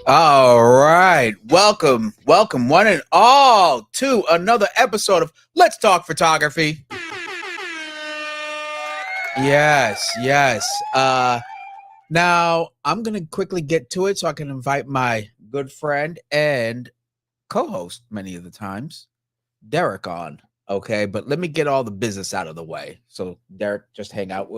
All right. Welcome, one and all, to another episode of Let's Talk Photography. Yes. Now I'm going to quickly get to it so I can invite my good friend and co-host many of the times, Derek, on. Okay, but let me get all the business out of the way. So Derek, just hang out.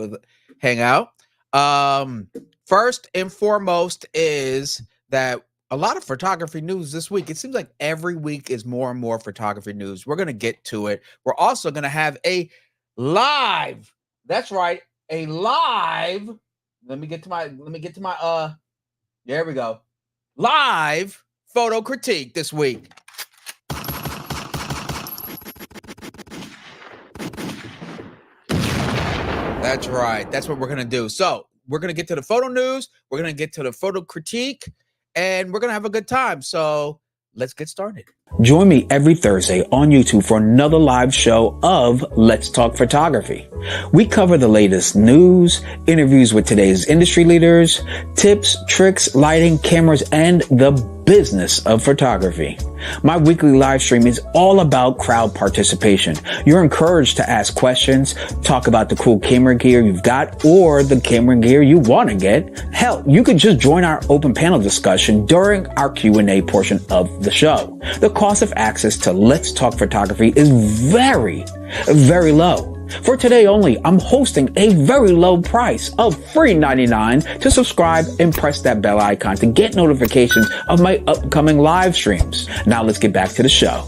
First and foremost is that a lot of photography news this week. It seems like every week is more and more photography news. We're gonna get to it. We're also gonna have a live. That's right, a live. Let me get to my. There we go. Live photo critique this week. That's right. That's what we're going to do. So we're going to get to the photo news. We're going to get to the photo critique, and we're going to have a good time. So let's get started. Join me every Thursday on YouTube for another live show of Let's Talk Photography. We cover the latest news, interviews with today's industry leaders, tips, tricks, lighting, cameras, and the business of photography. My weekly live stream is all about crowd participation. You're encouraged to ask questions, talk about the cool camera gear you've got or the camera gear you want to get. Hell, you could just join our open panel discussion during our Q&A portion of the show. The cost of access to Let's Talk Photography is very, very low. For today only, I'm hosting a very low price of free $99 to subscribe and press that bell icon to get notifications of my upcoming live streams. Now let's get back to the show.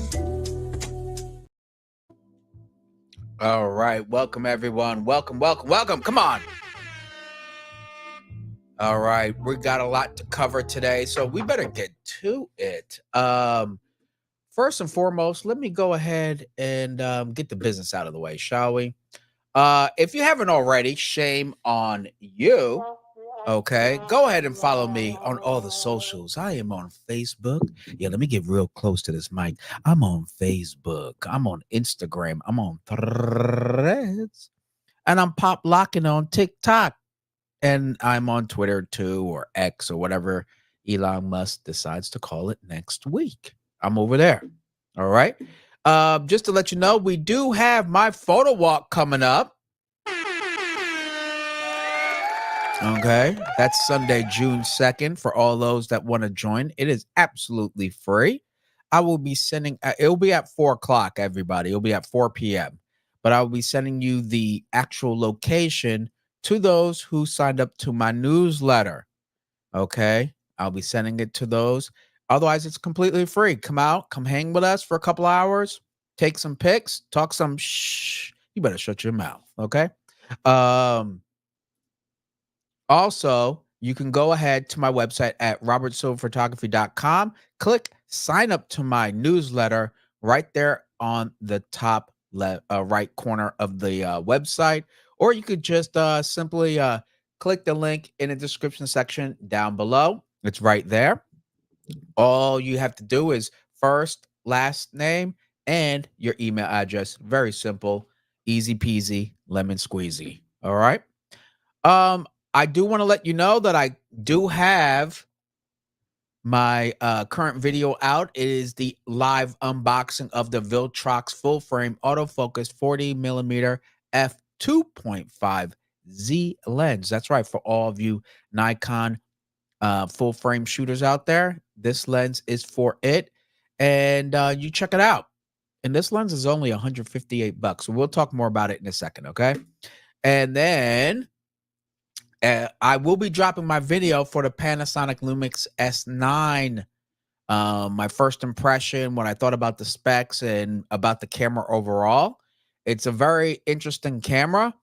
All right. Welcome, everyone. Welcome. Come on. All right. We got a lot to cover today, so we better get to it. First and foremost, let me go ahead and get the business out of the way, shall we? If you haven't already, shame on you. Okay, go ahead and follow me on all the socials. I am on Facebook. Yeah, let me get real close to this mic. I'm on Facebook. I'm on Instagram. I'm on Threads. And I'm pop locking on TikTok. And I'm on Twitter too, or X, or whatever Elon Musk decides to call it next week. I'm over there. All right. Just to let you know, we do have my photo walk coming up. Okay. That's Sunday, June 2nd. For all those that want to join, it is absolutely free. I will be sending, it'll be at 4:00, everybody. It'll be at 4 p.m. But I will be sending you the actual location to those who signed up to my newsletter. Okay. I'll be sending it to those. Otherwise, it's completely free. Come out, come hang with us for a couple hours, take some pics, talk some shh. You better shut your mouth. Okay. Also, you can go ahead to my website at robertsilverphotography.com, click sign up to my newsletter right there on the top right corner of the website, or you could just simply click the link in the description section down below. It's right there. All you have to do is first, last name, and your email address. Very simple, easy peasy, lemon squeezy. All right. I do want to let you know that I do have my current video out. It is the live unboxing of the Viltrox full frame autofocus 40mm f2.5 Z lens. That's right, for all of you Nikon full frame shooters out there, this lens is for it, and you check it out. And this lens is only $158, so we'll talk more about it in a second. Okay. And then I will be dropping my video for the Panasonic Lumix S9. My first impression, what I thought about the specs and about the camera overall. It's a very interesting camera.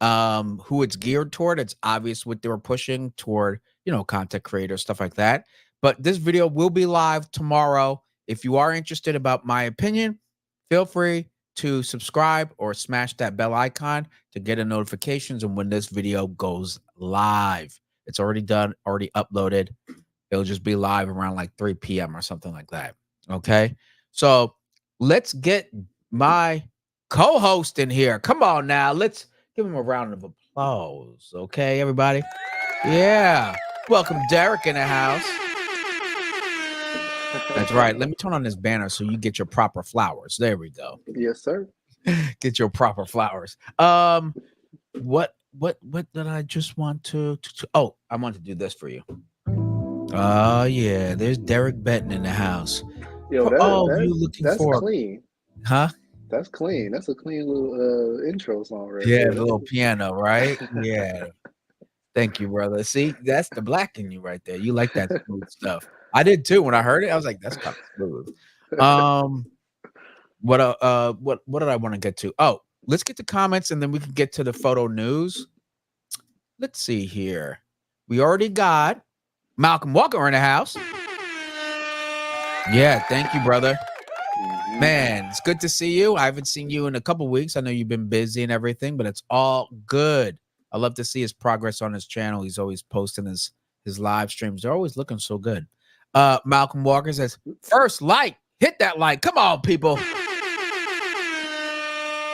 Who it's geared toward, it's obvious what they were pushing toward, content creators, stuff like that. But this video will be live tomorrow. If you are interested about my opinion, feel free to subscribe or smash that bell icon to get a notifications and when this video goes live. It's already done, already uploaded. It'll just be live around like 3 p.m. or something like that. Okay. So let's get my co-host in here. Come on now. Let's give him a round of applause. Okay, everybody. Yeah. Welcome Derek in the house. That's right. Let me turn on this banner so you get your proper flowers. There we go. Yes, sir. Get your proper flowers. What did I just want to oh, I want to do this for you. Oh yeah, there's Derek Benton in the house. Yo, For all of you looking that's for, clean. huh? That's clean. That's a clean little intro song right Yeah, there. the little piano, right? Yeah. Thank you, brother. See, that's the black in you right there. You like that smooth stuff. I did too. When I heard it, I was like, that's kind of smooth. Um, what did I want to get to? Oh, let's get to comments and then we can get to the photo news. Let's see here. We already got Malcolm Walker in the house. Yeah, thank you, brother. Man, it's good to see you. I haven't seen you in a couple weeks. I know you've been busy and everything, but it's all good. I love to see his progress on his channel. He's always posting his live streams. They're always looking so good. Malcolm Walker says, first like, hit that like. Come on, people.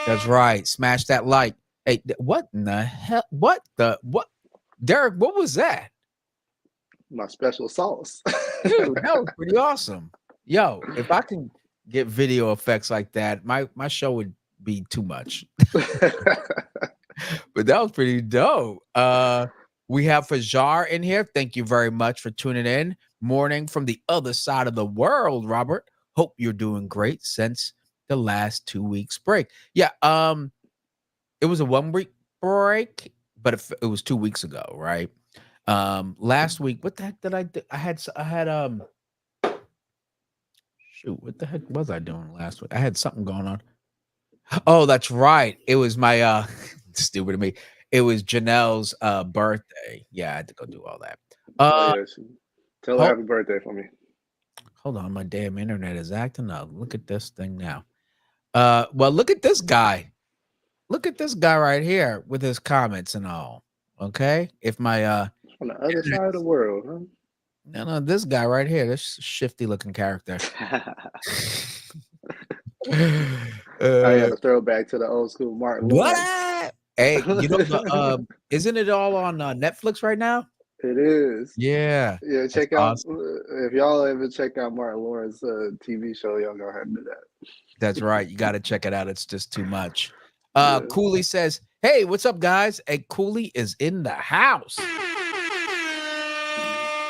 That's right. Smash that like. Hey, what in the hell? What? Derek, what was that? My special sauce. Dude, that was pretty awesome. Yo, if I can get video effects like that, my show would be too much. But that was pretty dope. We have Fajar in here. Thank you very much for tuning in. Morning from the other side of the world, Robert. Hope you're doing great since the last 2 weeks break. Yeah, it was a 1 week break, but it was 2 weeks ago, right? Last week, what the heck did I do? I had shoot, what the heck was I doing last week? I had something going on. Oh, that's right. It was my stupid of me. It was Janelle's birthday. Yeah, I had to go do all that. Tell her happy birthday for me. Hold on, my damn internet is acting up. Look at this thing now. Well, look at this guy. Look at this guy right here with his comments and all. Okay, if my on the other side of the world, huh? No, this guy right here, this shifty looking character. I had a throwback to the old school Martin Lawrence. What? Hey, you know, isn't it all on Netflix right now? It is. Yeah. Yeah, check out awesome. If y'all ever check out Martin Lawrence TV show, y'all go ahead and do that. That's right. You got to check it out. It's just too much. Cooley says, "Hey, what's up, guys? Hey, Cooley is in the house."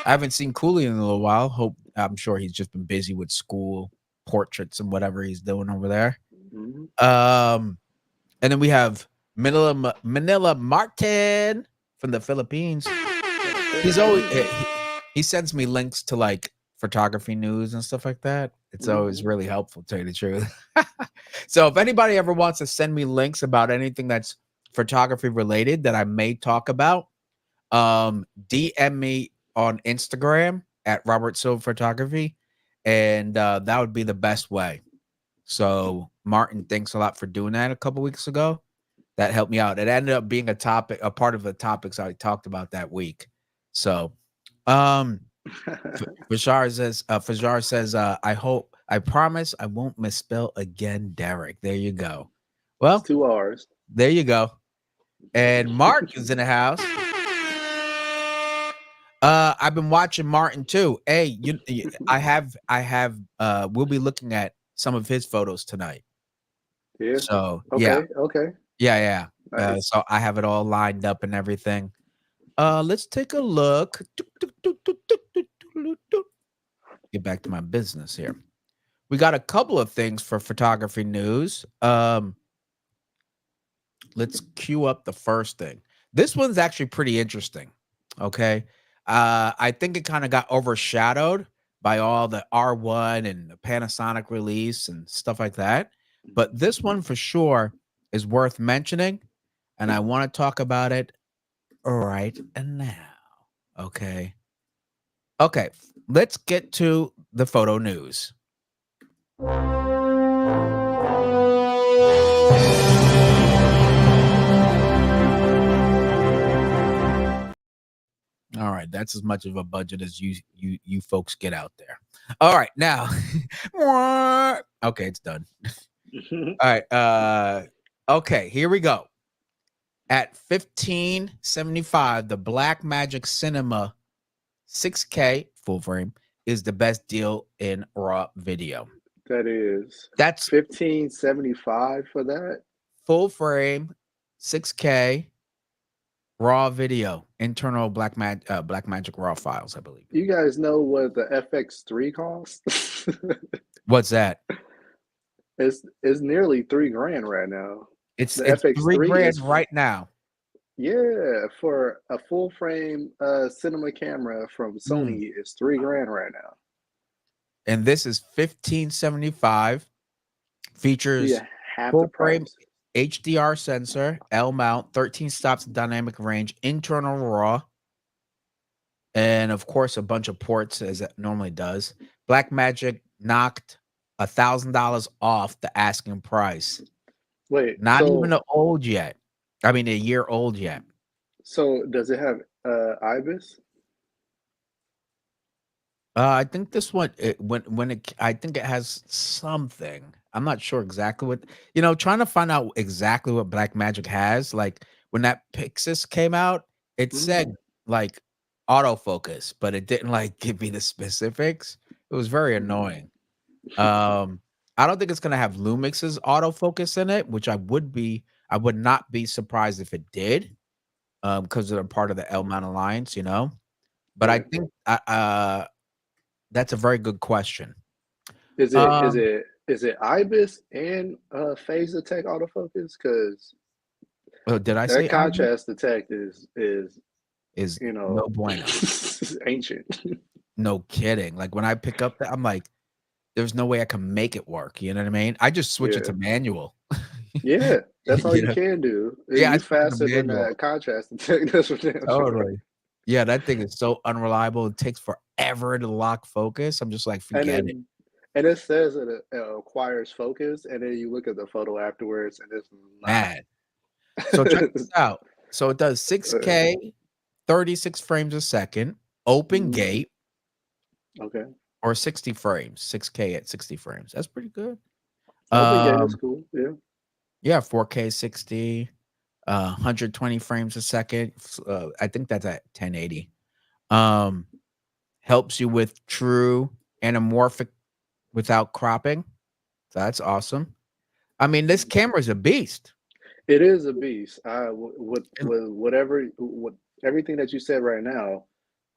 I haven't seen Cooley in a little while. I'm sure he's just been busy with school, portraits, and whatever he's doing over there. And then we have Manila Martin from the Philippines. He's always he sends me links to like photography news and stuff like that. It's always really helpful, to tell you the truth. So if anybody ever wants to send me links about anything that's photography related that I may talk about, DM me on Instagram at Robert Silva Photography, and that would be the best way. So Martin, thanks a lot for doing that a couple weeks ago. That helped me out. It ended up being a part of the topics I talked about that week. So Fajar says, I promise I won't misspell again, Derek. There you go. Well, it's 2 R's. There you go. And Mark is in the house. I've been watching Martin too. Hey, I have we'll be looking at some of his photos tonight. Yeah. So okay. Yeah. Nice. So I have it all lined up and everything. Let's take a look. Get back to my business here. We got a couple of things for photography news. Let's cue up the first thing. This one's actually pretty interesting. Okay. I think it kind of got overshadowed by all the R1 and the Panasonic release and stuff like that. But this one for sure is worth mentioning. And I want to talk about it right now. Okay. Okay. Let's get to the photo news. All right, that's as much of a budget as you folks get out there. All right, now, okay, it's done. All right, okay, here we go. At $15.75, the Blackmagic Cinema 6K full frame is the best deal in raw video. That is That's 1575 for that. full frame, 6K raw video, internal Black Magic raw files, I believe. You guys know what the FX3 costs? What's that? It's nearly 3 grand right now. It's The it's three FX3 grand is, right now. yeah, for a full frame cinema camera from Mm. Sony is 3 grand right now. And this is 1575. Yeah, Features half the full frame price. HDR sensor, L mount, 13 stops of dynamic range, internal raw, and of course a bunch of ports as it normally does. Blackmagic knocked $1,000 off the asking price. Wait, Not even a old yet. I mean, a year old yet. so does it have IBIS? I think this one, I think it has something. I'm not sure exactly what, trying to find out exactly what Black Magic has. Like when that Pixis came out, it Mhm. said like autofocus, but it didn't like give me the specifics. It was very Mm. annoying. Um, I don't think it's gonna have Lumix's autofocus in it, which I would not be surprised if it did, because they're part of the L Mount Alliance. But I Right. think that's a very good question. Is it is Um, it is it IBIS and phase detect autofocus? Because oh, did I that say IB? contrast detect is Is you no know bueno. ancient. No kidding. Like when I pick up that, I'm like, there's no way I can make it work. You know what I mean? I just switch it Yeah, to manual. yeah. That's all You you know? can do. Yeah, I You switch it to faster than manual. that contrast detect. That's for damn sure. Totally. Yeah, that thing is so unreliable. It takes forever to lock focus. I'm just like, And forget it, then and it says that it acquires focus, and then you look at the photo afterwards, and it's not. man. So check this out. So it does 6K, 36 frames a second, open Mhm. gate, Okay. or 60 frames, 6K at 60 frames. That's pretty good. Open gate is Um, cool. Yeah. yeah, 4K 60, 120 frames a second. I think that's at 1080. Um, helps you with true anamorphic without cropping. So that's awesome. I mean, this camera's a beast. It is a beast. And With what everything that you said right now,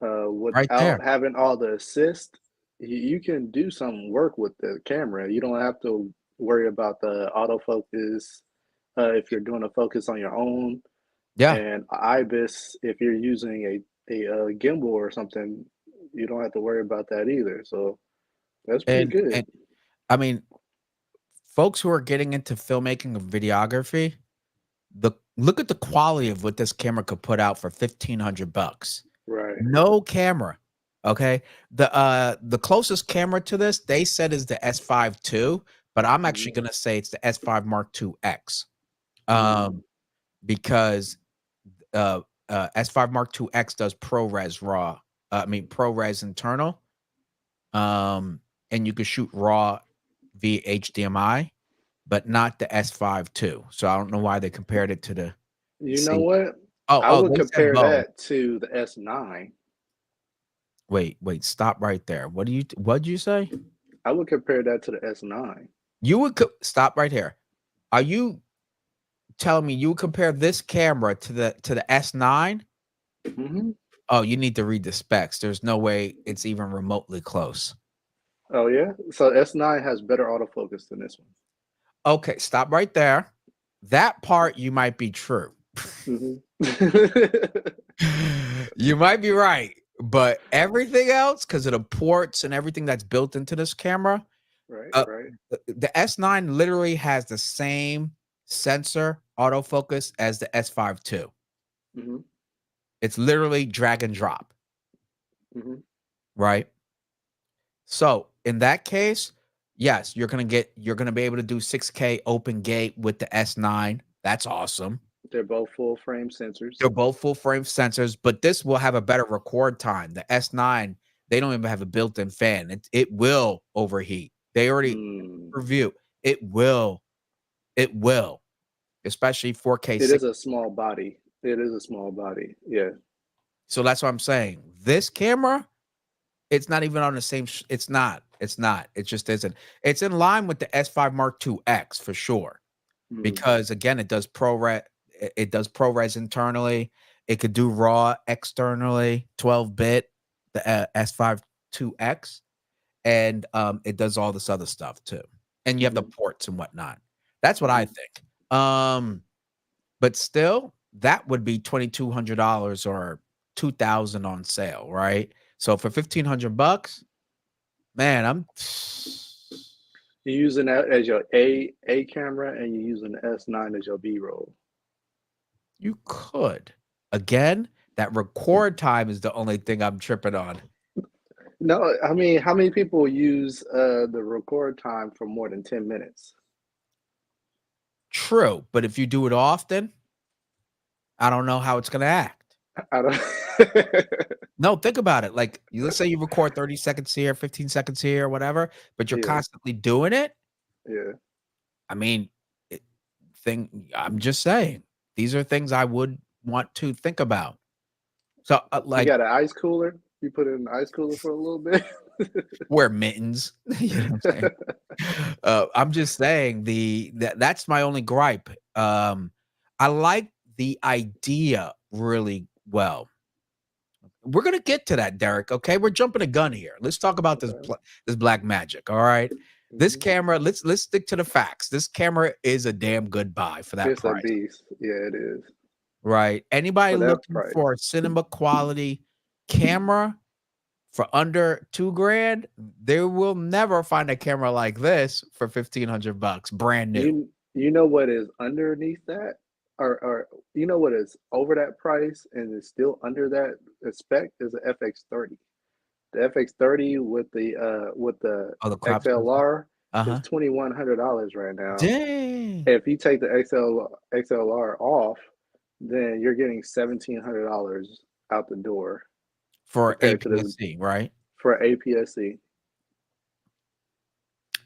right there. without having all the assist, you can do some work with the camera. You don't have to worry about the autofocus if you're doing a focus on your own, Yeah. and IBIS if you're using a gimbal or something. You don't have to worry about that either. So that's pretty And good. I mean, folks who are getting into filmmaking or videography, look at the quality of what this camera could put out for 1,500 bucks. Right. No camera. Okay. The closest camera to this, they said is the S5 II, but I'm actually Mhm. gonna say it's the S5 Mark II X. Mm. Um, because uh S5 Mark II X does ProRes raw. I mean ProRes internal. Um, and you can shoot raw via HDMI, but not the S5 II. So I don't know why they compared it to the You know see. what? Oh, I oh, would they said compare both. that to the S9. Wait, stop right there. What'd you say? I would compare that to the S9. You would stop right here. Are you telling me you would compare this camera to the S9? Mhm. Oh, you need to read the specs. There's no way it's even remotely close. Oh, yeah? So S9 has better autofocus than this one. Okay, stop right there. That part you might be true. Mhm. You might be right, but everything else, because of the ports and everything that's built into this camera, Right, uh, right. the S9 literally has the same sensor autofocus as the S5 II. Mhm, It's literally drag and drop, mhm. right? So in that case, yes, you're gonna be able to do 6K open gate with the S9. That's awesome. They're both full frame sensors. They're both full frame sensors, but this will have a better record time. The S9, they don't even have a built-in fan. It will overheat. They already Mm. review. It will, especially 4K It 6. is a small body. It is a small body. Yeah. So that's what I'm saying. This camera, It's not even on the same. It's not. It's not. It just isn't. It's in line with the S5 Mark II X for sure. Mm. Because again, it does ProRes. It does ProRes internally. It could do RAW externally, 12-bit, the S5 2X, and it does all this other stuff too. And you have the Mhm. ports and whatnot. That's what I Mhm. think. But still, that would be $2,200 or 2,000 on sale, right? So for $1,500, man, I'm You're using that as your A camera, and you're using the S9 as your B roll. you could. Again, that record time is the only thing I'm tripping on. No, I mean, how many people use the record time for more than 10 minutes? True, but if you do it often, I don't know how it's gonna act. I don't. No, think about it. Like, let's say you record 30 seconds here, 15 seconds here, whatever, but you're Yeah, constantly doing it. yeah. I mean, it, I'm just saying, these are things I would want to think about. So, You like, got an ice cooler. You put it in the ice cooler for a little bit. wear mittens. You know what I'm saying? I'm just saying that's my only gripe. I like the idea really well. We're gonna get to that, Derek. Okay, we're jumping a gun here. Let's talk about Okay. this black magic. All right, this Mhm. camera. Let's stick to the facts. This camera is a damn good buy for that It's a price, beast. Yeah, it is. right? Anybody For that looking price. for a cinema quality camera for under $2,000, they will never find a camera like this for $1,500, brand new. You know what is underneath that? Or you know what is over that price and is still under that spec is the FX30. The FX30 with the Oh, the crop sensor. XLR Uh is huh. $2,100 right now. Dang. If you take the XLR off, then you're getting $1,700 out the door For compared to the APS-C, right? for APS-C.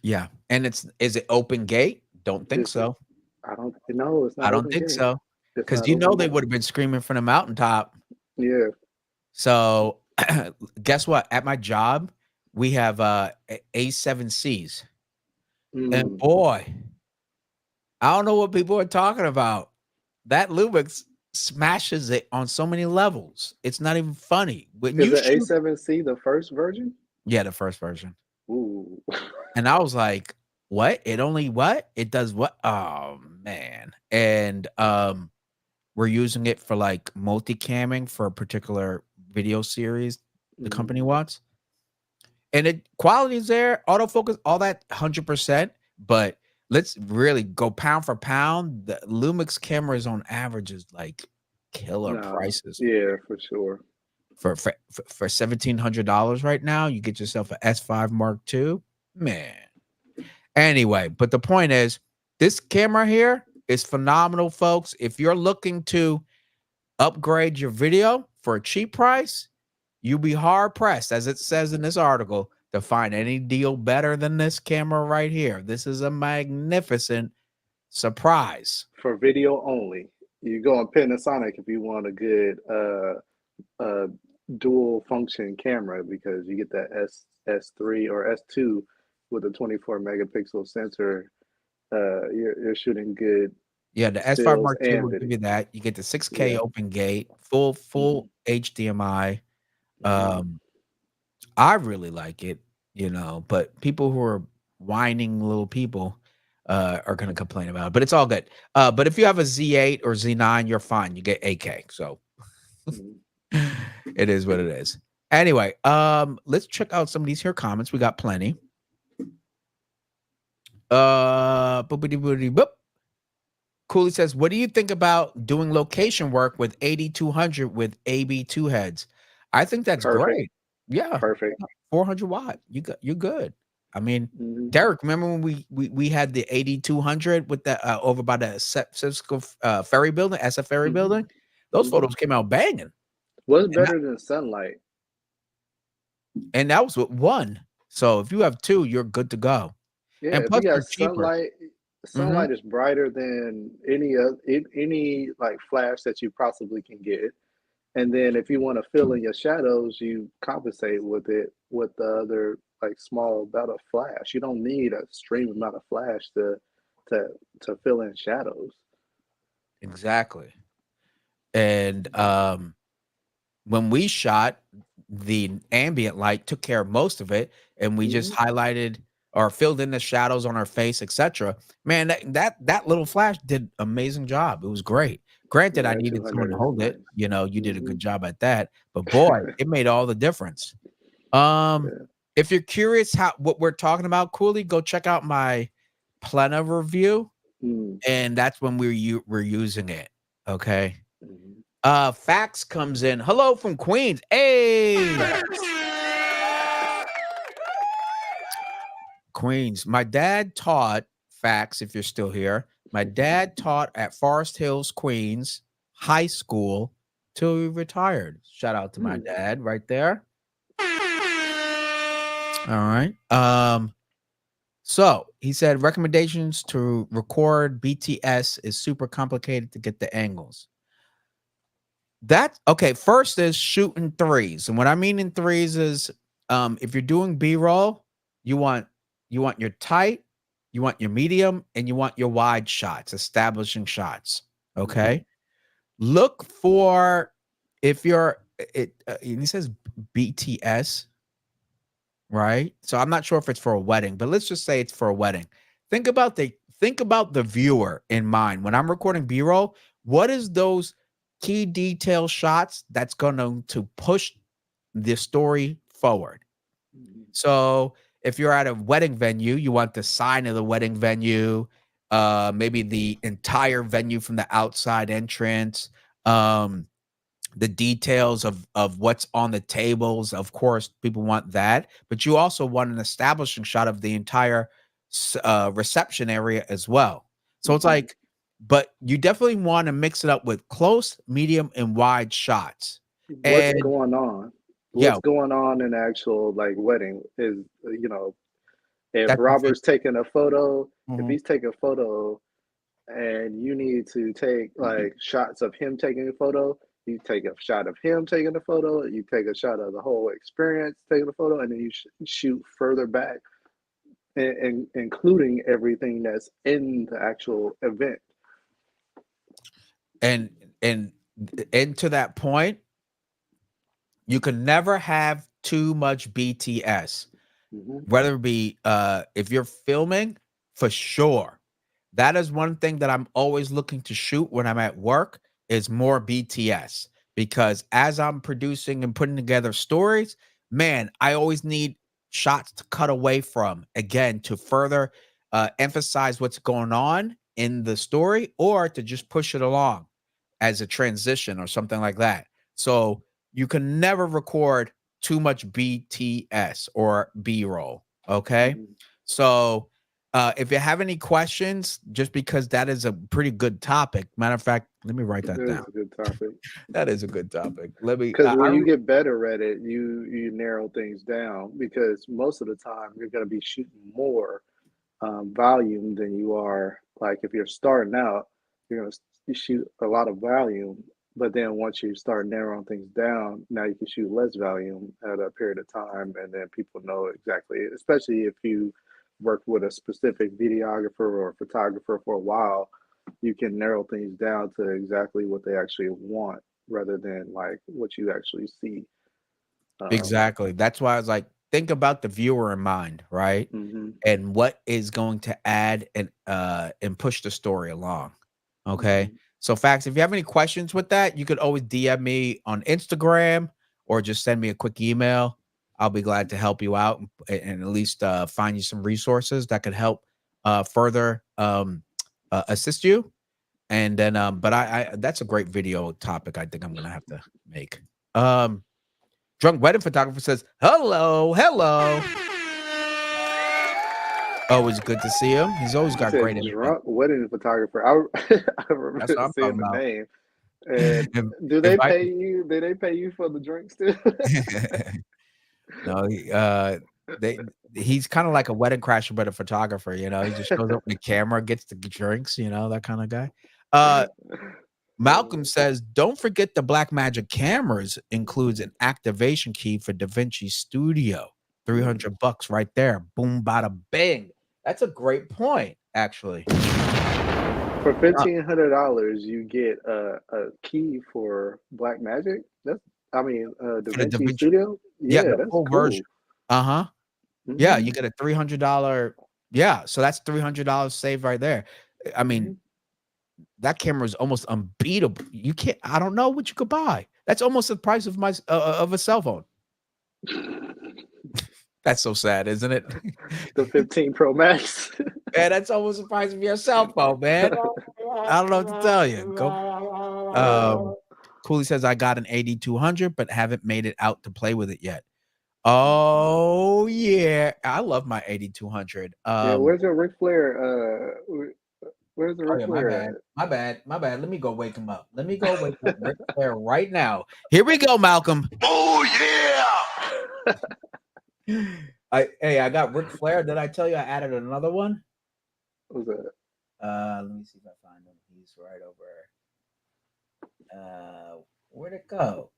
Yeah. And is it open gate? Don't think It's so. I don't know, it's I not don't open think gate. so. It's Because not you know open they gate. would have been screaming from the mountaintop. Yeah. So guess what? At my job, we have A7Cs. And Mm. boy, I don't know what people are talking about. That Lumix smashes it on so many levels. It's not even funny. When Is you the shoot, A7C the first version? yeah, the first version. Ooh. And I was like, "What? It only what? It does what? Oh man." And we're using it for like multicamming for a particular video series the Mm. company wants. And it quality is there, autofocus, all that 100%. But let's really go pound for pound. The Lumix cameras on average is like killer No. prices Yeah, for sure. for $1,700 right now. You get yourself an S5 Mark II, man. Anyway, but the point is, this camera here is phenomenal, folks. If you're looking to upgrade your video for a cheap price, you'll be hard pressed, as it says in this article, to find any deal better than this camera right here. This is a magnificent surprise. For video only. You go on Panasonic if you want a good uh dual function camera because you get that S3 or S2 with a 24 megapixel sensor. You're shooting good Yeah, the S5 stills Mark II and will give video. you that. You get the 6K Yeah. open gate, full Hmm. HDMI. Hmm. Um, I really like it, but people who are whining little people are gonna complain about it, but it's all good. But if you have a Z8 or Z9, you're fine. You get 8K. So Hmm. it is what it is. Anyway, let's check out some of these here comments. We got plenty. Boopity boopity boop. Cooley says, "What do you think about doing location work with 8200 with AB2 heads?" I think that's Perfect. great. Yeah, Perfect. 400 watt. You're good. I mean, Hmm. Derek, remember when we had the 8200 with the over by the Cisco Ferry building, SF Ferry Hmm. building? Those Hmm. photos came out banging, What's and that, better than sunlight? and that was with one. So if you have two, you're good to go. Yeah, And if you plus, got they're cheaper. sunlight, Mhm. sunlight is brighter than any like flash that you possibly can get. And then if you want to fill in your shadows, you compensate with it with the other like small amount of flash. You don't need a extreme amount of flash to to fill in shadows. Exactly. And when we shot, the ambient light took care of most of it, and we just Hmm. highlighted or filled in the shadows on our face, etc. Man, that little flash did amazing job. It was great. Granted, I Yeah, needed someone to 200 is hold it. nice. You know, you did a Hmm. good job at that. But boy, it made all the difference. Um, Yeah. if you're curious how what we're talking about, Cooley, go check out my Plena review, Mm. and that's when we're using it. Okay. Hmm. Fax comes in. Hello from Queens. Hey, Facts. Queens. My dad taught Fax, if you're still here. My dad taught at Forest Hills, Queens High School till he retired. Shout out to my Hmm. dad right there. All right. So he said recommendations to record BTS is super complicated to get the angles. That okay, first is shooting threes. And what I mean in threes is if you're doing B-roll, you want you want your tight, you want your medium, and you want your wide shots, establishing shots. Hmm. Okay. Look for if you're and he says BTS, right? So I'm not sure if it's for a wedding, but let's just say it's for a wedding. Think about the viewer in mind. When I'm recording B-roll, what is those key detail shots that's going to push the story forward? Hmm. So if you're at a wedding venue, you want the sign of the wedding venue, maybe the entire venue from the outside entrance. Um, the details of what's on the tables. Of course, people want that, but you also want an establishing shot of the entire reception area as well. So it's Hmm. like, but you definitely want to mix it up with close, medium, and wide shots. What's And going on? yeah, What's going on in the actual like wedding is you know if that's the Robert's taking a photo, if thing. he's taking a photo and you need to take like shots of him taking a photo, you take a shot of him taking a photo, you take a shot of the whole experience taking a photo, and then you shoot further back, and including everything that's in the actual event. and and and to that point, you can never have too much BTS, Hmm. whether it be if you're filming, for sure. That is one thing that I'm always looking to shoot when I'm at work is more BTS, because as I'm producing and putting together stories, man, I always need shots to cut away from again to further emphasize what's going on in the story or to just push it along as a transition or something like that. So you can never record too much BTS or B roll. Okay. Hmm. So if you have any questions, just because that is a pretty good topic. Matter of fact, let me write It that down. is a good topic. That is a good topic. Let me. Because when you get better at it, you narrow things down. Because most of the time, you're going to be shooting more volume than you are. Like if you're starting out, you're going to shoot a lot of volume. But then once you start narrowing things down, now you can shoot less volume at a period of time, and then people know exactly. Especially if you work with a specific videographer or photographer for a while, you can narrow things down to exactly what they actually want rather than like what you actually see. Um, Exactly. That's why I was like, think about the viewer in mind, right? hmm. And what is going to add and push the story along. Okay. Hmm. So facts, if you have any questions with that, you could always DM me on Instagram or just send me a quick email. I'll be glad to help you out and at least find you some resources that could help further assist you. And then but I that's a great video topic I think I'm gonna have to make. Um Drunk wedding photographer says, "Hello, hello." Always good to see him. He's always You got great said input. drunk wedding photographer. I That's remember what I'm seeing talking the about. name. And If do they invite pay you? Do they pay you for the drinks too? no, they he's kind of like a wedding crasher, but a photographer. You know, he just shows up with a camera, gets the drinks. You know, that kind of guy. Uh, Malcolm says, don't forget the Blackmagic cameras includes an activation key for DaVinci Studio. $300 right there. Boom, bada, bing. That's a great point, actually. For $1,500, you get a key for Blackmagic. For the DaVinci DaVinci. Studio. Yeah, Yeah, the that's full version. cool. Uh-huh. Yeah, you Hmm. get a $300. Yeah, so that's $300 saved right there. I mean, Hmm. that camera is almost unbeatable. You can't. I don't know what you could buy. That's almost the price of of a cell phone. That's so sad, isn't it? The 15 Pro Max. Man, that's almost the price of your cell phone, man. I don't know what to tell you. Go. Cooley says I got an 8200, but haven't made it out to play with it yet. Oh yeah, I love my 8200. Yeah, where's your Ric Flair? Where's the Oh Ric yeah, my Flair bad. at? My bad. My bad. Let me go wake him up. Let me go wake up Ric Flair right now. Here we go, Malcolm. Oh yeah! I got Ric Flair. Did I tell you I added another one? What's that? Let me see if I find him. He's right over. Where'd it go?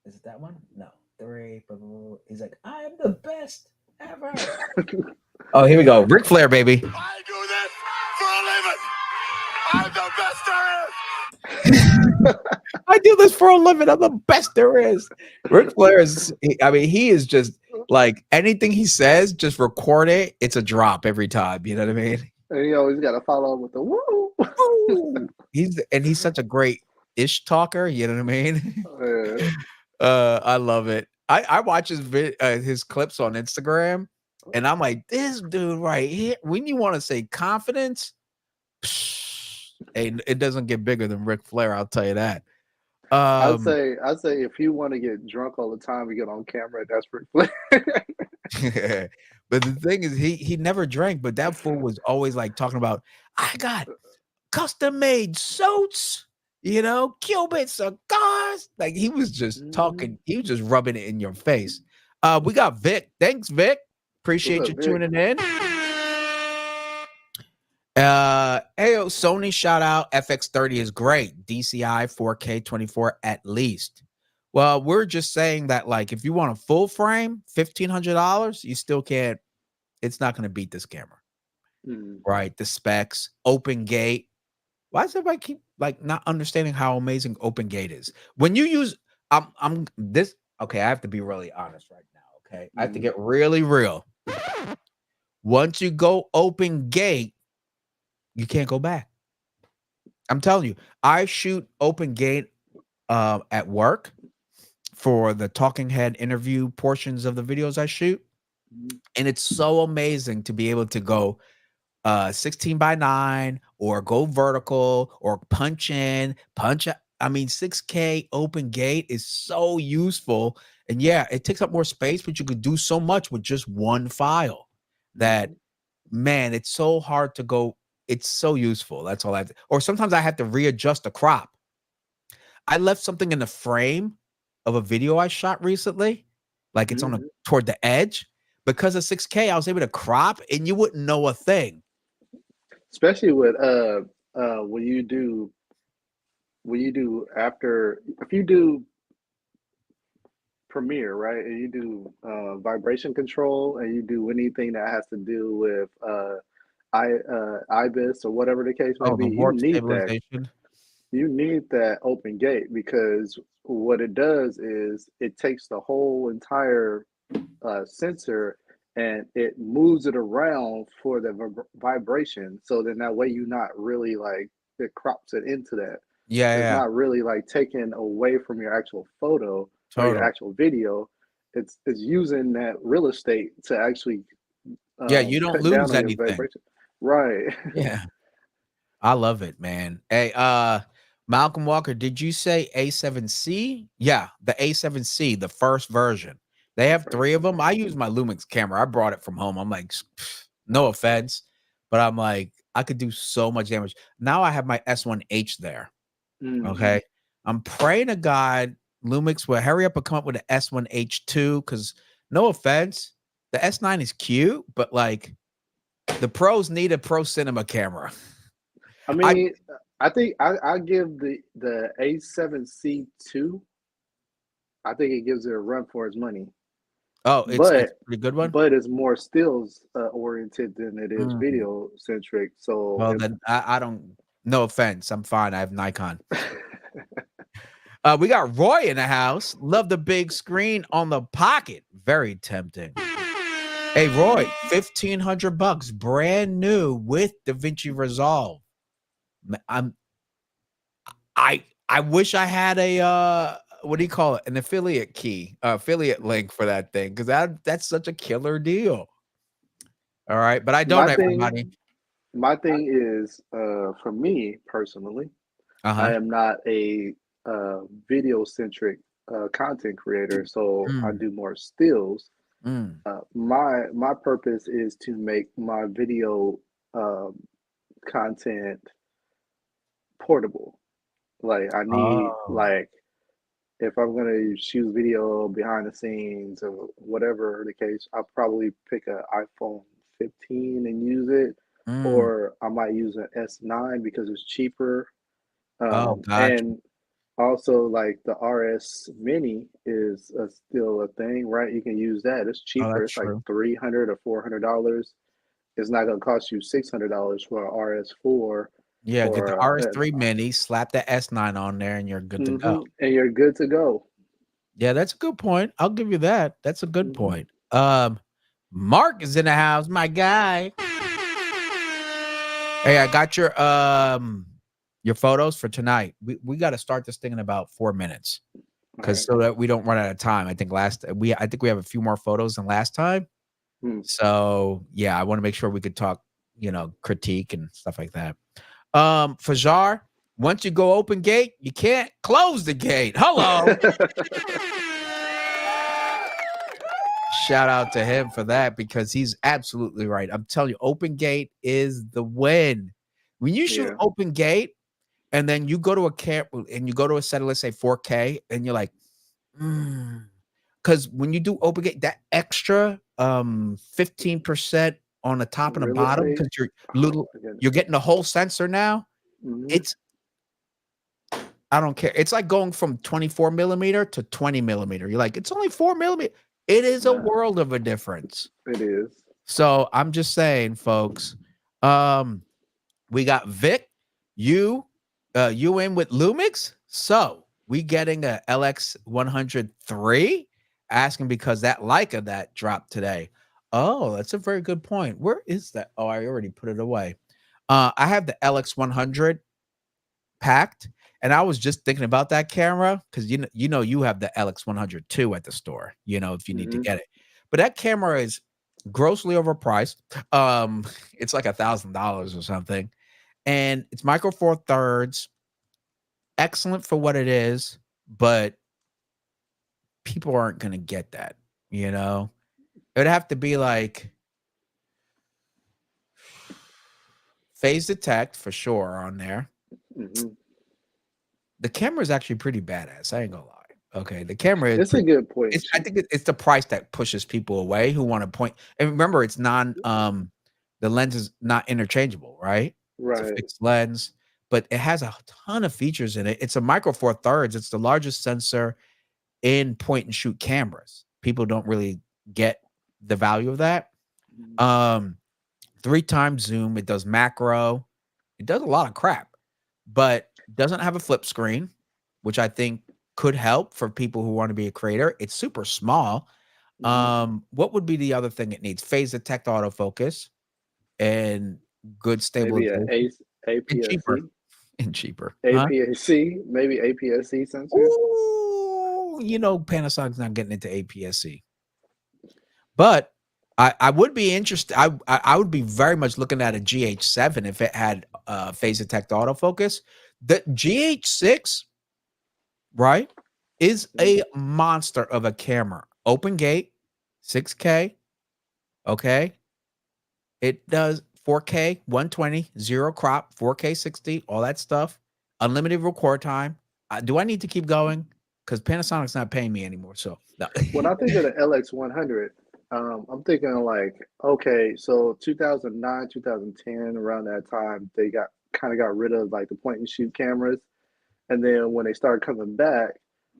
Is it that one? No. Three. Blah, blah, blah. He's like, I am the best ever. Oh, here we go. Ric Flair, baby. I do this for a living. I'm the best there is. I do this for a living. I'm the best there is. Ric Flair is, he is just like anything he says, just record it. It's a drop every time. You know what I mean? And you always got to follow up with the woo. Woo! He's such a great ish talker. You know what I mean? Yeah. I love it. I watch his clips on Instagram, and I'm like, this dude right here. When you want to say confidence, it doesn't get bigger than Ric Flair. I'll tell you that. I'd say if you want to get drunk all the time, you get on camera. That's Ric Flair. But the thing is, he never drank, but that fool was always like talking about, I got custom made suits, Cuban cigars. Like he was just talking, he was just rubbing it in your face. We got Vic. Thanks, Vic. Appreciate What's you up, Vic? tuning in. Sony shout out FX30 is great. DCI 4K 24 at least. Well, we're just saying that, like, if you want a full frame, $1,500, you still can't. It's not going to beat this camera, right? The specs, open gate. Why does everybody keep like not understanding how amazing open gate is? When you use, I'm this. Okay, I have to be really honest right now. Okay, I have to get really real. Once you go open gate, you can't go back. I'm telling you, I shoot open gate at work for the talking head interview portions of the videos I shoot. And it's so amazing to be able to go 16:9 or go vertical or punch in, punch out. I mean, 6K open gate is so useful. And yeah, it takes up more space, but you could do so much with just one file that, man, it's so hard to go. It's so useful. That's all I have to, or sometimes I have to readjust the crop. I left something in the frame of a video I shot recently, like it's on toward the edge. Because of 6K, I was able to crop, and you wouldn't know a thing. Especially with when you do after, if you do Premiere, right, and you do vibration control, and you do anything that has to do with IBIS or whatever the case may Oh, be, the warp stabilization. You need that open gate, because what it does is it takes the whole entire sensor and it moves it around for the vibration. So then that way you're not really like, it crops it into that. It's Yeah. not really like taken away from your actual photo or your Total. actual video. It's using that real estate to actually Yeah, you don't cut down lose on your anything. vibration. Right. Yeah. I love it, man. Hey, Malcolm Walker, did you say A7C? Yeah, the A7C, the first version. They have 3 of them. I use my Lumix camera. I brought it from home. I'm like, no offense, but I'm like, I could do so much damage. Now I have my S1H there. Okay. I'm praying to God Lumix will hurry up and come up with an S1H2, because no offense, the S9 is cute, but like the pros need a pro cinema camera. I mean, I think I give the A7C2. I think it gives it a run for its money, Oh, it's but a pretty good one. but it's more stills oriented than it is Mm. video centric. So Well, if then I don't. No offense, I'm fine. I have Nikon. We got Roy in the house. Love the big screen on the pocket. Very tempting. Hey Roy, $1,500, brand new with DaVinci Resolve. I'm I wish I had a what do you call it? An affiliate key, affiliate link for that thing because that's such a killer deal. All right, but I my don't thing, everybody. my thing is for me personally, Uh I huh. am not a video centric content creator, so I Mm, do more stills. mm. My purpose is to make my video um, content portable. Like I need Oh, like if I'm gonna shoot video behind the scenes or whatever the case, I'll probably pick an iPhone 15 and use it, mm. or I might use an S9 because it's cheaper. Oh, gotcha. And also, like the RS Mini is still a thing, right? You can use that. It's Oh, cheaper. that's It's like true. 300 or $400. It's not gonna cost you $600 for an RS4 Yeah, get the or RS3 Mini, slap the S9 on there, and you're good to go. and you're good to go. Yeah, that's a good point. I'll give you that. That's a good hmm point. Mark is in the house, my guy. Hey, I got your photos for tonight. We got to start this thing in about 4 minutes All because right. so that we don't run out of time. I think we have a few more photos than last time. Hmm. So yeah, I want to make sure we could talk, critique and stuff like that. Fajar, once you go open gate, you can't close the gate. Hello. Shout out to him for that because he's absolutely right. I'm telling you, open gate is the win. When you shoot Yeah. open gate and then you go to a camp and you go to a set of, let's say 4K, and you're like, because when you do open gate, that extra 15% on the top and the Real bottom, estate. because Oh my goodness. you're getting the whole sensor now. hmm It's I don't care. It's like going from 24 millimeter to 20 millimeter. You're like, it's only 4 millimeter. It is a Nah, world of a difference. it is. So I'm just saying, folks. Um, we got Vic, you in with Lumix. So we getting a LX 103. Asking because that Leica that dropped today. Oh, that's a very good point. Where is that? Oh, I already put it away. I have the LX 100 packed, and I was just thinking about that camera because you have the LX 102 at the store. If you need to hmm get it, but that camera is grossly overpriced. It's like $1,000 or something, and it's micro four thirds, excellent for what it is, but people aren't gonna get that. It'd have to be like phase detect for sure on there. hmm The camera is actually pretty badass. I ain't gonna lie. Okay, the camera is It's a pretty. good point. I think it's the price that pushes people away who want to point. And remember, it's non. The lens is not interchangeable, right? It's a Right. fixed lens, but it has a ton of features in it. It's a micro four thirds. It's the largest sensor in point and shoot cameras. People don't really get the value of that. Mhm. Um, 3 times zoom. It does macro. It does a lot of crap, but doesn't have a flip screen, which I think could help for people who want to be a creator. It's super small. Mhm. What would be the other thing it needs? Phase detect autofocus and good Maybe a stabilization and cheaper. APS-C, And cheaper. Huh? APS-C, maybe APS-C sensor. Ooh, Panasonic's not getting into APS-C. But I would be interested. I would be very much looking at a GH7 if it had phase detect autofocus. The GH6, right, is Mhm. a monster of a camera. Open gate, 6K. Okay. It does 4K, 120, zero crop, 4K 60, all that stuff. Unlimited record time. Do I need to keep going? Because Panasonic's not paying me anymore. So no. When I think of the LX100, I'm thinking like, okay, so 2009, 2010, around that time, they got kind of got rid of like the point and shoot cameras, and then when they started coming back,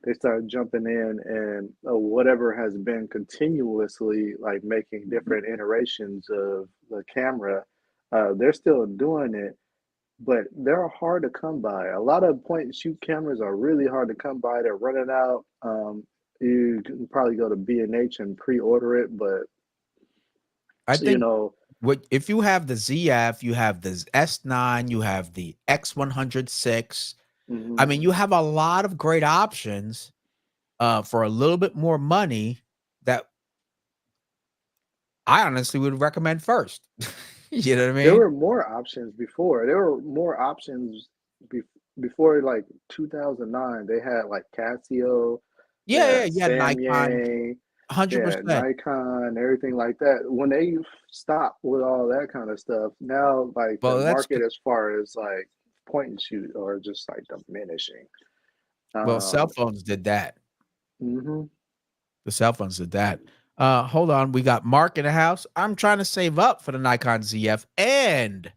they started jumping in and whatever has been continuously like making different iterations of the camera, they're still doing it, but they're hard to come by. A lot of point and shoot cameras are really hard to come by. They're running out. You can probably go to B&H and pre-order it, but I you think know, what if you have the ZF, you have the S9, you have the X106. I mhm. mean, you have a lot of great options for a little bit more money that I honestly would recommend first. You know what I There mean? were more options before. There were more options be before, like, 2009. They had, like, Casio, they Yeah, yeah, had you had Nikon, Samyang, they had 100%. Nikon, everything like that. When they stopped with all that kind of stuff, now, like, the Well, that's market as far as, like, point and shoot are just, like, diminishing. well, cell Um, phones did that. mhm. The cell phones did that. Hold on, we got Mark in the house. I'm trying to save up for the Nikon ZF and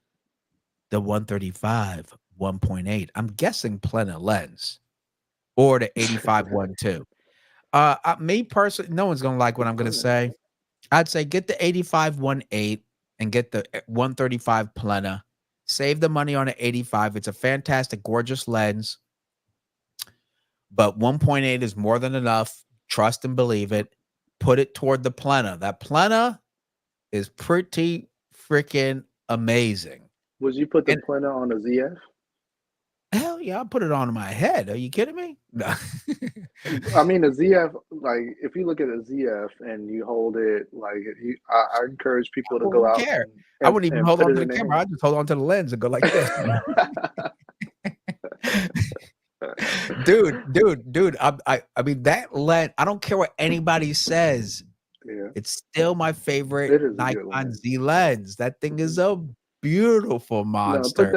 the 135 1.8. I'm guessing Plena lens or the 85 1.2. Me personally, no one's gonna like what I'm gonna say. I'd say get the 85 1.8 and get the 135 Plena. Save the money on the 85. It's a fantastic, gorgeous lens, but 1.8 is more than enough. Trust and believe it. Put it toward the Plena. That Plena is pretty freaking amazing. Would you put the And Plena on a ZF? hell yeah, I'll put it on my head. Are you kidding me? No. I mean, a ZF, like if you look at a ZF and you hold it, like I encourage people I to go wouldn't out care. I wouldn't even and hold put on it to in the their camera. hand. I just hold on to the lens and go like this. Dude. I mean that lens. I don't care what anybody says. Yeah, It's still my favorite it is a good Nikon lens. Z lens. That thing is Mhm. a beautiful No, monster. put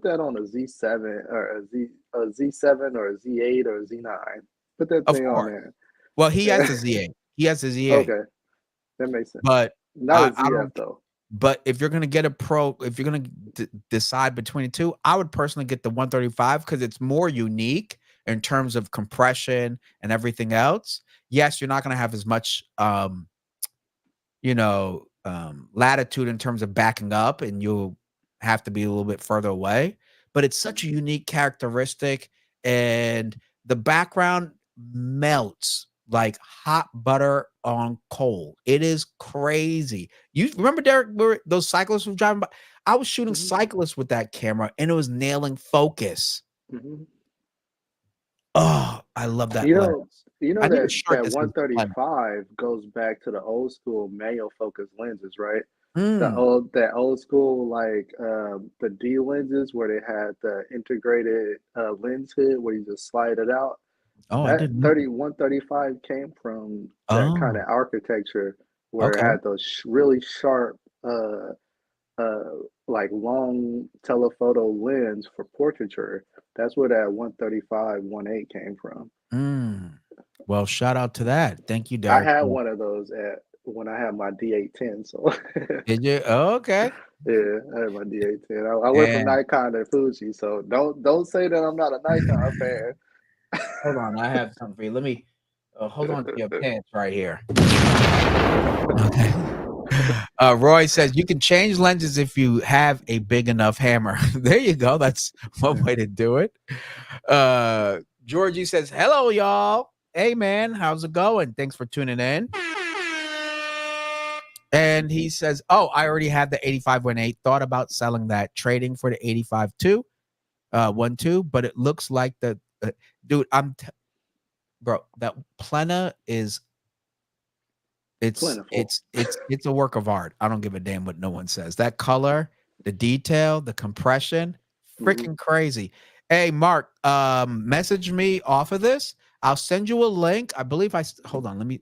that on a Z7 or a Z7 or a Z8 or a Z9. Put that Of thing on course. there. Well, he has Yeah. the Z8. He has the Z8, Okay, that makes sense. but Not a I ZF don't. though. But if you're gonna get a pro, if you're gonna decide between the two, I would personally get the 135 because it's more unique in terms of compression and everything else. Yes, you're not gonna have as much latitude in terms of backing up, and you'll have to be a little bit further away. But it's such a unique characteristic, and the background melts like hot butter on coal. It is crazy. You remember, Derek, where those cyclists were driving by? I was shooting Hmm. cyclists with that camera, and it was nailing focus. Hmm. Oh, I love that You lens. know, you I know need a that shirt that that says Blender. 135 goes back to the old school manual focus lenses, right? Mm. That old school like the D lenses where they had the integrated lens hood where you just slide it out. Oh, I That didn't know. 135 came from that kind Oh, of architecture where it okay. had those really sharp uh like long telephoto lens for portraiture. That's where that 135 1.8 came from. Mm. Well, shout out to that. Thank you, I Derek. had one of those at when I had my D810. So Did you? Oh, okay. yeah, I had my D810. I went from And Nikon to Fuji. So don't say that I'm not a Nikon fan. hold on, I have something for you. Let me hold on to your pants right here. Okay. Roy says you can change lenses if you have a big enough hammer. There you go. That's one way to do it. Georgie says, "Hello, y'all. Hey, man, how's it going? Thanks for tuning in." And he says, "Oh, I already have the 85-1.8. Thought about selling that, trading for the 85-2, 1.2, but it looks like the dude. Bro. That Plena is it's Plentiful. it's it's it's a work of art. I don't give a damn what no one says. That color, the detail, the compression, Hmm. freaking crazy. Hey, Mark, message me off of this. I'll send you a link. I believe hold on. Let me.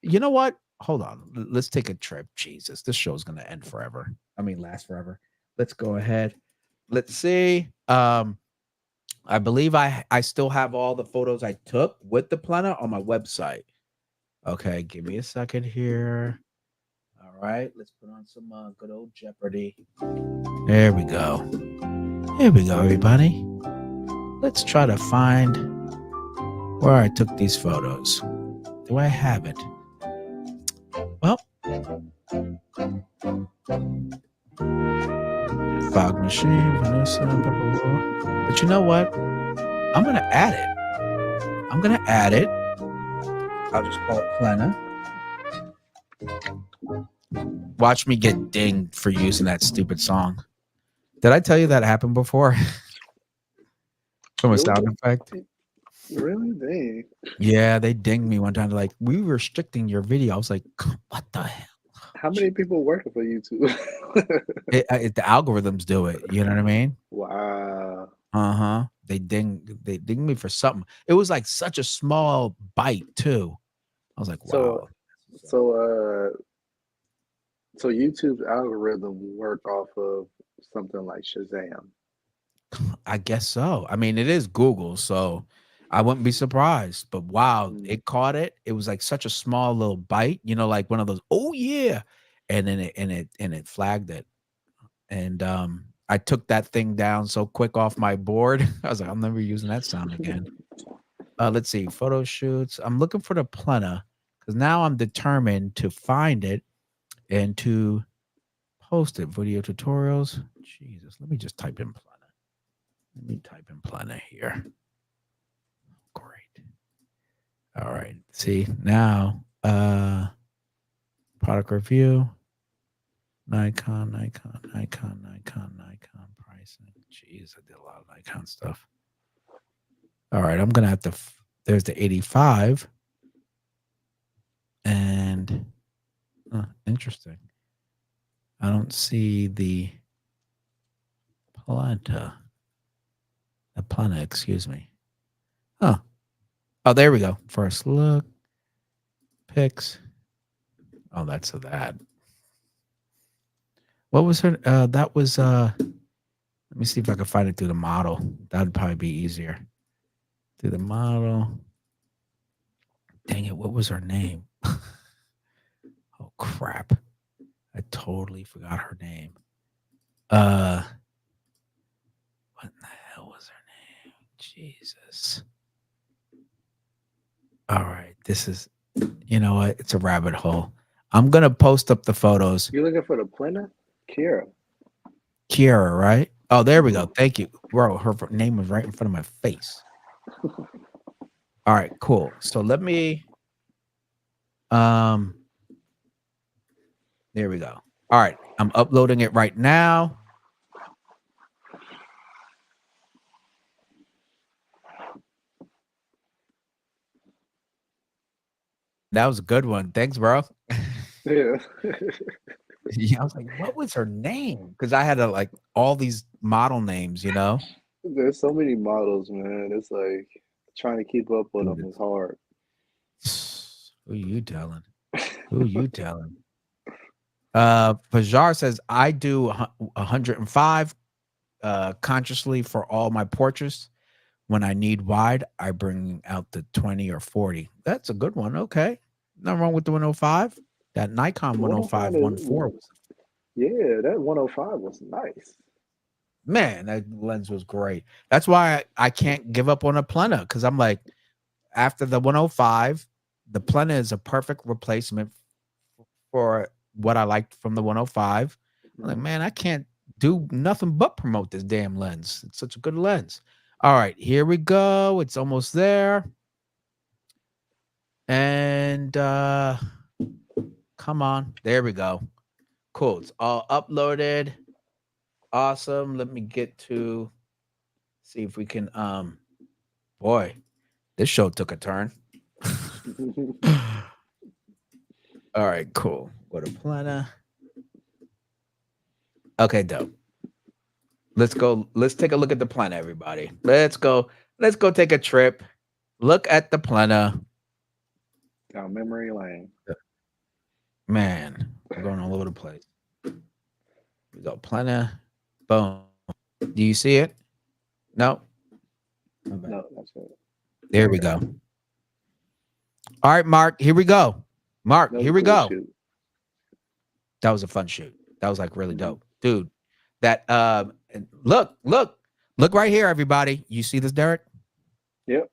You know what? Hold on. Let's take a trip. Jesus, this show's gonna end forever. I mean, last forever. Let's go ahead. Let's see. I believe I still have all the photos I took with the planner on my website. Okay, give me a second here. All right, let's put on some good old Jeopardy. There we go. Here we go, everybody. Let's try to find where I took these photos. Do I have it? Well, fog machine, Vanessa, blah, blah, blah. But you know what? I'm gonna add it. I'll just call it Plena. Watch me get dinged for using that stupid song. Did I tell you that happened before? From a sound effect? Really? Dang. Yeah, they dinged me one time. They're like, we were restricting your video. I was like, what the hell? How many people working for YouTube? The algorithms do it. You know what I mean? Wow. Uh-huh. They dinged me for something. It was like such a small bite too. I was like, wow. So YouTube's algorithm work off of something like Shazam. I guess so. I mean, it is Google, so I wouldn't be surprised. But wow, it caught it. It was like such a small little bite, like one of those, oh yeah. And then it flagged it. And I took that thing down so quick off my board. I was like, I'm never using that sound again. Let's see, photo shoots. I'm looking for the Plena because now I'm determined to find it and to post it. Video tutorials. Jesus, let me just type in Plena. Let me type in Plena here. Great. All right. See, now product review. Nikon pricing. Jeez, I did a lot of Nikon stuff. All right, I'm gonna have to. There's the 85, and interesting. I don't see the Planta. The Plana, excuse me. Oh, there we go. First look, pics. Oh, that's that. What was her? That was. Let me see if I can find it through the model. That'd probably be easier. Through the model. Dang it! What was her name? Oh crap! I totally forgot her name. What in the hell was her name? Jesus. All right, this is. You know what? It's a rabbit hole. I'm gonna post up the photos. You're looking for the Plena? Kiara, right? Oh, there we go. Thank you. Bro, her name was right in front of my face. All right, cool. So let me there we go. All right, I'm uploading it right now. That was a good one. Thanks, bro. Yeah. Yeah, I was like, what was her name? Because I had like all these model names, There's so many models, man. It's like trying to keep up with them is hard. Who you telling? Who you telling? Fajar says I do 105 consciously for all my portraits. When I need wide, I bring out the 20 or 40. That's a good one. Okay. Nothing wrong with the 105. That Nikon 105 1.4 was. Yeah, that 105 was nice. Man, that lens was great. That's why I can't give up on a Plena, because I'm like, after the 105, the Plena is a perfect replacement for what I liked from the 105. I'm like, man, I can't do nothing but promote this damn lens. It's such a good lens. All right, here we go. It's almost there. And come on. There we go. Cool. It's all uploaded. Awesome. Let me get to see if we can boy, this show took a turn. All right, cool. Go to Plena. Okay, dope. Let's go. Let's take a look at the Plena, everybody. Let's go take a trip. Look at the Plena. Down memory lane. Man, we're going all over the place. We go Plena. Boom. Do you see it? No. No, that's it. There we go. All right, Mark. Here we go. Mark, here we go. Shoot. That was a fun shoot. That was like really dope, dude. That look, Look right here, everybody. You see this, Derek? Yep.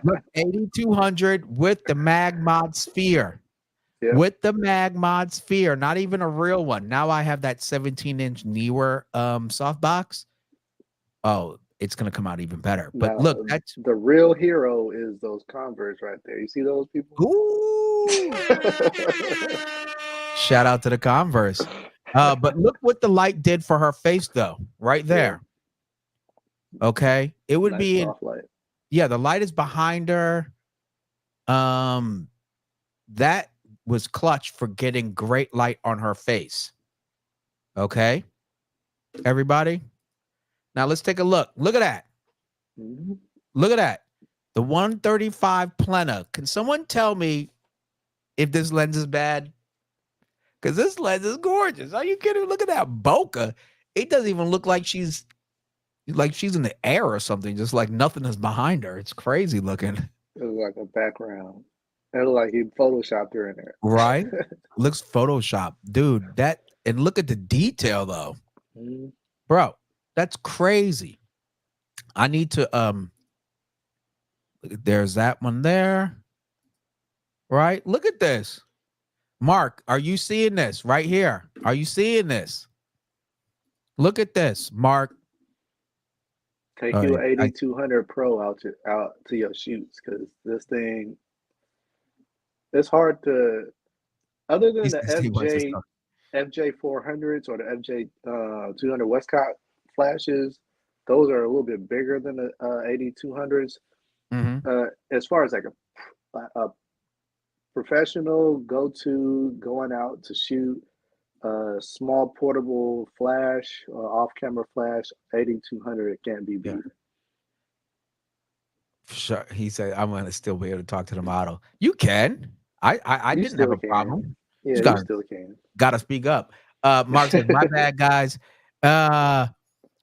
Look, 8200 with the mag mod sphere. Yep. With the mag mod sphere, not even a real one. Now I have that 17-inch Neewer softbox. Oh, it's gonna come out even better. But Now, look, that's the real hero is those Converse right there. You see those people? ooh. Shout out to the Converse. But look what the light did for her face, though, right there. Okay, it would Nice be soft light. yeah. The light is behind her. That was clutch for getting great light on her face. Okay, everybody. Now let's take a look. Look at that. Mm-hmm. Look at that. The 135 Plena. Can someone tell me if this lens is bad? Because this lens is gorgeous. Are you kidding? Look at that bokeh. It doesn't even look like she's in the air or something. Just like nothing is behind her. It's crazy looking. It was like a background. It looked like he photoshopped her in there. Right? Looks Photoshop. Dude, that and look at the detail though. Mm-hmm. Bro, that's crazy. I need to there's that one there. Right? Look at this. Mark, are you seeing this right here? Are you seeing this? Look at this, Mark. Take All your right, 8200 Pro out to your shoots because this thing, it's hard to, other than the FJ 400s or the FJ 200 Westcott flashes, those are a little bit bigger than the 8200s. As far as like a professional going out to shoot small portable flash off-camera flash 8200, it can't be beat. Sure. He said, I'm gonna still be able to talk to the model. You can. I You didn't have still a can. problem. Yeah, You you still can. gotta speak up. Mark says, my bad, guys.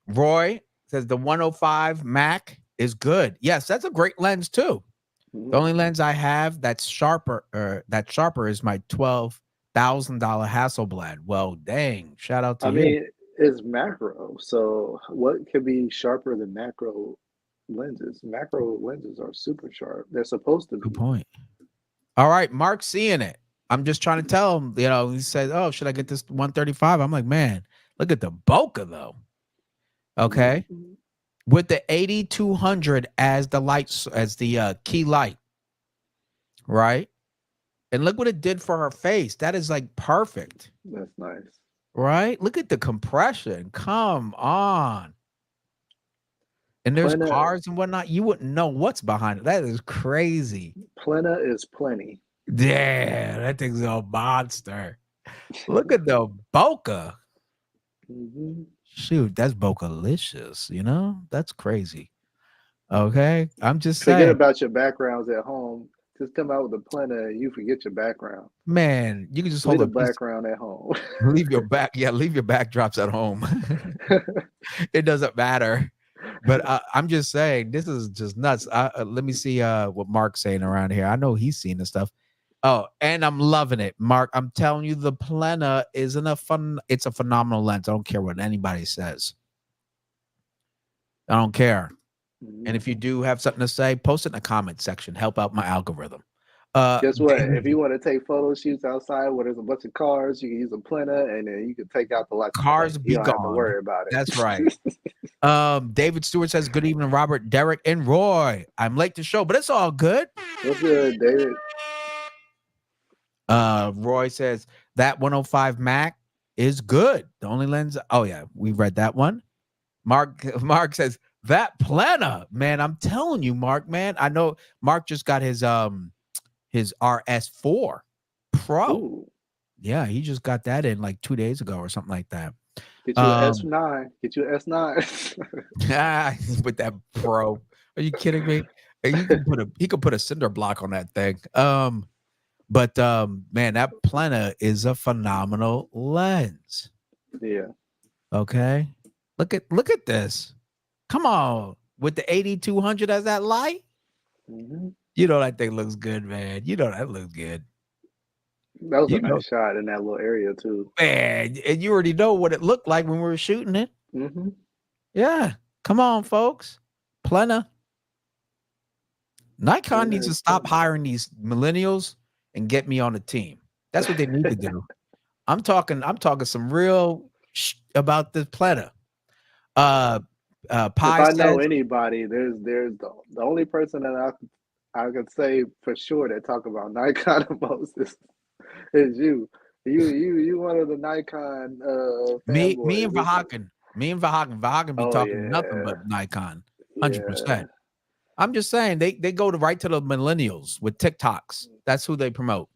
Roy says the 105 Mac is good. Yes, that's a great lens too. The only lens I have that's sharper is my $12,000 Hasselblad. Well, dang, shout out to I you. mean, it's macro, so what could be sharper than macro lenses? Macro lenses are super sharp. They're supposed to be. Good point. All right, Mark's seeing it. I'm just trying to tell him, he says, oh, should I get this 135? I'm like, man, look at the bokeh though. Okay. Mm-hmm. With the 8200 as the lights, as the key light. Right. And look what it did for her face. That is like perfect. That's nice. Right. Look at the compression. Come on. And there's cars and whatnot. You wouldn't know what's behind it. That is crazy. Plena is plenty. Yeah, that thing's a monster. Look at the bokeh. Mm-hmm. Shoot, that's bokeh-licious, That's crazy. Okay? I'm just Forget saying. about your backgrounds at home. Just come out with a Plena and you forget your background. Man, you can just leave hold the background at home. leave your backdrops at home. It doesn't matter. But I'm just saying, this is just nuts. Let me see what Mark's saying around here. I know he's seen this stuff. Oh, and I'm loving it, Mark. I'm telling you, the Plena isn't it's a phenomenal lens. I don't care what anybody says. I don't care. And if you do have something to say, post it in the comment section. Help out my algorithm. Guess what? If you want to take photo shoots outside where there's a bunch of cars, you can use a Plena and then you can take out the lights. Cars be you don't gone. have to worry about it. That's right. David Stewart says, good evening, Robert, Derek, and Roy. I'm late to show, but it's all good. What's good, David? Roy says that 105 Mac is good. The only lens. Oh yeah, we read that one. Mark says that Plena, man. I'm telling you, Mark, man. I know Mark just got his RS4 Pro. Ooh. Yeah, he just got that in like 2 days ago or something like that. Get you an S9. Get you an S9. With that Pro. Are you kidding me? He could put a cinder block on that thing. But man, that Plena is a phenomenal lens. Yeah. Okay. Look at this. Come on. With the 8200 as that light. Mm-hmm. That thing looks good, man. That looks good. That was a nice shot in that little area too. Man, and you already know what it looked like when we were shooting it. Mm-hmm. Yeah. Come on, folks. Plena. Nikon needs to stop hiring these millennials and get me on the team. That's what they need to do. I'm talking some real about the Plena. If Pi I know says, anybody, there's the only person that I could say for sure that talk about Nikon the most is you. You one of the Nikon me fanboys. and Vahagan. Vahagan be Oh talking nothing yeah, but Nikon. yeah. 100%. I'm just saying they go to right to the millennials with TikToks. That's who they promote.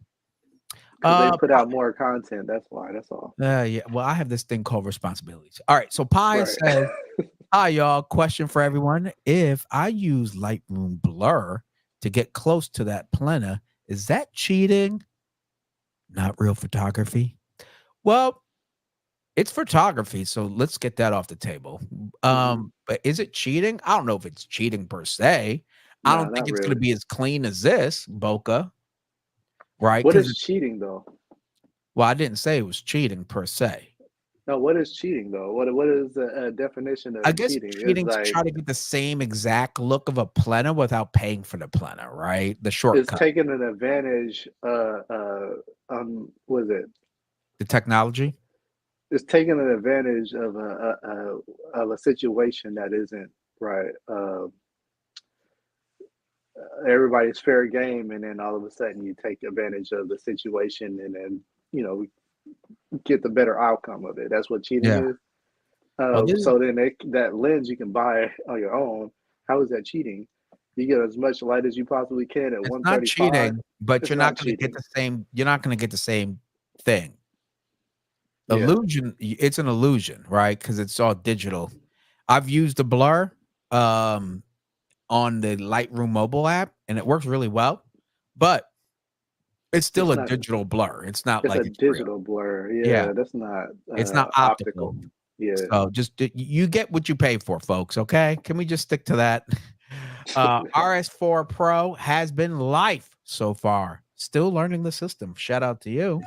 Because they put out more content. That's why. That's all. Yeah. Well, I have this thing called responsibilities. All right. So Pi Right. says, "Hi, y'all. Question for everyone: if I use Lightroom Blur to get close to that Plena, is that cheating? Not real photography? Well, it's photography, so let's get that off the table. Hmm. But is it cheating? I don't know if it's cheating per se. I No, don't think not it's going to really. be as clean as this, Boca, right? What Because is cheating though? well, I didn't say it was cheating per se. No, what is cheating though? What is the definition I of guess cheating? Is cheating to like try to get the same exact look of a Plena without paying for the Plena, right? The it's shortcut, taking an advantage. Was it? the technology. It's taking an advantage of a situation that isn't right. Everybody's fair game, and then all of a sudden you take advantage of the situation, and then you know get the better outcome of it. That's what cheating Yeah. is. Oh, this is So then that lens you can buy on your own. How is that cheating? You get as much light as you possibly can at it's not 135. cheating, but It's you're not not going to get cheating. the same. You're not going to get the same thing. Yeah. Illusion. It's an illusion, right? Because it's all digital. I've used the blur um, on the Lightroom mobile app, and it works really well. But it's still It's a not. digital blur. It's not It's a like it's real. digital blur. Yeah, Yeah, that's not it's not optical. optical. Yeah. So just you get what you pay for, folks. Okay, can we just stick to that? RS4 Pro has been life so far. Still learning the system. Shout out to you.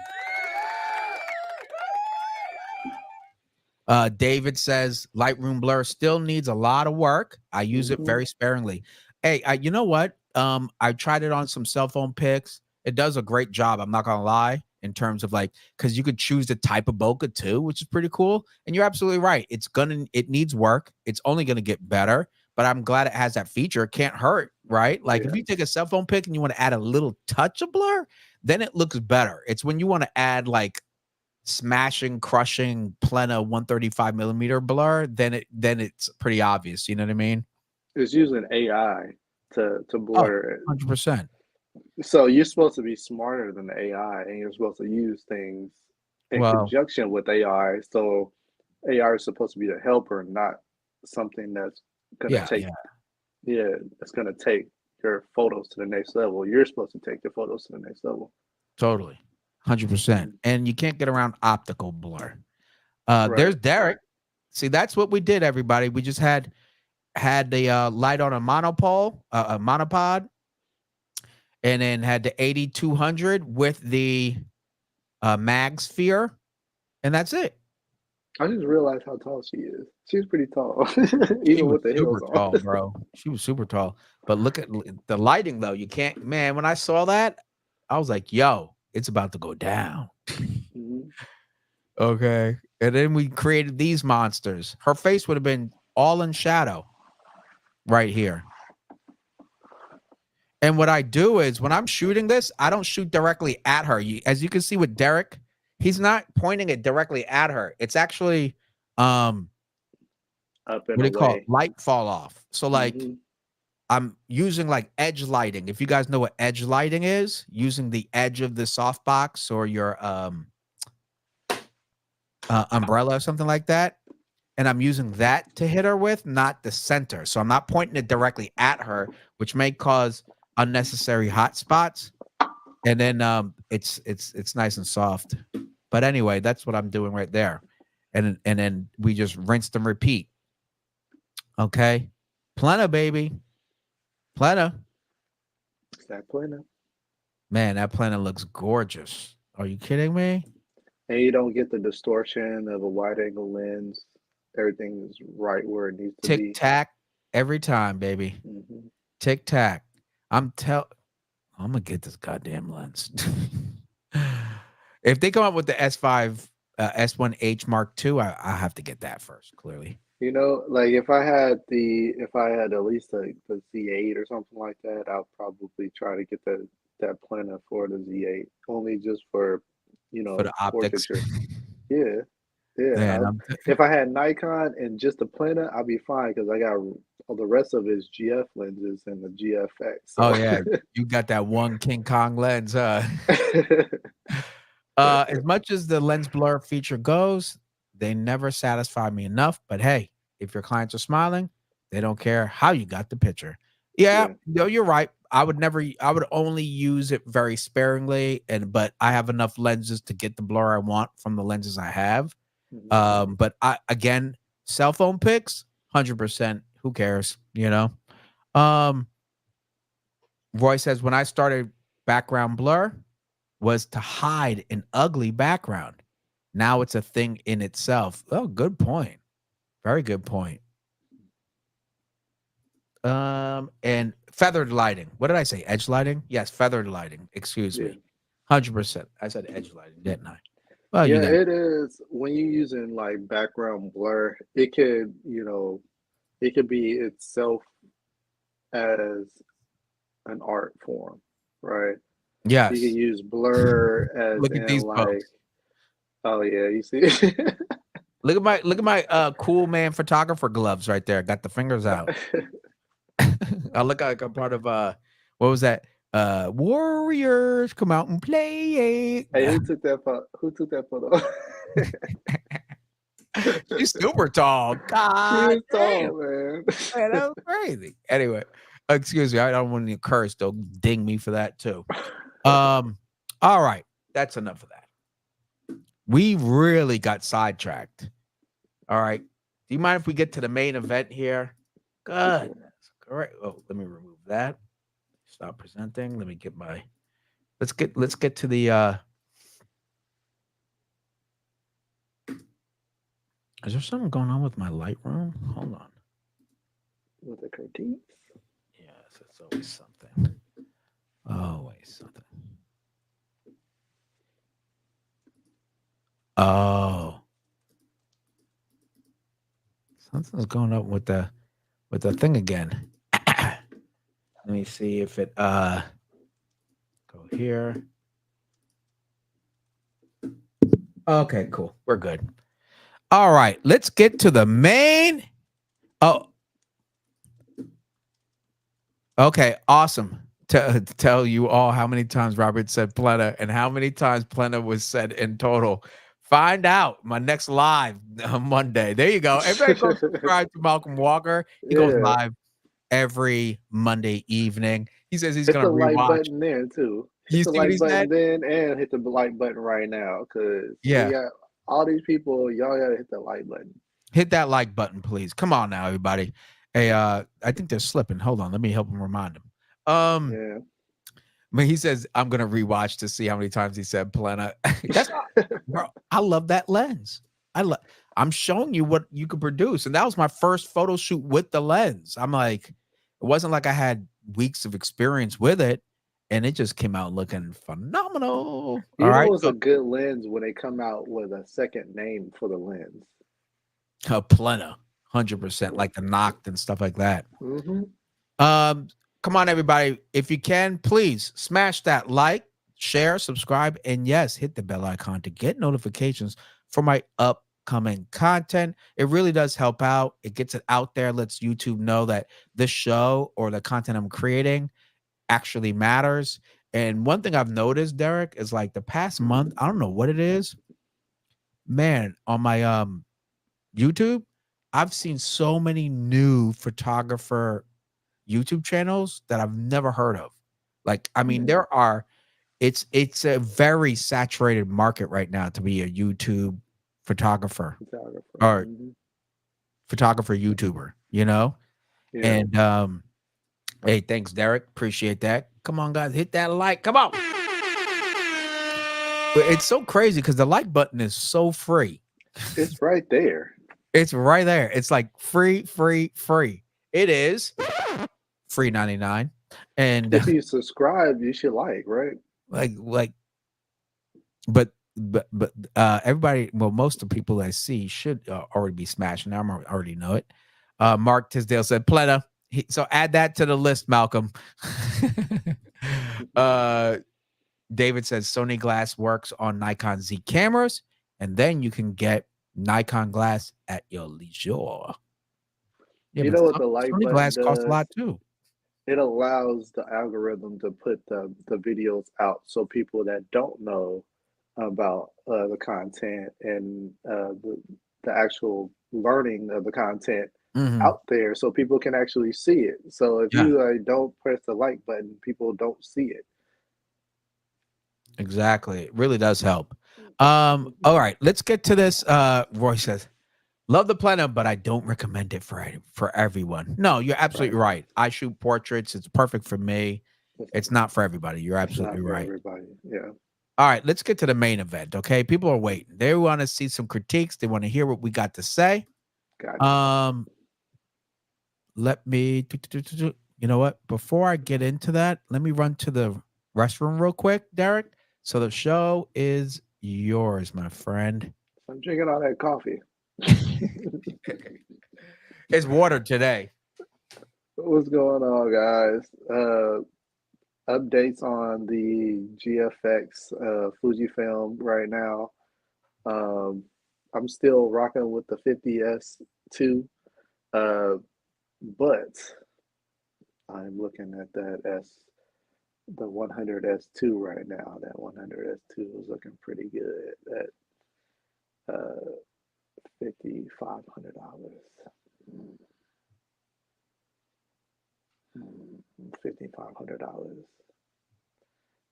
David says Lightroom Blur still needs a lot of work. I use it Hmm. very sparingly. Hey, you know what? I tried it on some cell phone pics. It does a great job. I'm not gonna lie, in terms of like, because you could choose the type of bokeh too, which is pretty cool. And you're absolutely right. It needs work. It's only gonna get better. But I'm glad it has that feature. It can't hurt, right? Like if Yeah. you take a cell phone pic and you want to add a little touch of blur, then it looks better. It's when you want to add like smashing, crushing Plena 135 millimeter blur, then it's pretty obvious. You know what I mean? It's using AI to Oh, blur it. 100%. So you're supposed to be smarter than the AI, and you're supposed to use things in Well, conjunction with AI. So AI is supposed to be a helper, not something that's gonna yeah, take yeah, yeah, that's gonna take your photos to the next level. You're supposed to take your photos to the next level. totally. 100%. Mhm. And you can't get around optical blur. Right. There's Derek. See, that's what we did, everybody. We just had the light on a monopole, a monopod, and then had the 8200 with the mag sphere, and that's it. I just realized how tall she is. She's pretty tall, She even was with the super heels on. tall, bro. She was super tall. But look at the lighting, though. You can't, man. When I saw that, I was like, "Yo, it's about to go down." Mhm. Okay. And then we created these monsters. Her face would have been all in shadow right here. And what I do is when I'm shooting this, I don't shoot directly at her. As you can see with Derek, he's not pointing it directly at her. It's actually um Up and what do you call it? away. Light fall off. So like Hmm. I'm using like edge lighting. If you guys know what edge lighting is, using the edge of the softbox or your umbrella or something like that. And I'm using that to hit her with, not the center. So I'm not pointing it directly at her, which may cause unnecessary hot spots. And then it's nice and soft. But anyway, that's what I'm doing right there. And then we just rinse and repeat. Okay. Plena, baby. Plena. Exactly. And Man, that Plena looks gorgeous. Are you kidding me? you don't get the distortion of a wide angle lens. everything is right where it needs to Tic be. tac every time, baby. Hmm. Tic tac. I'm gonna get this goddamn lens. If they come up with the S5 S1H Mark II, I have to get that first. Clearly, Like if I had at least the Z8 or something like that, I'll probably try to get that Plena for the Z8, only just for, for the optics. portraiture. Yeah, yeah. Man, If I had Nikon and just the Plena, I'd be fine because I got all the rest of it is GF lenses and the GFX. oh So yeah, you got that one King Kong lens, huh? As much as the lens blur feature goes, they never satisfy me enough. But hey, if your clients are smiling, they don't care how you got the picture. Yeah, yeah. no, you're right. I would only use it very sparingly, but I have enough lenses to get the blur I want from the lenses I have. Mhm. But again, cell phone pics, 100%. Who cares? Um, Roy says when I started background blur was to hide an ugly background. Now it's a thing in itself. Oh, good point. Very good point. And feathered lighting. What did I say? Edge lighting? Yes, feathered lighting. Excuse Yeah. me. 100%. I said edge lighting, didn't I? Well, you Yeah, got it is when you're using like background blur, it could be itself as an art form, right? You can yes. use blur as Look at in these like, folks. oh yeah, you see. Look at my cool man photographer gloves right there. Got the fingers out. I look like I'm part of what was that? Warriors come out and play. Hey, who took that photo? Who took that photo? She's super tall. She God is damn. tall, man. Man, that was crazy. Anyway, excuse me. I don't want to curse. They'll ding me for that too. All right. That's enough of that. We really got sidetracked. All right. Do you mind if we get to the main event here? Good. All right. Oh, let me remove that. Stop presenting. Let me get my let's get to the is there something going on with my Lightroom? Hold on. With the critiques. Yes, it's always something. Always something. Oh. Something's going up with the thing again. Let me see if it go here. Okay, cool. We're good. All right, let's get to the main. Oh, okay, awesome. To tell you all how many times Robert said Plena and how many times Plena was said in total. Find out my next live on Monday. There you go. Everybody go subscribe to Malcolm Walker. He goes Yeah. live every Monday evening. He says he's Hit gonna the like rewatch. button then too. Hit You the see what like he button said? then and hit the like button right now. Cause we Yeah. got all these people, y'all gotta hit that like button. Hit that like button, please. Come on now, everybody. Hey, I think they're slipping. Hold on, let me help him remind him. Yeah. When he says I'm gonna rewatch to see how many times he said Plena. That's not, bro. I love that lens. I'm showing you what you could produce, and that was my first photo shoot with the lens. I'm like, it wasn't like I had weeks of experience with it, and it just came out looking phenomenal. All right, It's so a good lens when they come out with a second name for the lens. Plena, 100%, like the knocked and stuff like that. Mm-hmm. Come on, everybody. If you can, please smash that like, share, subscribe, and yes, hit the bell icon to get notifications for my upcoming content. It really does help out. It gets it out there, lets YouTube know that this show or the content I'm creating actually matters. And one thing I've noticed, Derek, is like the past month, I don't know what it is, man, on my YouTube, I've seen so many new photographer YouTube channels that I've never heard of. Like, I mean, it's a very saturated market right now to be a YouTube photographer Photographer. or Mm-hmm. photographer YouTuber, you know? Yeah. And hey, thanks, Derek. Appreciate that. Come on, guys, hit that like. Come on. But it's so crazy because the like button is so free. It's right there. It's right there. It's like free. It is free 99. And If you subscribe, you should right? like but everybody, well, most of the people I see should already be smashing. I already know it. Mark Tisdale said Plena. So add that to the list, Malcolm. uh David says Sony Glass works on Nikon Z cameras, and then you can get Nikon Glass at your leisure. Yeah, You but know what the like Sony button Glass costs a does? lot too. It allows the algorithm to put the videos out so people that don't know about the content and the actual learning of the content Mhm. out there so people can actually see it. So if Yeah, you don't press the like button, people don't see it. exactly. It really does help. All right, let's get to this. Roy says, love the planet, but I don't recommend it for everyone. No, you're Right. absolutely right. I shoot portraits. It's perfect for me. It's, It's not for everybody. You're it's absolutely not for right. everybody. Yeah. All right, let's get to the main event. Okay. People are waiting. They want to see some critiques. They want to hear what we got to say. Gotcha. Um, let me you know what? Before I get into that, let me run to the restroom real quick, Derek. So the show is yours, my friend. I'm drinking all that coffee. It's water today. What's going on, guys? Updates on the GFX Fujifilm right now. Um, I'm still rocking with the 50S2, uh, but I'm looking at the 100S2 right now. That 100S2 is looking pretty good at $5,500. $5,500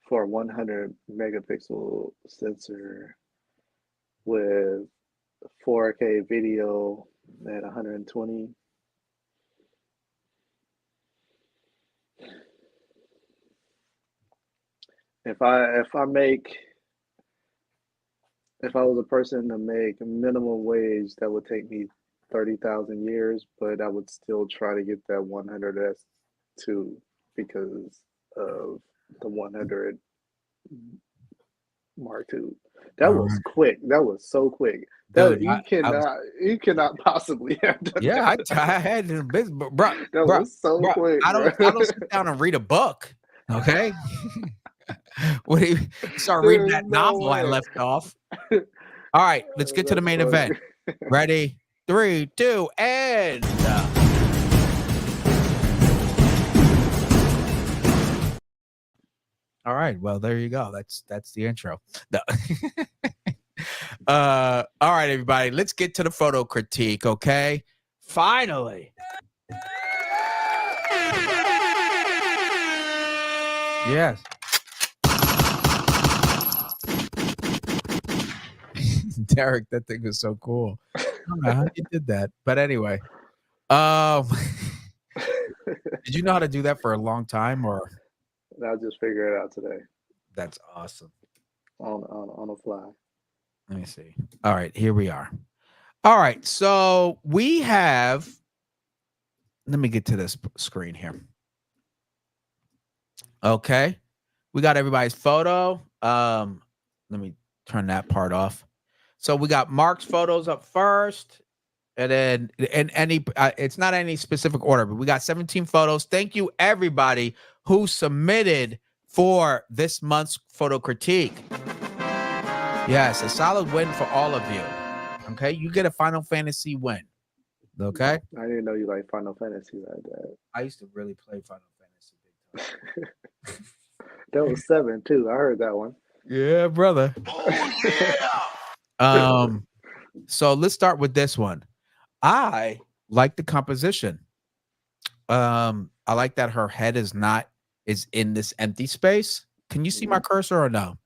for a 100 megapixel sensor with 4K video at 120. If I was a person to make minimum wage, that would take me 30,000 years, but I would still try to get that 100S2 because of the 100 Mark II. That All was right, quick. That was so quick. dude. That you cannot possibly have done Yeah, that. I had it in business, but bro, That bro, was so bro. quick, I bro. don't sit down and read a book. Okay, what do you start reading There's that no novel I way. left off? All right, let's get to the That's main funny. event. Ready? 3, 2, and all right. Well, there you go. That's the intro. No. All right, everybody. Let's get to the photo critique. Okay. Finally. Yes. Derek, that thing was so cool. I don't know how you did that, but anyway. Um, did you know how to do that for a long time, or I'll just figure it out today that's awesome? on the fly. Let me see. All right, here we are. All right, so we have. Let me get to this screen here. Okay, we got everybody's photo. Let me turn that part off. So we got Mark's photos up first, and then and any it's not any specific order, but we got 17 photos. Thank you everybody who submitted for this month's photo critique. Yes, a solid win for all of you. Okay, you get a Final Fantasy win. Okay, I didn't know you like Final Fantasy like that. I used to really play Final Fantasy big time. That was 7 too. I heard that one. Yeah, brother. Oh yeah. So let's start with this one. I like the composition. I like that her head is in this empty space. Can you see my cursor or no?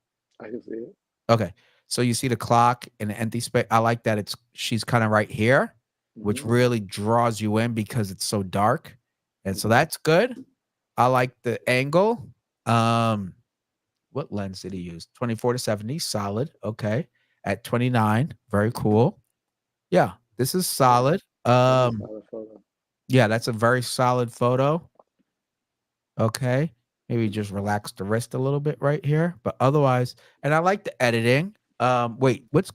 I can see it. Okay. So you see the clock in the empty space. I like that she's kind of right here, which really draws you in because it's so dark. And so that's good. I like the angle. What lens did he use? 24 to 70, solid. Okay. At 29, very cool. Yeah. This is solid. That's a solid photo. Yeah, that's a very solid photo. Okay. Maybe just relax the wrist a little bit right here. But otherwise, and I like the editing. Wait, what's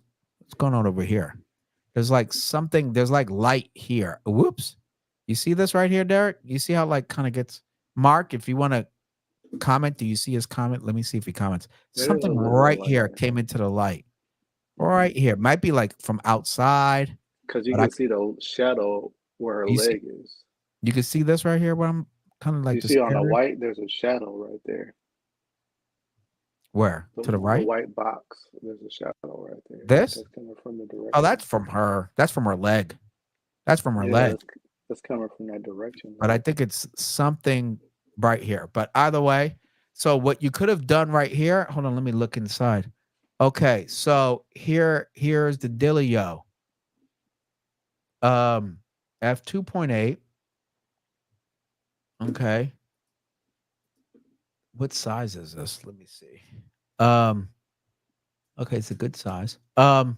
going on over here? There's like something, there's like light here. Whoops. You see this right here, Derek? You see how like kind of gets Mark, if you want to comment, do you see his comment? Let me see if he comments. There is a Something little bit of right light here there. came into the light. Right here. Might be like from outside, Because you but I can see the shadow where her you see leg is. you can see this right here where I'm kind of like You this see on the area. white, there's a shadow right there. Where? To the The right? white box, there's a shadow right there. This? That's coming from the Oh, direction. that's from her. That's from her leg. That's from her Yeah, leg. that's coming from that direction But I though. think it's something right here. But either way, so what you could have done right here, hold on, let me look inside. Okay, so here's the dealio. F2.8. Okay. What size is this? Let me see. Um, okay, it's a good size. There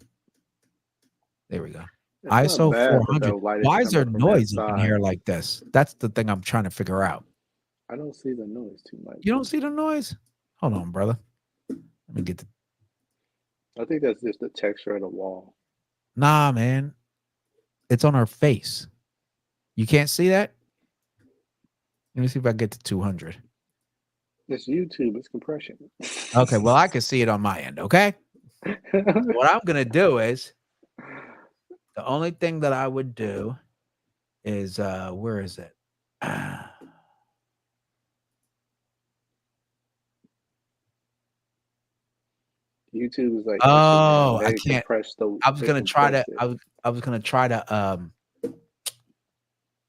we go. It's not ISO bad, but the 400. light is Why is there coming from that noise up in side. here like this? That's the thing I'm trying to figure out. I don't see the noise too much. You don't see the noise? Hold on, brother. Let me get the. I think that's just the texture of the wall. Nah, man. It's on her face. You can't see that? Let me see if I can get to 200. It's YouTube, it's compression. Okay, well, I can see it on my end, okay? So what I'm going to do is the only thing that I would do is where is it? YouTube is like Instagram. Oh, I They can't. compress the I was they gonna try compress to. it. I was gonna try to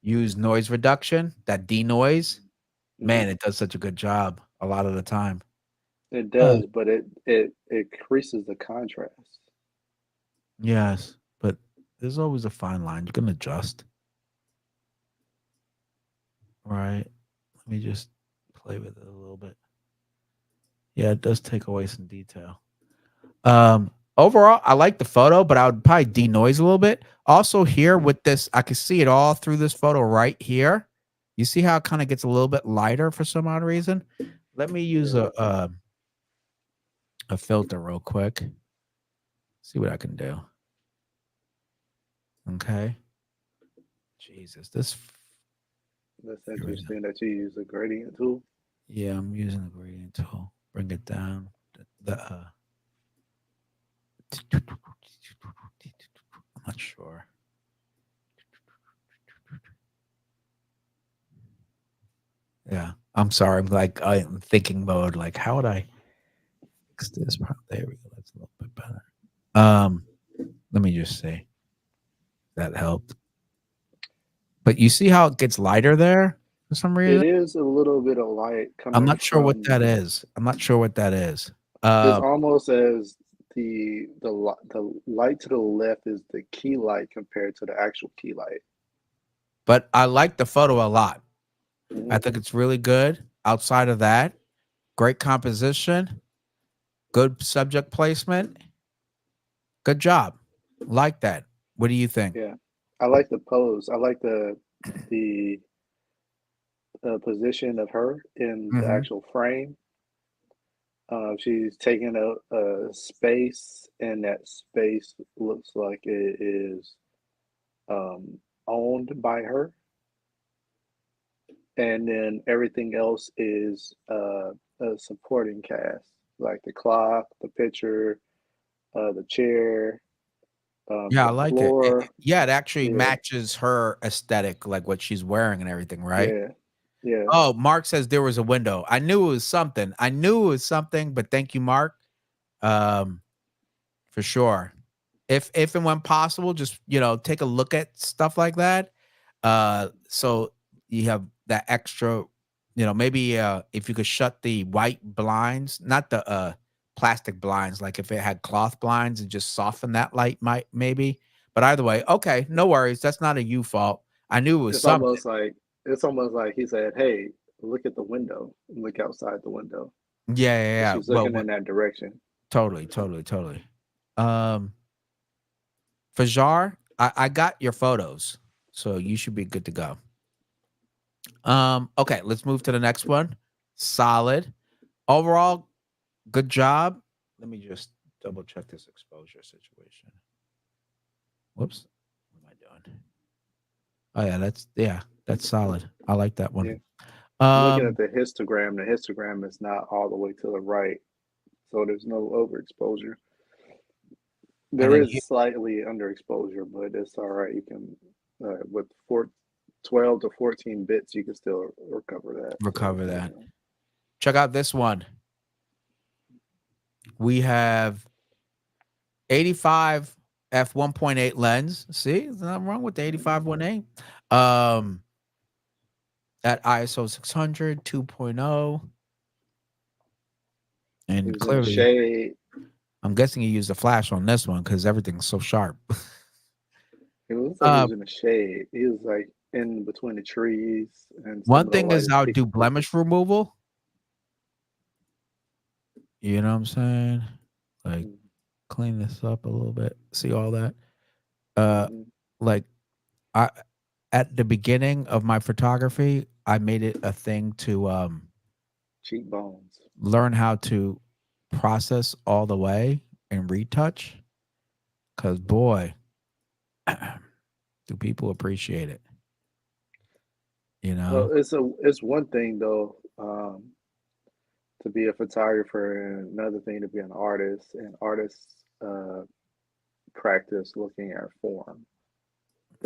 use noise reduction, that denoise. Hmm. Man, it does such a good job a lot of the time. It Uh, does, but it increases the contrast. yes, but there's always a fine line. You can adjust, right? Let me just play with it a little bit. Yeah, it does take away some detail. Overall, I like the photo, but I would probably denoise a little bit. Also, here with this, I can see it all through this photo right here. You see how it kind of gets a little bit lighter for some odd reason. Let me use Yeah. a filter real quick. See what I can do. Okay. Jesus, this. That's Here we go. interesting that you use a gradient tool. Yeah, I'm using the gradient tool. Bring it down. I'm not sure. Yeah, I'm sorry. I'm thinking mode. Like, how would I fix this part? There we go. That's a little bit better. Um, let me just see. That helped. But you see how it gets lighter there for some It reason? is a little bit of light I'm coming not sure what from. that is. I'm not sure what that is. It's Um, almost as the light to the left is the key light compared to the actual key light. but I like the photo a lot. I Hmm. think it's really good. Outside of that, great composition, good subject placement. Good job. Like that. What do you think? Yeah, I like the pose. I like the position of her in the Mhm. actual frame. She's taking a space, and that space looks like it is um, owned by her, and then everything else is a supporting cast, like the clock, the picture, the chair, Yeah, I the like it. floor. Yeah, it actually Yeah, matches her aesthetic, like what she's wearing and everything, right? yeah, yeah. Oh, Mark says there was a window. I knew it was something. I knew it was something, but thank you, Mark. Um, for sure. If and when possible, just take a look at stuff like that. So you have that extra, maybe if you could shut the white blinds, not the plastic blinds, like if it had cloth blinds and just soften that light might maybe. But either way, okay, no worries. That's not a you fault. I knew it was It's something. almost like it's almost like he said, "Hey, look at the window. Look outside the window." Yeah, yeah, Because yeah. she's Well, looking in that direction. totally, totally, totally. Um, Fajar, I got your photos, so you should be good to go. Okay, let's move to the next one. Solid. Overall, good job. Let me just double check this exposure situation. Whoops. What am I doing? Oh that's solid. I like that Yeah. one. I'm looking at Um, the histogram. The histogram is not all the way to the right, so there's no overexposure. and There then is slightly underexposure, but it's all right. You can, with 12 to 14 bits, you can still recover that. So, recover you that. know, Check out this one. We have 85 f 1.8 lens. See, there's nothing wrong with the 85 1.8. Um, at ISO 600 2.0, he and was in the clearly, shade. I'm guessing you used a flash on this one because everything's so sharp. It looks like he uh, was in the shade. He was like in between the trees, and some One of the thing light is is I'll do peeking through. blemish removal. You know what I'm saying? Like clean this up a little bit. See all that? Uh, Mm-hmm. like I at the beginning of my photography, I made it a thing to Cheekbones. learn how to process all the way and retouch. Cause boy, do people appreciate it? You know, Well, it's one thing though, to be a photographer, and another thing to be an artist. And artists practice looking at form.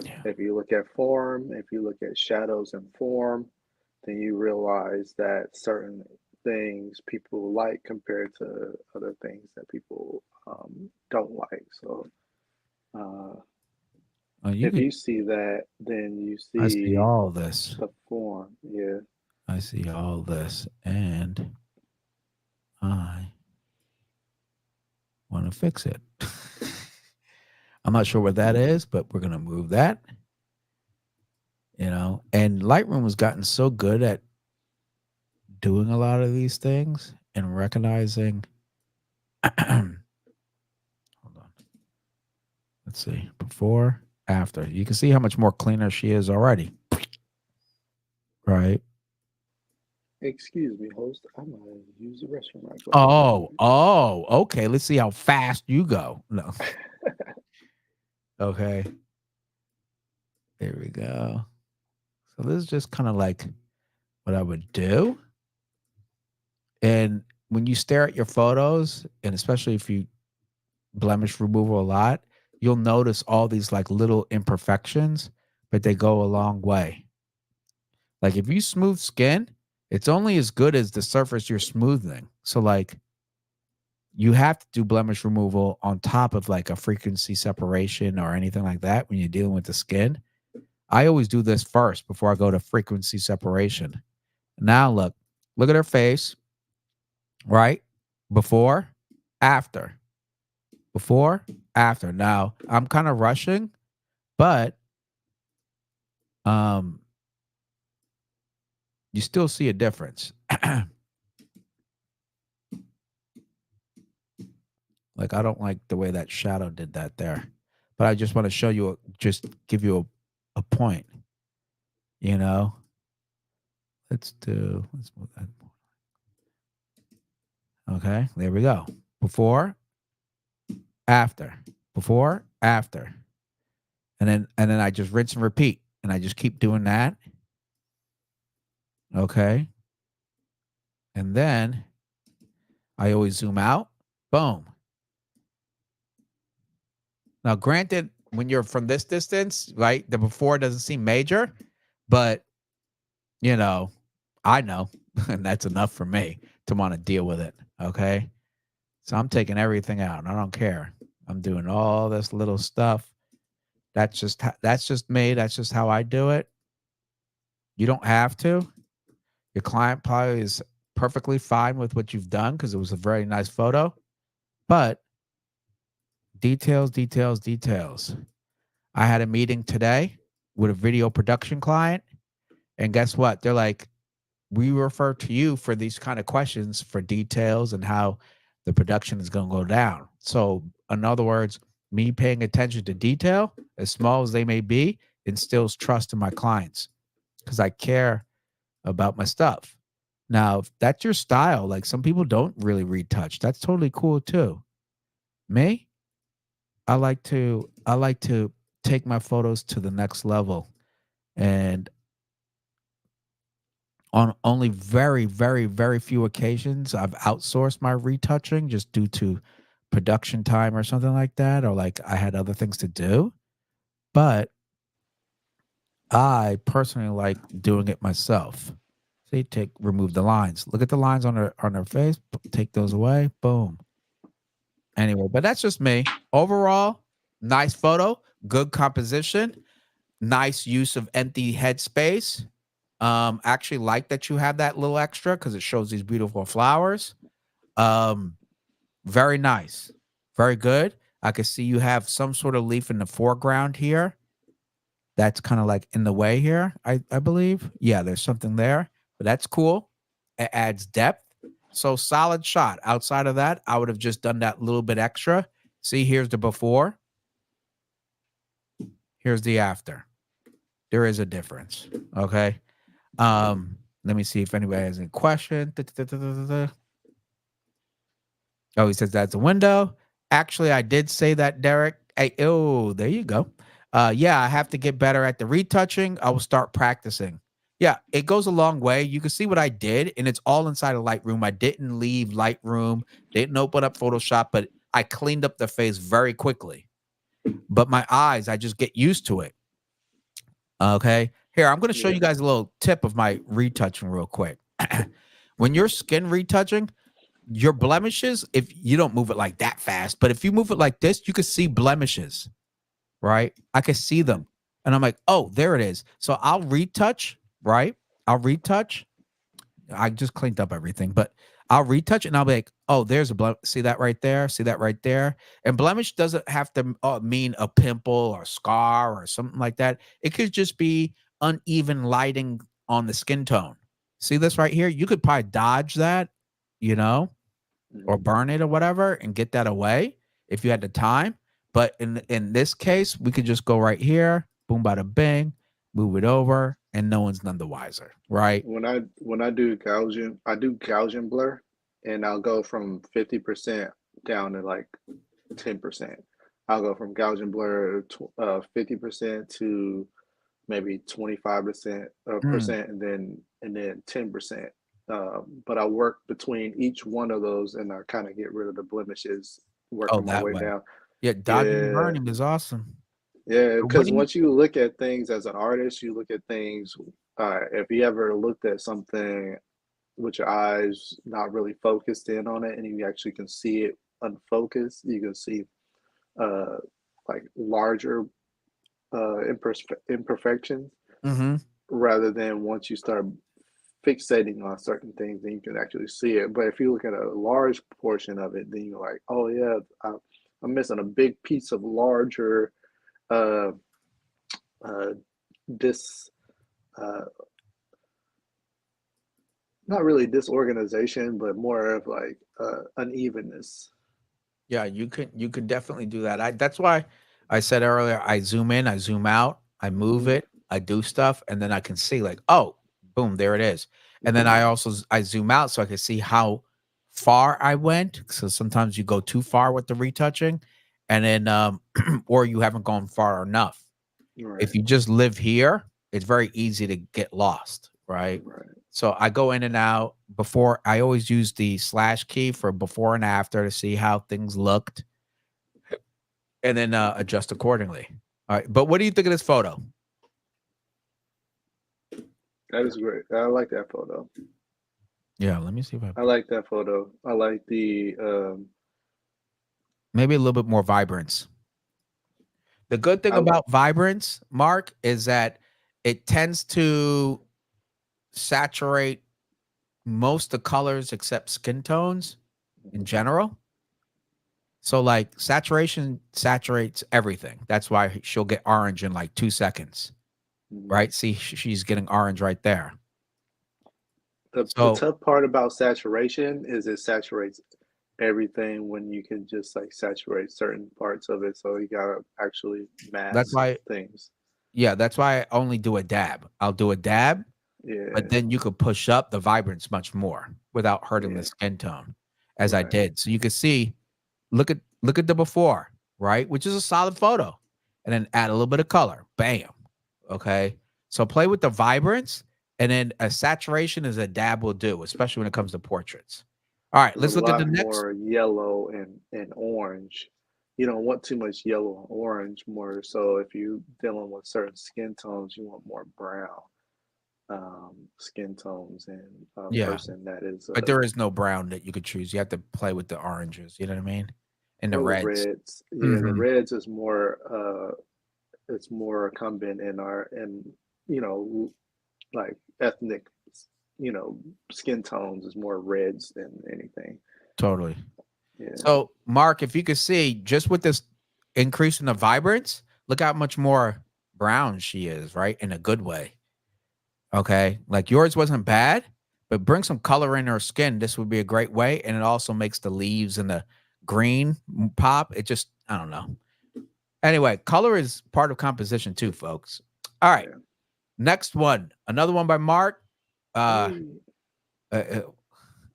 yeah. If you look at form, if you look at shadows and form, then you realize that certain things people like compared to other things that people don't like. So uh, You if could. you see that, then you I see see all this. the form. Yeah. I see all this, and I want to fix it. I'm not sure what that is, but we're gonna move that. And Lightroom has gotten so good at doing a lot of these things and recognizing. Hold on. Let's see. Before, after. You can see how much more cleaner she is already. Right. Excuse me, host. I'm gonna use the restroom right quick. Oh, okay. Let's see how fast you go. No. Okay. There we go. So this is just kind of like what I would do. And when you stare at your photos, and especially if you blemish removal a lot, you'll notice all these like little imperfections, but they go a long way. Like if you smooth skin, it's only as good as the surface you're smoothing. So like you have to do blemish removal on top of like a frequency separation or anything like that when you're dealing with the skin. I always do this first before I go to frequency separation. Now look at her face, right? Before, after. Before, after. Now, I'm kind of rushing, but um you still see a difference. Like I don't like the way that shadow did that there. But I just want to show you just give you a point, you know. Let's move that. Okay, there we go. Before, after. Before, after. And then I just rinse and repeat. And I just keep doing that. Okay. And then I always zoom out. Boom. Now, granted, when you're from this distance, right, the before doesn't seem major, but you know, I know, and that's enough for me to want to deal with it. Okay. So I'm taking everything out. I don't care. I'm doing all this little stuff. That's just me. That's just how I do it. You don't have to. Your client probably is perfectly fine with what you've done because it was a very nice photo. But details, details, details. I had a meeting today with a video production client, and guess what? They're like, we refer to you for these kind of questions for details and how the production is going to go down. So, in other words, me paying attention to detail, as small as they may be, instills trust in my clients because I care about my stuff. Now, if that's your style, like some people don't really retouch, that's totally cool too. Me, I like to take my photos to the next level. And on only very, very, very few occasions, I've outsourced my retouching just due to production time or something like that, or like I had other things to do. But I personally like doing it myself. See, remove the lines. Look at the lines on her face. Take those away. Boom. Anyway, but that's just me. Overall, nice photo, good composition, nice use of empty headspace. Actually like that you have that little extra because it shows these beautiful flowers. Um, very nice, very good. I can see you have some sort of leaf in the foreground here. That's kind of like in the way here, I believe. Yeah, there's something there, but that's cool. It adds depth. So solid shot. Outside of that, I would have just done that little bit extra. See, here's the before. Here's the after. There is a difference. Okay. Let me see if anybody has any question. Oh, he says that's a window. Actually, I did say that, Derek. Hey, oh, there you go. Yeah, I have to get better at the retouching. I will start practicing. Yeah, it goes a long way. You can see what I did, and it's all inside of Lightroom. I didn't leave Lightroom, didn't open up Photoshop, but I cleaned up the face very quickly. But my eyes, I just get used to it. Okay. Here, I'm going to show Yeah. you guys a little tip of my retouching real quick. When you're skin retouching, your blemishes, if you don't move it like that fast, but if you move it like this, you can see blemishes, right? I can see them. And I'm like, oh, there it is. So I'll retouch, right? I'll retouch. I just cleaned up everything, but I'll retouch and I'll be like, oh, there's a blemish. See that right there? See that right there? And blemish doesn't have to mean a pimple or scar or something like that. It could just be uneven lighting on the skin tone. See this right here? You could probably dodge that, you know, or Mhm. burn it or whatever and get that away if you had the time. But in this case, we could just go right here, boom, bada bing, move it over, and no one's none the wiser, right? When I do Gaussian, I do Gaussian blur, and I'll go from 50% down to like 10%. I'll go from Gaussian blur 50% to maybe 25% Mm. percent, and then 10%. But I work between each one of those, and I kind of get rid of the blemishes, Oh, working my that way way. down. Yeah, dodging and Yeah, burning is awesome. yeah. What Because do you once you look at things as an artist, you look at things. If you ever looked at something with your eyes not really focused in on it, and you actually can see it unfocused, you can see uh, like larger imperfections Mhm. rather than once you start fixating on certain things, then you can actually see it. But if you look at a large portion of it, then you're like, oh yeah, I'm missing a big piece of larger uh, uh, dis uh, not really disorganization, but more of like unevenness. Yeah, you could definitely do that. That's why I said earlier, I zoom in, I zoom out, I move Hmm. it, I do stuff, and then I can see like, oh, boom, there it is. And then Hmm. I zoom out so I can see how far I went. So sometimes you go too far with the retouching, and then or you haven't gone far enough. If Right, you just live here, it's very easy to get lost, right? right. So I go in and out before. I always use the slash key for before and after to see how things looked and then adjust accordingly. All right. But what do you think of this photo? That is great. I like that photo. Yeah, let me see if I I like that photo. I like the maybe a little bit more vibrance. The good thing I about vibrance, Mark, is that it tends to saturate most the colors except skin tones in general. So like saturation saturates everything. That's why she'll get orange in like 2 seconds, mhm. right? See, she's getting orange right there. The So tough part about saturation is it saturates. everything when you can just like saturate certain parts of it. So you gotta actually That's mask why, things. yeah, that's why I only do a dab. I'll do a dab, but Yeah, then you could push up the vibrance much more without hurting the yeah, skin tone, as I right. did. So you can see, look at the before, right? Which is a solid photo. And then add a little bit of color. Bam. Okay. So play with the vibrance, and then a saturation is a dab will do, especially when it comes to portraits. All right, There's a let's look at the lot next. more yellow and orange. You don't want too much yellow and orange more. So if you're dealing with certain skin tones, you want more brown skin tones and a Yeah, person that is but there is no brown that you could choose. You have to play with the oranges, you know what I mean? And the or the reds. reds. Yeah, the Mhm. reds is more it's more incumbent in our in you know like ethnic skin tones is more reds than anything. Totally. Yeah. So, Mark, if you could see just with this increase in the vibrance, look how much more brown she is, right? In a good way. Okay. Like yours wasn't bad, but bring some color in her skin. This would be a great way. And it also makes the leaves and the green pop. It just, I don't know. Anyway, color is part of composition too, folks. All right. Yeah. Next one. Another one by Mark. Uh, Hey. uh, uh,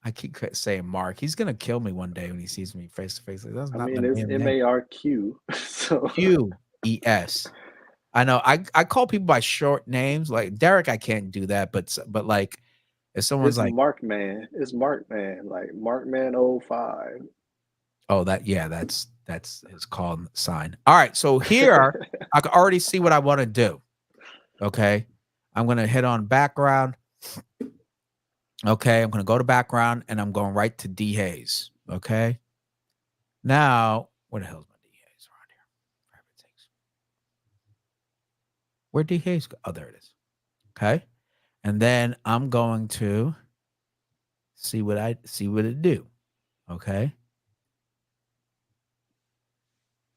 I keep saying Mark. He's gonna kill me one day when he sees me face to face. Like, that's I not the mean, it's damn name. MARQ. So QES. I know. I call people by short names. Like Derek, I can't do that. But like, if someone's it's like, Markman. It's Markman, like Markman 05. oh, that's his call sign. All right. So here, I can already see what I want to do. Okay. I'm gonna hit on background. Okay. I'm gonna go to background and I'm going right to D Hayes. Okay. Now, where the hell's my D Hayes around here? For heaven's sakes. Where D Hayes go? Oh, there it is. Okay. And then I'm going to see what it do. Okay.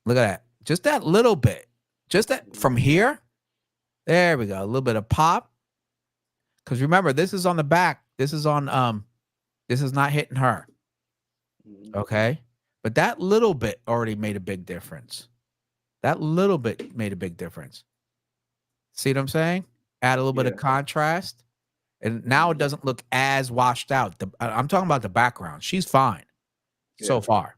Look at that. Just that little bit. Just that from here. There we go. A little bit of pop. Because remember, this is on the back. This is not hitting her. Mhm. Okay. But that little bit already made a big difference. That little bit made a big difference. See what I'm saying? Add a little bit of Yeah. contrast. And now it doesn't look as washed out. I'm talking about the background. She's fine so Yeah. far.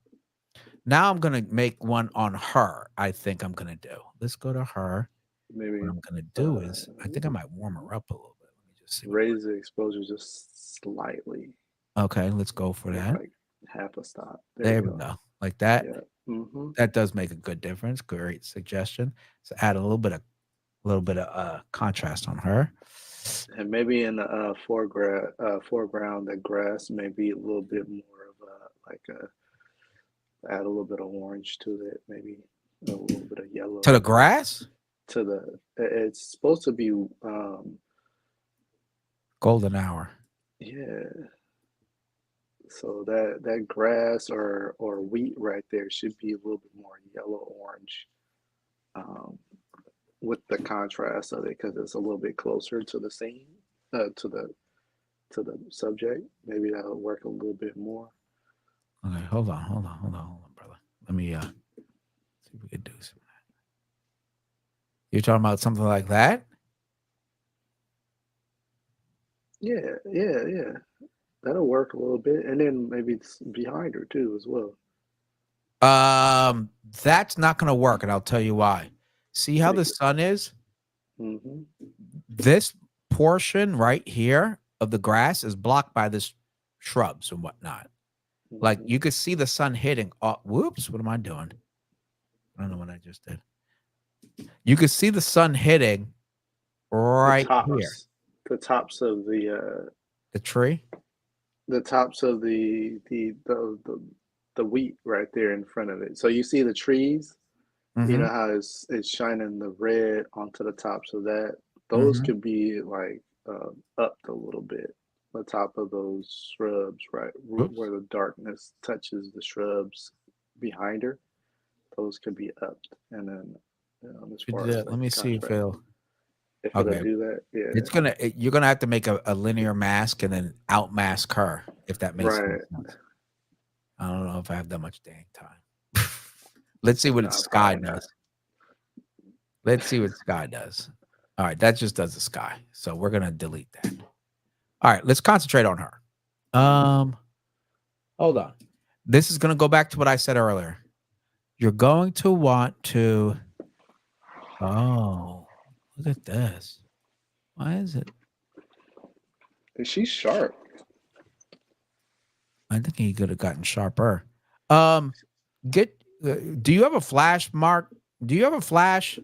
Now I'm gonna make one on her. I think I'm gonna do. Let's go to her. What Maybe I'm gonna do is, I think I might warm her up a little bit. Let me just see what. raise the exposure just slightly, Okay, let's go for just that. like half a stop. There There you we go. go. Like that. Yeah. Mm-hmm. That does make a good difference. Great suggestion. So add a little bit of contrast on her. And maybe in the foreground, the grass may be a little bit more of a like a add a little bit of orange to it, maybe a little bit of To the yellow grass, to the. It's supposed to be, golden hour. yeah. So that grass or wheat right there should be a little bit more yellow orange, um, with the contrast of it because it's a little bit closer to the scene, to the subject. Maybe that'll work a little bit more. Okay, hold on, brother. Let me see if we can do some. You're talking about something like that? Yeah, yeah, yeah. That'll work a little bit, and then maybe it's behind her too as well. That's not gonna work, and I'll tell you why. See how Make the it. sun is? Mm-hmm. This portion right here of the grass is blocked by this shrubs and whatnot. Like Mm-hmm. you could see the sun hitting. Oh, whoops! What am I doing? I don't know what I just did. You could see the sun hitting The right here. tops, the tops of The tree. the tops of the wheat right there in front of it. So you see the trees. You know Mm-hmm. how it's shining the red onto the tops of that. Those Mm-hmm. could be like upped a little bit. The top of those shrubs, right Oops. where the darkness touches the shrubs behind her. Those could be upped, and then as far as Let like me see if contrast, it'll. if it'll Okay. do that, It's yeah, gonna. You're gonna have to make a linear mask and then outmask her if that makes any right. sense. I don't know if I have that much dang time. Let's see what Nah, Sky probably not. does. Let's see what Sky does. All right, that just does the Sky. So we're gonna delete that. All right, let's concentrate on her. Hold on. This is gonna go back to what I said earlier. You're going to want to. Oh, look at this. Why is it? And she's sharp. I think he could have gotten sharper. Um, get. Do you have a flash, Mark? Do you have a flash?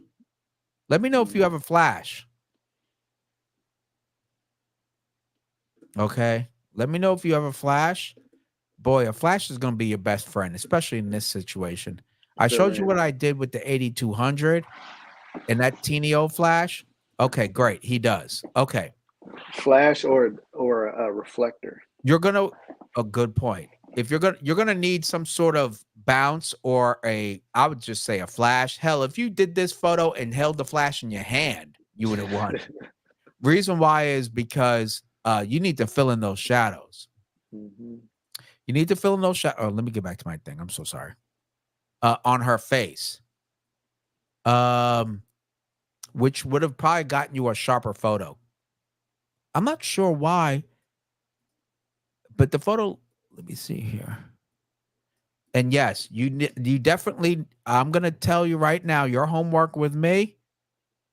Let me know if you have a flash. Okay. Let me know if you have a flash. Boy, a flash is going to be your best friend, especially in this situation. I showed you Feeling what I did with the 8200 and that teeny old flash. Okay, great. He does. Okay. flash or a reflector. You're going to a good point. If you're going to need some sort of bounce or I would just say a flash. Hell, if you did this photo and held the flash in your hand, you would have won. Reason why is because you need to fill in those shadows. Mm-hmm. You need to fill in those shadows. Oh, let me get back to my thing. I'm so sorry. On her face, which would have probably gotten you a sharper photo. I'm not sure why, but the photo. Let me see here. And yes, you definitely. I'm gonna tell you right now. Your homework with me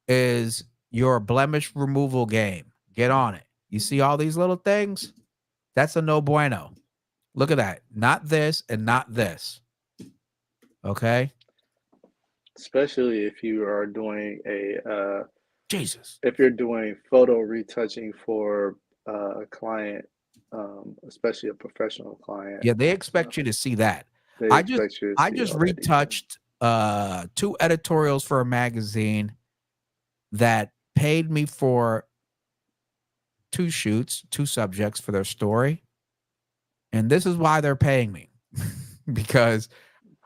is your blemish removal game. Get on it. You see all these little things? That's a no bueno. Look at that. Not this and not this. Okay. Especially if you are doing Jesus. if you're doing photo retouching for a client, especially a professional client, Yeah, they expect you to see that. they I just expect you to I see just all that detail. retouched 2 editorials for a magazine that paid me for 2 shoots, 2 subjects for their story. And this is why they're paying me. Because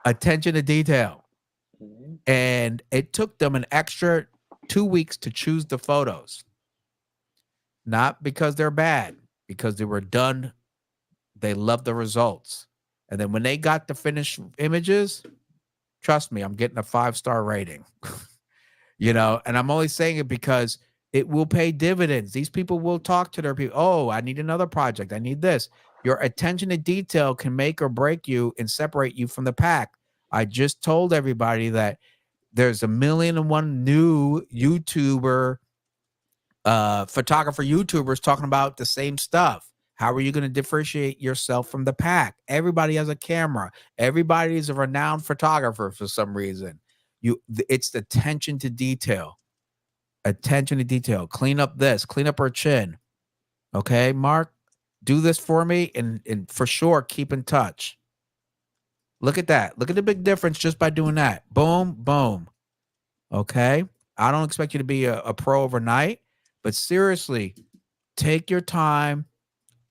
attention to detail. Mm-hmm. And it took them an extra 2 weeks to choose the photos. Not because they're bad, because they were done. They loved the results. And then when they got the finished images, trust me, I'm getting a 5-star rating. And I'm only saying it because it will pay dividends. These people will talk to their people. Oh, I need another project. I need this. Your attention to detail can make or break you and separate you from the pack. I just told everybody that there's 1,000,001 new photographer YouTubers talking about the same stuff. How are you going to differentiate yourself from the pack? Everybody has a camera. Everybody is a renowned photographer for some reason. It's the attention to detail. Attention to detail. Clean up this. Clean up her chin. Okay, Mark, do this for me, and for sure keep in touch. Look at that. Look at the big difference just by doing that. Boom, boom. Okay. I don't expect you to be a pro overnight, but seriously, take your time,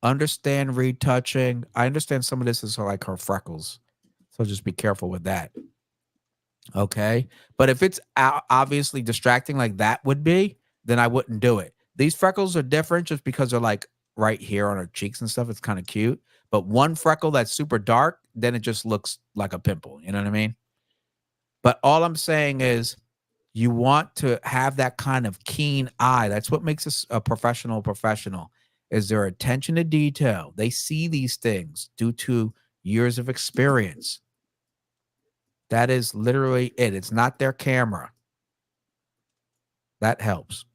understand retouching. I understand some of this is like her freckles. So just be careful with that. Okay. But if it's obviously distracting like that would be, then I wouldn't do it. These freckles are different just because they're like right here on her cheeks and stuff. It's kind of cute. But one freckle that's super dark, then it just looks like a pimple. You know what I mean? But all I'm saying is you want to have that kind of keen eye. That's what makes us a professional is their attention to detail. They see these things due to years of experience. That is literally it. It's not their camera. That helps.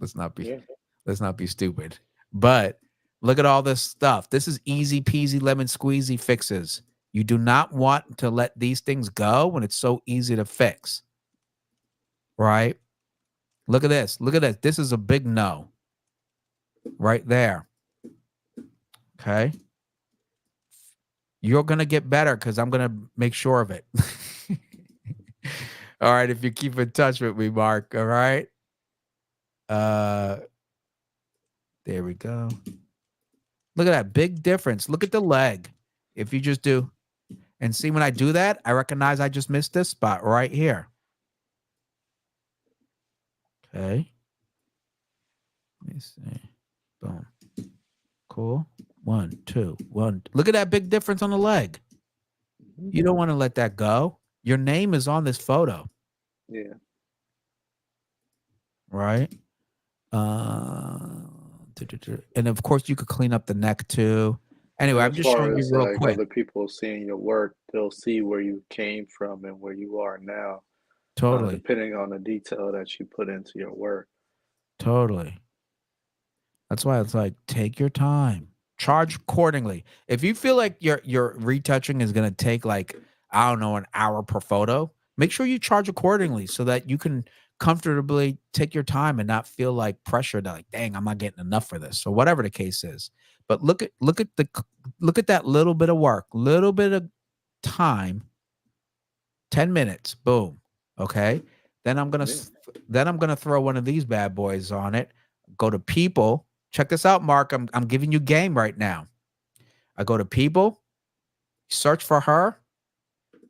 let's not be Yeah. let's not be stupid. But look at all this stuff. This is easy peasy lemon squeezy fixes. You do not want to let these things go when it's so easy to fix. Right? Look at this. Look at this. This is a big no. Right there. Okay. You're going to get better because I'm going to make sure of it. All right. If you keep in touch with me, Mark. All right. There we go. Look at that big difference. Look at the leg. If you just do and see when I do that, I recognize I just missed this spot right here. Okay. Let me see. Boom. Cool. 1, 2, 1. Look at that big difference on the leg. Mhm. You don't want to let that go. Your name is on this photo, Yeah. right? And of course, you could clean up the neck too. Anyway, And I'm as just far showing you as real like quick. other people seeing your work, they'll see where you came from and where you are now, Totally, depending on the detail that you put into your work. totally. That's why it's like take your time, charge accordingly. If you feel like your retouching is gonna take like I don't know an hour per photo, make sure you charge accordingly so that you can comfortably take your time and not feel like pressured. Like, dang, I'm not getting enough for this, or whatever the case is. But look at that little bit of work, little bit of time, 10 minutes, boom. Okay, then Yeah. I'm gonna throw one of these bad boys on it. Go to people. Check this out, Mark. I'm giving you game right now. I go to people, search for her,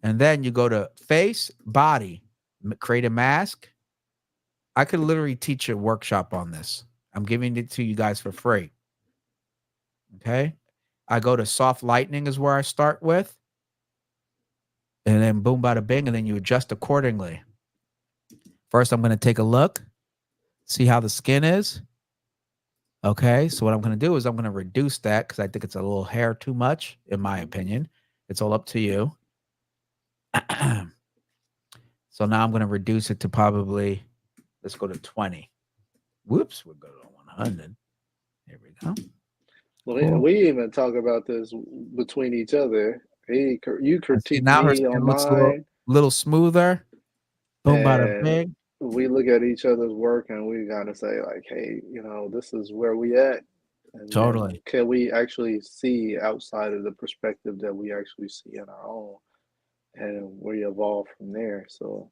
and then you go to face, body, create a mask. I could literally teach a workshop on this. I'm giving it to you guys for free. Okay. I go to soft lightning is where I start with, and then boom, bada bing, and then you adjust accordingly. First, I'm going to take a look, see how the skin is. Okay, so what I'm going to do is I'm going to reduce that because I think it's a little hair too much, in my opinion. It's all up to you. So now I'm going to reduce it to probably, let's go to 20. Whoops, we're going to 100. Here we go. Well, Cool. we even talk about this between each other. You And see, critique now her me on skin looks a mine, little smoother. Boom, bada and bing. we look at each other's work and we gotta say like, hey, this is where we at, and then Totally. can we actually see outside of the perspective that we actually see in our own, and we evolve from there. So,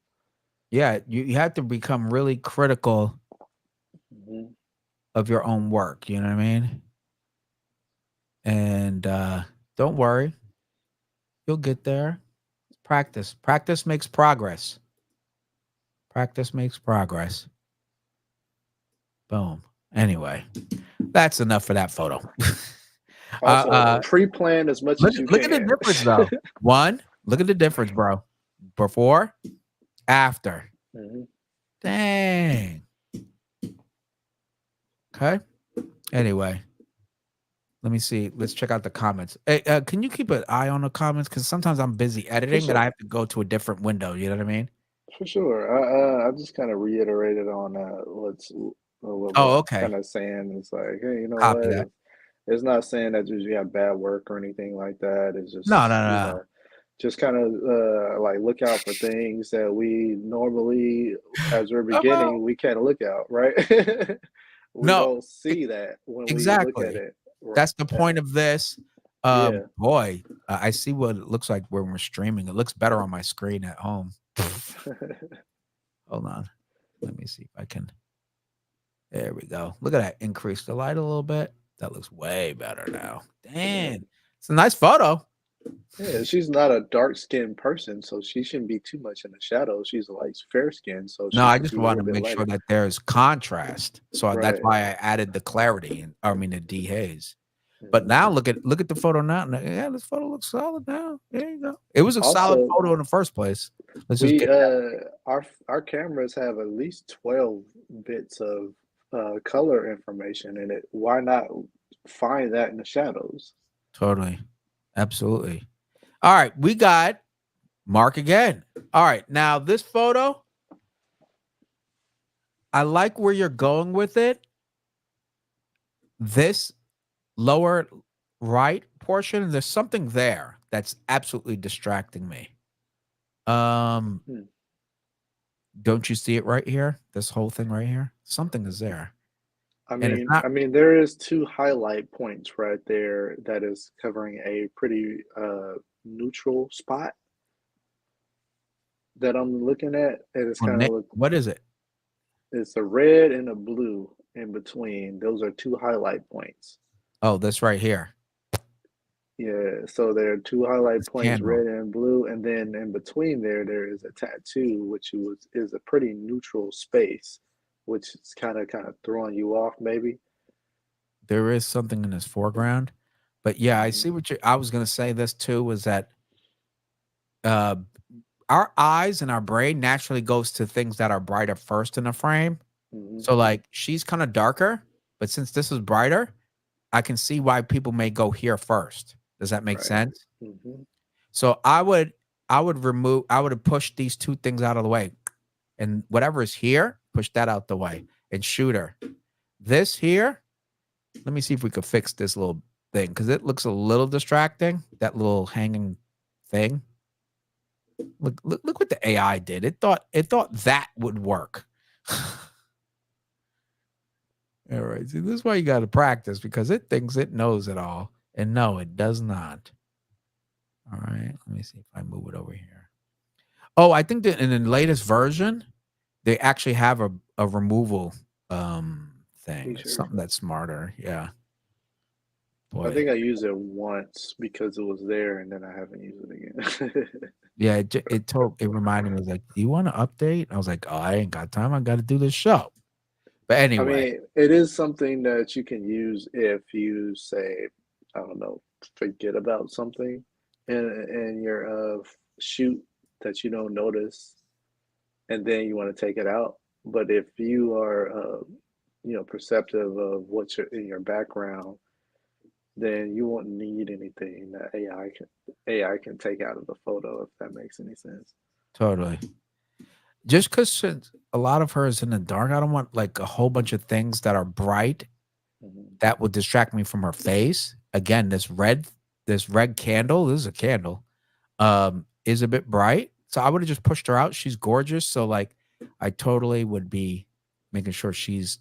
Yeah, you have to become really critical mhm. of your own work. You know what I mean? And don't worry, you'll get there. Practice. Practice makes progress. Practice makes progress. Boom. Anyway, that's enough for that photo. uh, Also uh, pre-plan as much as you look at the can. difference though. One, look at the difference, bro. Before, after. Mhm. Dang. Okay. Anyway, let me see. Let's check out the comments. Hey, can you keep an eye on the comments? Because sometimes I'm busy For editing and I sure. have to go to a different window. You know what I mean? For sure. I just kind of reiterated on what Oh, we're okay. kind of saying. It's like, hey, you know Copy what? that. It's not saying that you have bad work or anything like that. It's No, no, just, no. just kind of like look out for things that we normally, as we're Oh, beginning, we can't look out, right? We no, don't e- see that when we look at exactly. it. Right. That's the point of this. Yeah. Boy, I see what it looks like when we're streaming. It looks better on my screen at home. Hold on. Let me see if I can. There we go. Look at that. Increase the light a little bit. That looks way better now. Yeah. Damn. It's a nice photo. Yeah, she's not a dark skinned person, so she shouldn't be too much in the shadows. She's like fair skinned, so No, she I should just be a want little to bit make sure lighter. that there's contrast. So that's Right. why I added the clarity and I mean the dehaze. But Mhm. now look at the photo now. Yeah, this photo looks solid now. There you go. It was a solid Also, photo in the first place. Let's just we get that. our cameras have at least 12 bits of color information in it. Why not find that in the shadows? Totally. Absolutely. All right, we got Mark again. All right, now this photo, I like where you're going with it. This lower right portion, there's something there that's absolutely distracting me. Um, Hmm. don't you see it right here? This whole thing right here? Something is there. I And it's mean, not I mean, there is two highlight points right there that is covering a pretty neutral spot that I'm looking at, and it's on kind of Nick. look. What is it? It's a red and a blue in between. Those are two highlight points. Oh, this right here. Yeah, so there are two highlight This points, candle. red and blue, and then in between there is a tattoo, which is a pretty neutral space, which is kind of throwing you off, maybe. There is something in this foreground. But yeah, I Mhm. see what I was gonna say this too was that uh our eyes and our brain naturally goes to things that are brighter first in the frame. Mhm. So like she's kind of darker, but since this is brighter, I can see why people may go here first. Does that make Right. sense? Mhm. So I would have pushed these two things out of the way. And whatever is here, push that out the way and shoot her. This here, let me see if we could fix this little thing because it looks a little distracting. That little hanging thing. Look what the AI did. It thought that would work. All right. See, this is why you got to practice because it thinks it knows it all. And no, it does not. All right. Let me see if I move it over here. Oh, I think that in the latest version, they actually have a removal thing. It's Feature. something that's smarter. Yeah. I Boy. think I used it once because it was there, and then I haven't used it again. Yeah, it reminded me, it was like, "Do you wanna update?" I was like, "Oh, I ain't got time. I gotta do this show." But I anyway, mean, it is something that you can use if you say, I don't know, forget about something in your shoot that you don't notice, and then you want to take it out. But if you are, perceptive of what's in your background, then you won't need anything that AI can take out of the photo, if that makes any sense. totally. Just because since a lot of her is in the dark, I don't want, like, a whole bunch of things that are bright Mhm. that would distract me from her face. Again, this red candle, this is a candle, is a bit bright, so I would've just pushed her out. She's gorgeous, so, like, I totally would be making sure she's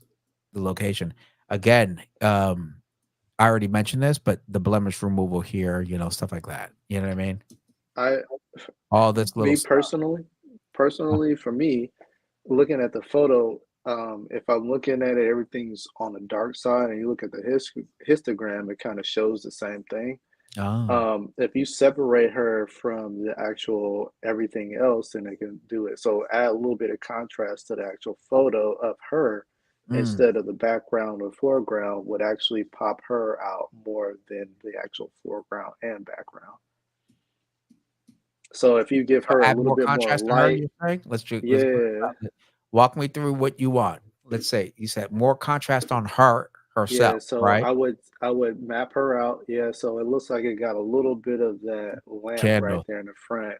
the location. Again, I already mentioned this, but the blemish removal here, stuff like that. You know what I mean? I, All this little me stuff. personally, for me, looking at the photo, if I'm looking at it, everything's on the dark side, and you look at the histogram, it kind of shows the same thing. Oh. If you separate her from the actual everything else, then it can do it. So add a little bit of contrast to the actual photo of her Mm. instead of the background or foreground would actually pop her out more than the actual foreground and background. So if you give So her a add little more bit more contrast to her, light, you're saying? Let's break it yeah, down. Walk me through what you want. Let's say you said more contrast on her yeah, herself, so right? I would map her out. Yeah, so it looks like it got a little bit of that lamp right Candle. there in the front.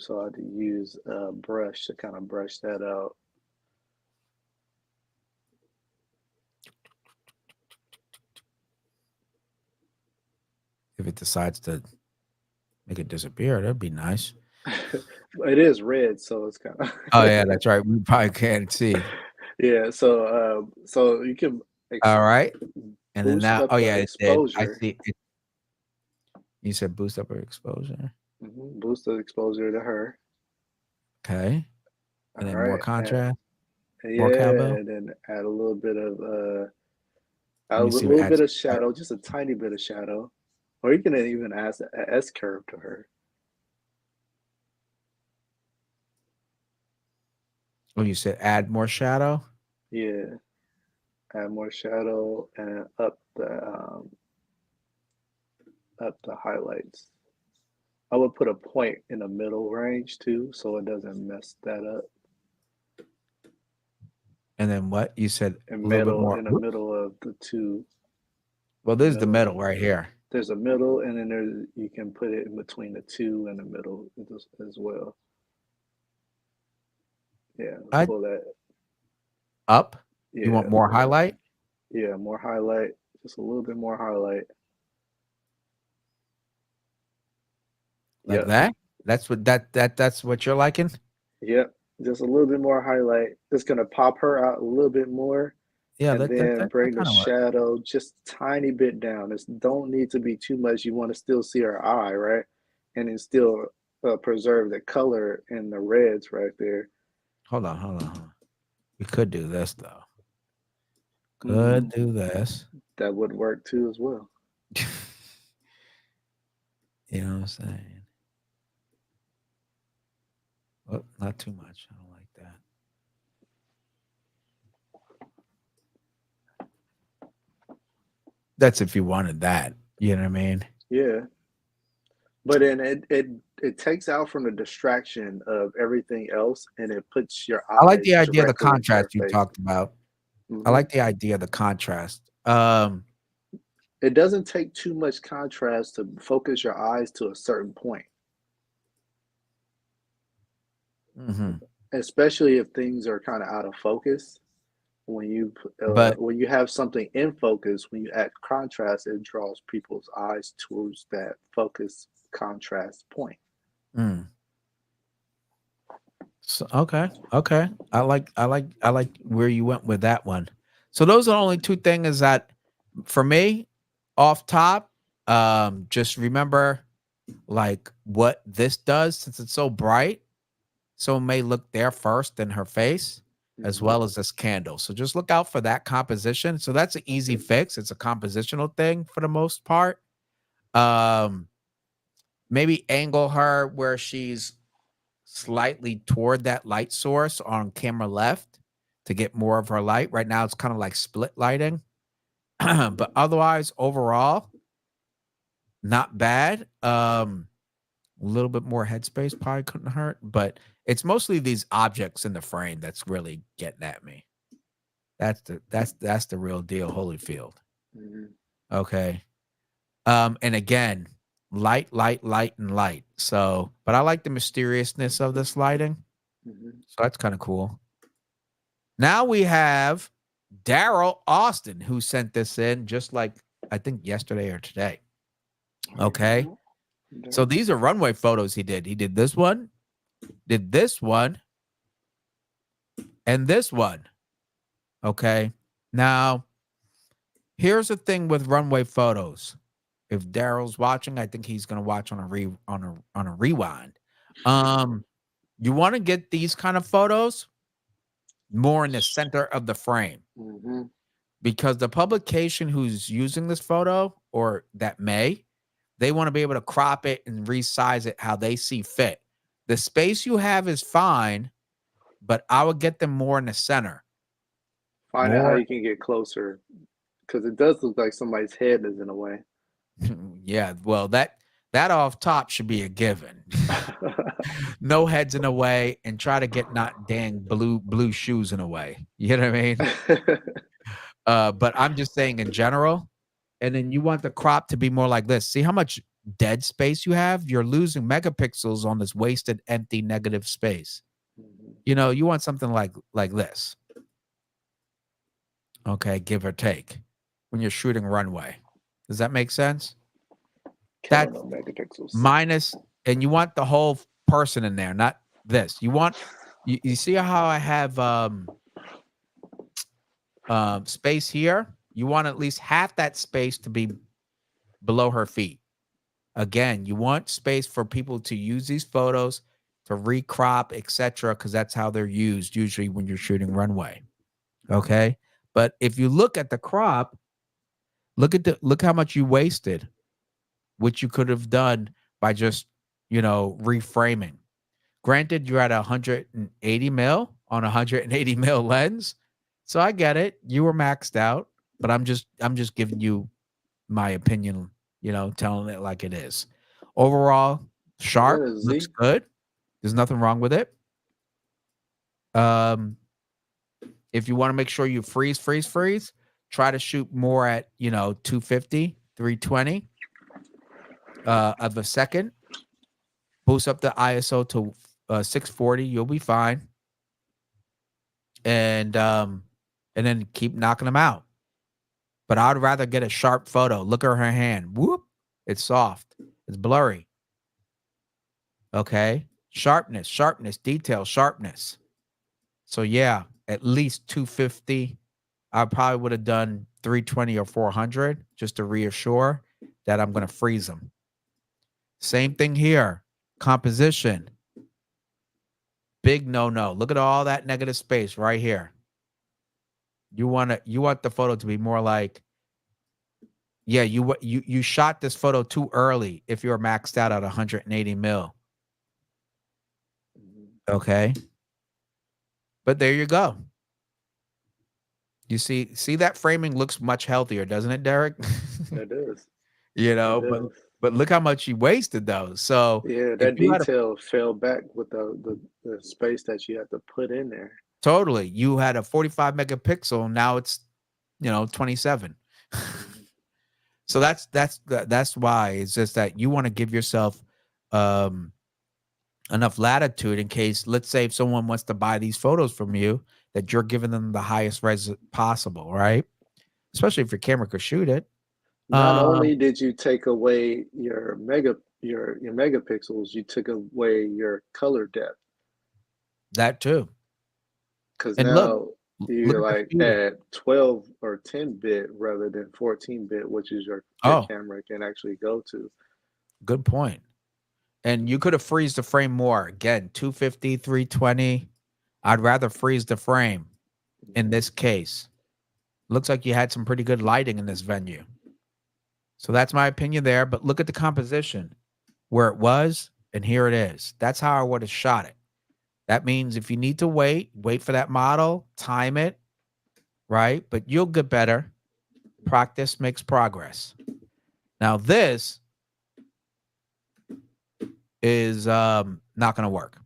So I had to use a brush to kind of brush that out. If it decides to make it disappear, that'd be nice. It is red, so it's kind of Oh, yeah, that's right. We probably can't see. yeah. So you can ex Alright. And then boost now up oh, the yeah, it did. I exposure. see it. You said boost up her exposure. Boost the exposure to her. Okay. All And then more right, contrast, more yeah, cowbell. and then add a little bit of add Let a me see what little bit adds of shadow, just a tiny bit of shadow, or you can even add a S curve to her. oh, you said add more shadow? Yeah, add more shadow and up the highlights. I would put a point in the middle range too, so it doesn't mess that up. And then what? You said And a little bit middle more in the whoops. middle of the two, Well, the this is the middle. middle right here. There's a middle, and then you can put it in between the two and the middle as well. Yeah, let's I pull that. up? You want Yeah, more highlight? yeah, more highlight, just a little bit more highlight. Like Yep, that? That's what you're liking? yep, just a little bit more highlight. It's gonna pop her out a little bit more, Yeah, and that that then that, that bring the kind of works. shadow just tiny bit down. It don't need to be too much. You want to still see her eye, right? And then still preserve the color in the reds right there. Hold on. We could do this though. Hmm. Could do this. That would work too as well. You know what I'm saying? Well, not too much. I don't like that. That's if you wanted that. You know what I mean? Yeah, but then it takes out from the distraction of everything else, and it puts your I like the eyes idea of the directly into her contrast you face. talked about. I Hmm. like the idea of the contrast. It doesn't take too much contrast to focus your eyes to a certain point, Mhm. especially if things are kind of out of focus. But When you have something in focus, when you add contrast, it draws people's eyes towards that focus contrast point. mm, so, okay. I like where you went with that one. So those are the only two things that, for me, off top. Just remember like what this does since it's so bright. So it may look there first in her face, as Hmm. well as this candle. So just look out for that composition. So that's an easy fix. It's a compositional thing for the most part. Um, Maybe angle her where she's slightly toward that light source on camera left to get more of her light. Right now, it's kind of like split lighting, but otherwise, overall, not bad. A little bit more headspace probably couldn't hurt, but it's mostly these objects in the frame that's really getting at me. That's the real deal, Holyfield. Hmm. Okay. And again, light, and light. So, but I like the mysteriousness of this lighting. Hmm. So that's kind of cool. Now we have Daryl Austin who sent this in just like I think yesterday or today. All Okay. right. So Okay. these are runway photos he did. He did this one, did this one, and this one. Okay. Now, here's the thing with runway photos. If Daryl's watching, I think he's gonna watch on a rewind. Um, you want to get these kind of photos more in the center of the frame Hmm. because the publication who's using this photo or that they want to be able to crop it and resize it how they see fit. The space you have is fine, but I would get them more in the center. Find out how More, you can get closer because it does look like somebody's head is in a way. yeah. Well, that off top should be a given. No heads in the way, and try to get not dang blue shoes in a way. You know what I mean? But I'm just saying in general. And then you want the crop to be more like this. See how much dead space you have? You're losing megapixels on this wasted, empty, negative space. Mhm. You know, you want something like this. Okay, give or take. When you're shooting runway. Does that make sense? Killing That's them megapixels. minus, and you want the whole person in there, not this. You want you see how I have space here? You want at least half that space to be below her feet. Again, you want space for people to use these photos to recrop, etc., because that's how they're used usually when you're shooting runway. Okay. But if you look at the crop, look how much you wasted, which you could have done by just, reframing. Granted, you're at 180 mil on a 180 mil lens. So I get it. You were maxed out, but I'm just giving you my opinion, telling it like it is. Overall, Is that sharp, a looks Z? good. There's nothing wrong with it. Um, if you want to make sure you freeze, try to shoot more at, 250, 320 of a second. Boost up the ISO to 640, you'll be fine. And then keep knocking them out. But I'd rather get a sharp photo. Look at her hand. Whoop. It's soft. It's blurry. Okay. Sharpness, detail, sharpness. So yeah, at least 250. I probably would have done 320 or 400 just to reassure that I'm going to freeze them. Same thing here. Composition. Big no. Look at all that negative space right here. You want the photo to be more like, yeah, you shot this photo too early if you're maxed out at 180 mil. Mhm. Okay. But there you go. You see that framing looks much healthier, doesn't it, Derek? It is. You It know, is. but look how much you wasted though. So Yeah, if that you had a detail fell back with the space that you had to put in there. totally, you had a 45 megapixel, now it's 27. Mhm. So that's why it's just that you want to give yourself um enough latitude in case, let's say, if someone wants to buy these photos from you, that you're giving them the highest res possible, right? Especially if your camera could shoot it. Not Um, only did you take away your megapixels, you took away your color depth that too. because And look, now look you're at the like shooting. at 12 or 10 bit rather than 14 bit, which is your Oh, camera can actually go to. good point. And you could have freezed the frame more. Again, 250, 320. I'd rather freeze the frame in Mhm. this case. Looks like you had some pretty good lighting in this venue. So that's my opinion there. But look at the composition where it was, and here it is. That's how I would have shot it. That means if you need to wait for that model, time it, right? But you'll get better. Practice makes progress. Now, this is not going to work.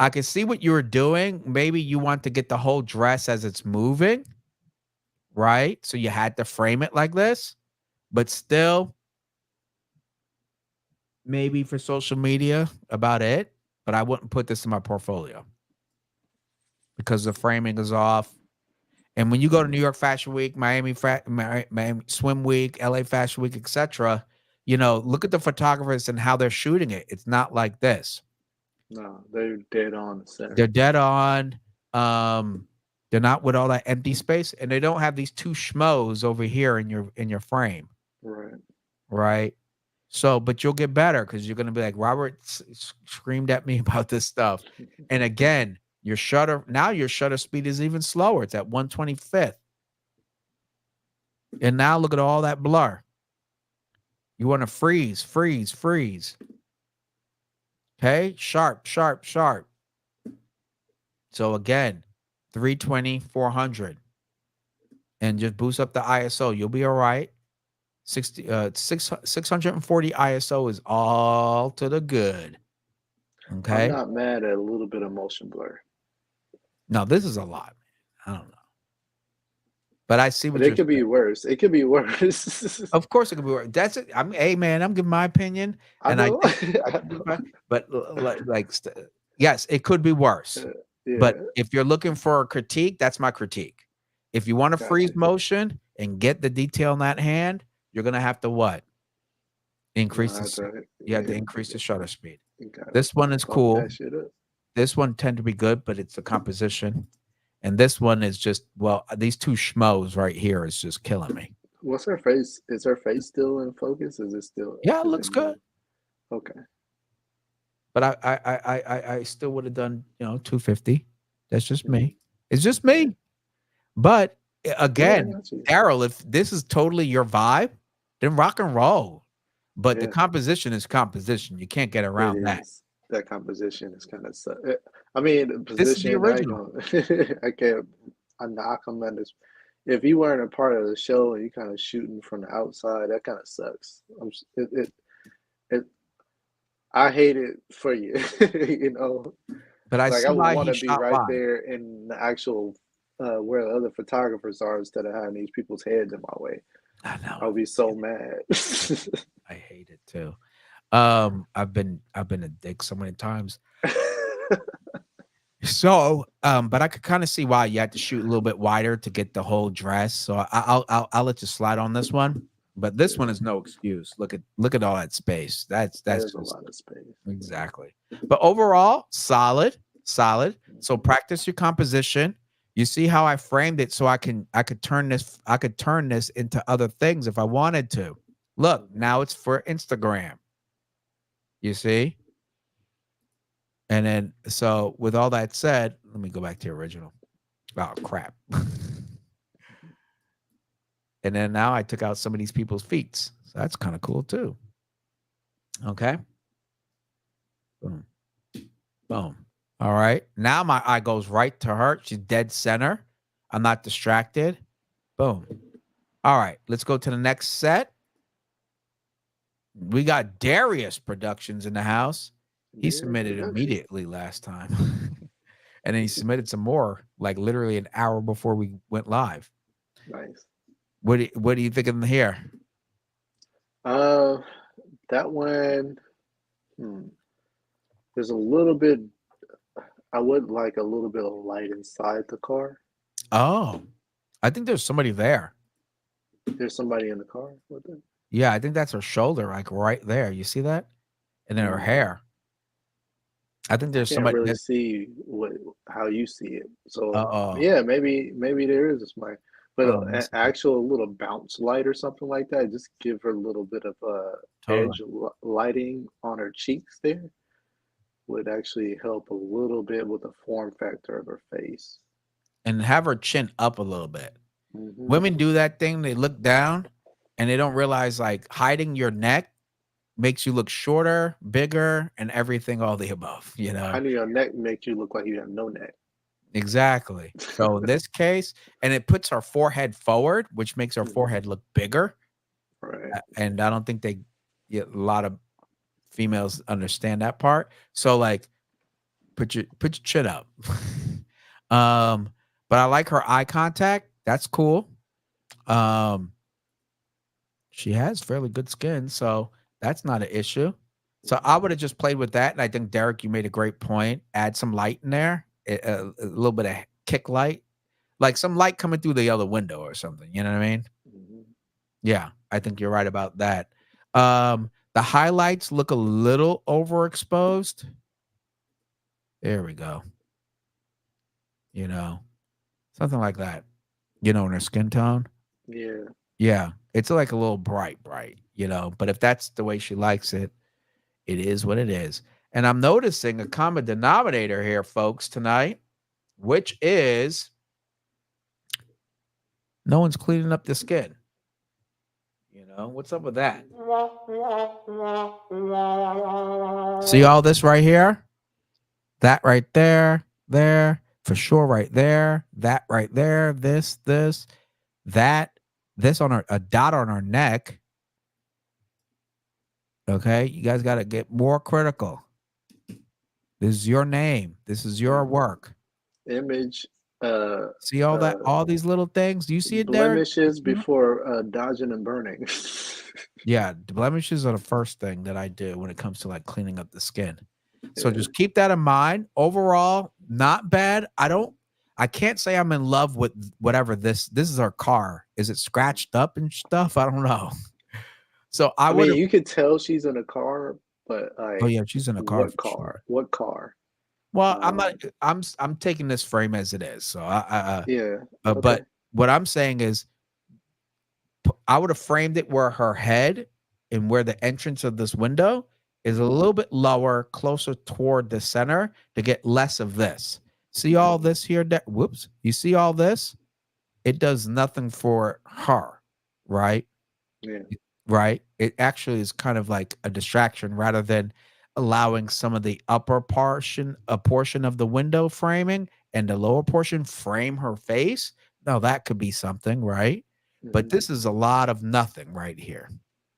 I can see what you were doing. Maybe you want to get the whole dress as it's moving, right? So you had to frame it like this, but still, maybe for social media, about it. But I wouldn't put this in my portfolio because the framing is off. And when you go to New York Fashion Week, Miami Swim Week, LA Fashion Week, etc., look at the photographers and how they're shooting it. It's not like this. No, they're dead on the They're center. dead on. Um, they're not with all that empty space, and they don't have these two schmoes over here in your frame, Right. right? So, but you'll get better because you're gonna be like, Robert screamed at me about this stuff, and again, your shutter speed is even slower. It's at 125th, and now look at all that blur. You want to freeze, freeze, freeze. Okay, sharp, sharp, sharp. So again, 320, 400. And just boost up the ISO. You'll be all right. 640 ISO is all to the good. I'm Okay. not mad at a little bit of motion blur, Now this is a lot. I don't know, but I see but what it you're could be saying. worse. It could be worse. Of course, it could be worse. That's it. Hey man, I'm giving my opinion, I and I know. think I I could be know. fine. But yes, it could be worse. But Yeah, if you're looking for a critique, that's my critique. If you want to got freeze you. motion and get the detail in that hand, you're gonna have to what? You Increase know, I have to, you have to yeah, increase the shutter speed. you gotta This one is bump cool. that shit up. This one tend to be good, but it's the composition. And this one is just, well, these two schmoes right here is just killing me. What's her face? Is her face still in focus? Is it still? Yeah, it Is it looks good. moved? Okay. But I still would have done, 250. That's just Mhm. me. It's just Yeah. me. But Yeah, I again, got you. Daryl, if this is totally your vibe, then rock and roll. But the Yeah, composition is composition. You can't get it around that. is. That composition is kind of. I mean, the This is the position. I ain't original. gonna. I can't. I knock him at this. If you weren't a part of the show and you kind of shooting from the outside, that kind of sucks. It. I hate it for you. You know, But I like I see would why want he to be shot right wide. there in the actual where the other photographers are instead of having these people's heads in my way. I know. I would be so mad. I hate it too. I've been a dick so many times. So, but I could kind of see why you had to shoot a little bit wider to get the whole dress. So I'll let you slide on this one. But this one Yeah, is no excuse. Look at all that space. that That's is a just lot of space. exactly. But overall, solid, solid. So Mhm. practice your composition. You see how I framed it so I could turn this into other things if I wanted to. Look, Mhm. now it's for Instagram. You see? And then, so with all that said, let me go back to the original. Oh, crap. And then now I took out some of these people's feet. So that's kind of cool too. Okay. Boom. Boom. All right. Now my eye goes right to her. She's dead center. I'm not distracted. Boom. All right, let's go to the next set. We got Darius Productions in the house. He Darius submitted Production. immediately last time. And then he submitted some more, like literally an hour before we went live. Nice. What do you think of here? That one. There's a little bit. I would like a little bit of light inside the car. Oh, I think there's somebody there. There's somebody in the car with it. Yeah, I think that's her shoulder, like right there. You see that? And then her hair. I think I there's can't somebody really that. see how you see it. So Oh, yeah, maybe there is a somebody, but oh, let me an see. actual little bounce light or something like that, just give her a little bit of Totally. lighting on her cheeks there would actually help a little bit with the form factor of her face. And have her chin up a little bit. Hmm. Women do that thing. They look down and they don't realize like hiding your neck makes you look shorter, bigger, and everything, all the above, you know? Hiding your neck makes you look like you have no neck. Exactly. So in this case, and it puts her forehead forward, which makes her Mhm. forehead look bigger. Right. And I don't think a lot of females understand that part. So like put your chin up. But I like her eye contact. That's cool. Um, she has fairly good skin, so that's not an issue. So I would have just played with that, and I think Derek, you made a great point. Add some light in there, a little bit of kick light, like some light coming through the other window or something. You know what I mean? Mhm. Yeah, I think you're right about that. The highlights look a little overexposed. There we go. You know, something like that. You know, in her skin tone. Yeah. Yeah, it's like a little bright, you know. But if that's the way she likes it, it is what it is. And I'm noticing a common denominator here, folks, tonight, which is no one's cleaning up the skin. You know, what's up with that? See all this right here? That right there, there, for sure, right there, that right there, this, that, this on a dot on our neck. Okay, you guys got to get more critical. This is your name. This is your Mhm. work. Image uh See all that, uh all these little things. Do you see it, Derek? You blemishes see 'em? before dodging and burning. Yeah, the blemishes are the first thing that I do when it comes to like cleaning up the skin. So Yeah. just keep that in mind. Overall, not bad. I can't say I'm in love with whatever this is our car. Is it scratched up and stuff? I don't know. So I I would mean, have. you could tell she's in a car, but Oh like, yeah, she's in a car what for sure. car? What car? Well, I'm not. Um, I'm taking this frame as it is. So yeah. Okay. but what I'm saying is, I would have framed it where her head and where the entrance of this window is a Hmm. little bit lower, closer toward the center to get less of this. See all Hmm. this here? Whoops. You see all this? It does nothing for her, right? Yeah. Right? It actually is kind of like a distraction rather than allowing some of the upper portion, a portion of the window framing and the lower portion frame her face. Now that could be something, right? But Hmm. this is a lot of nothing right here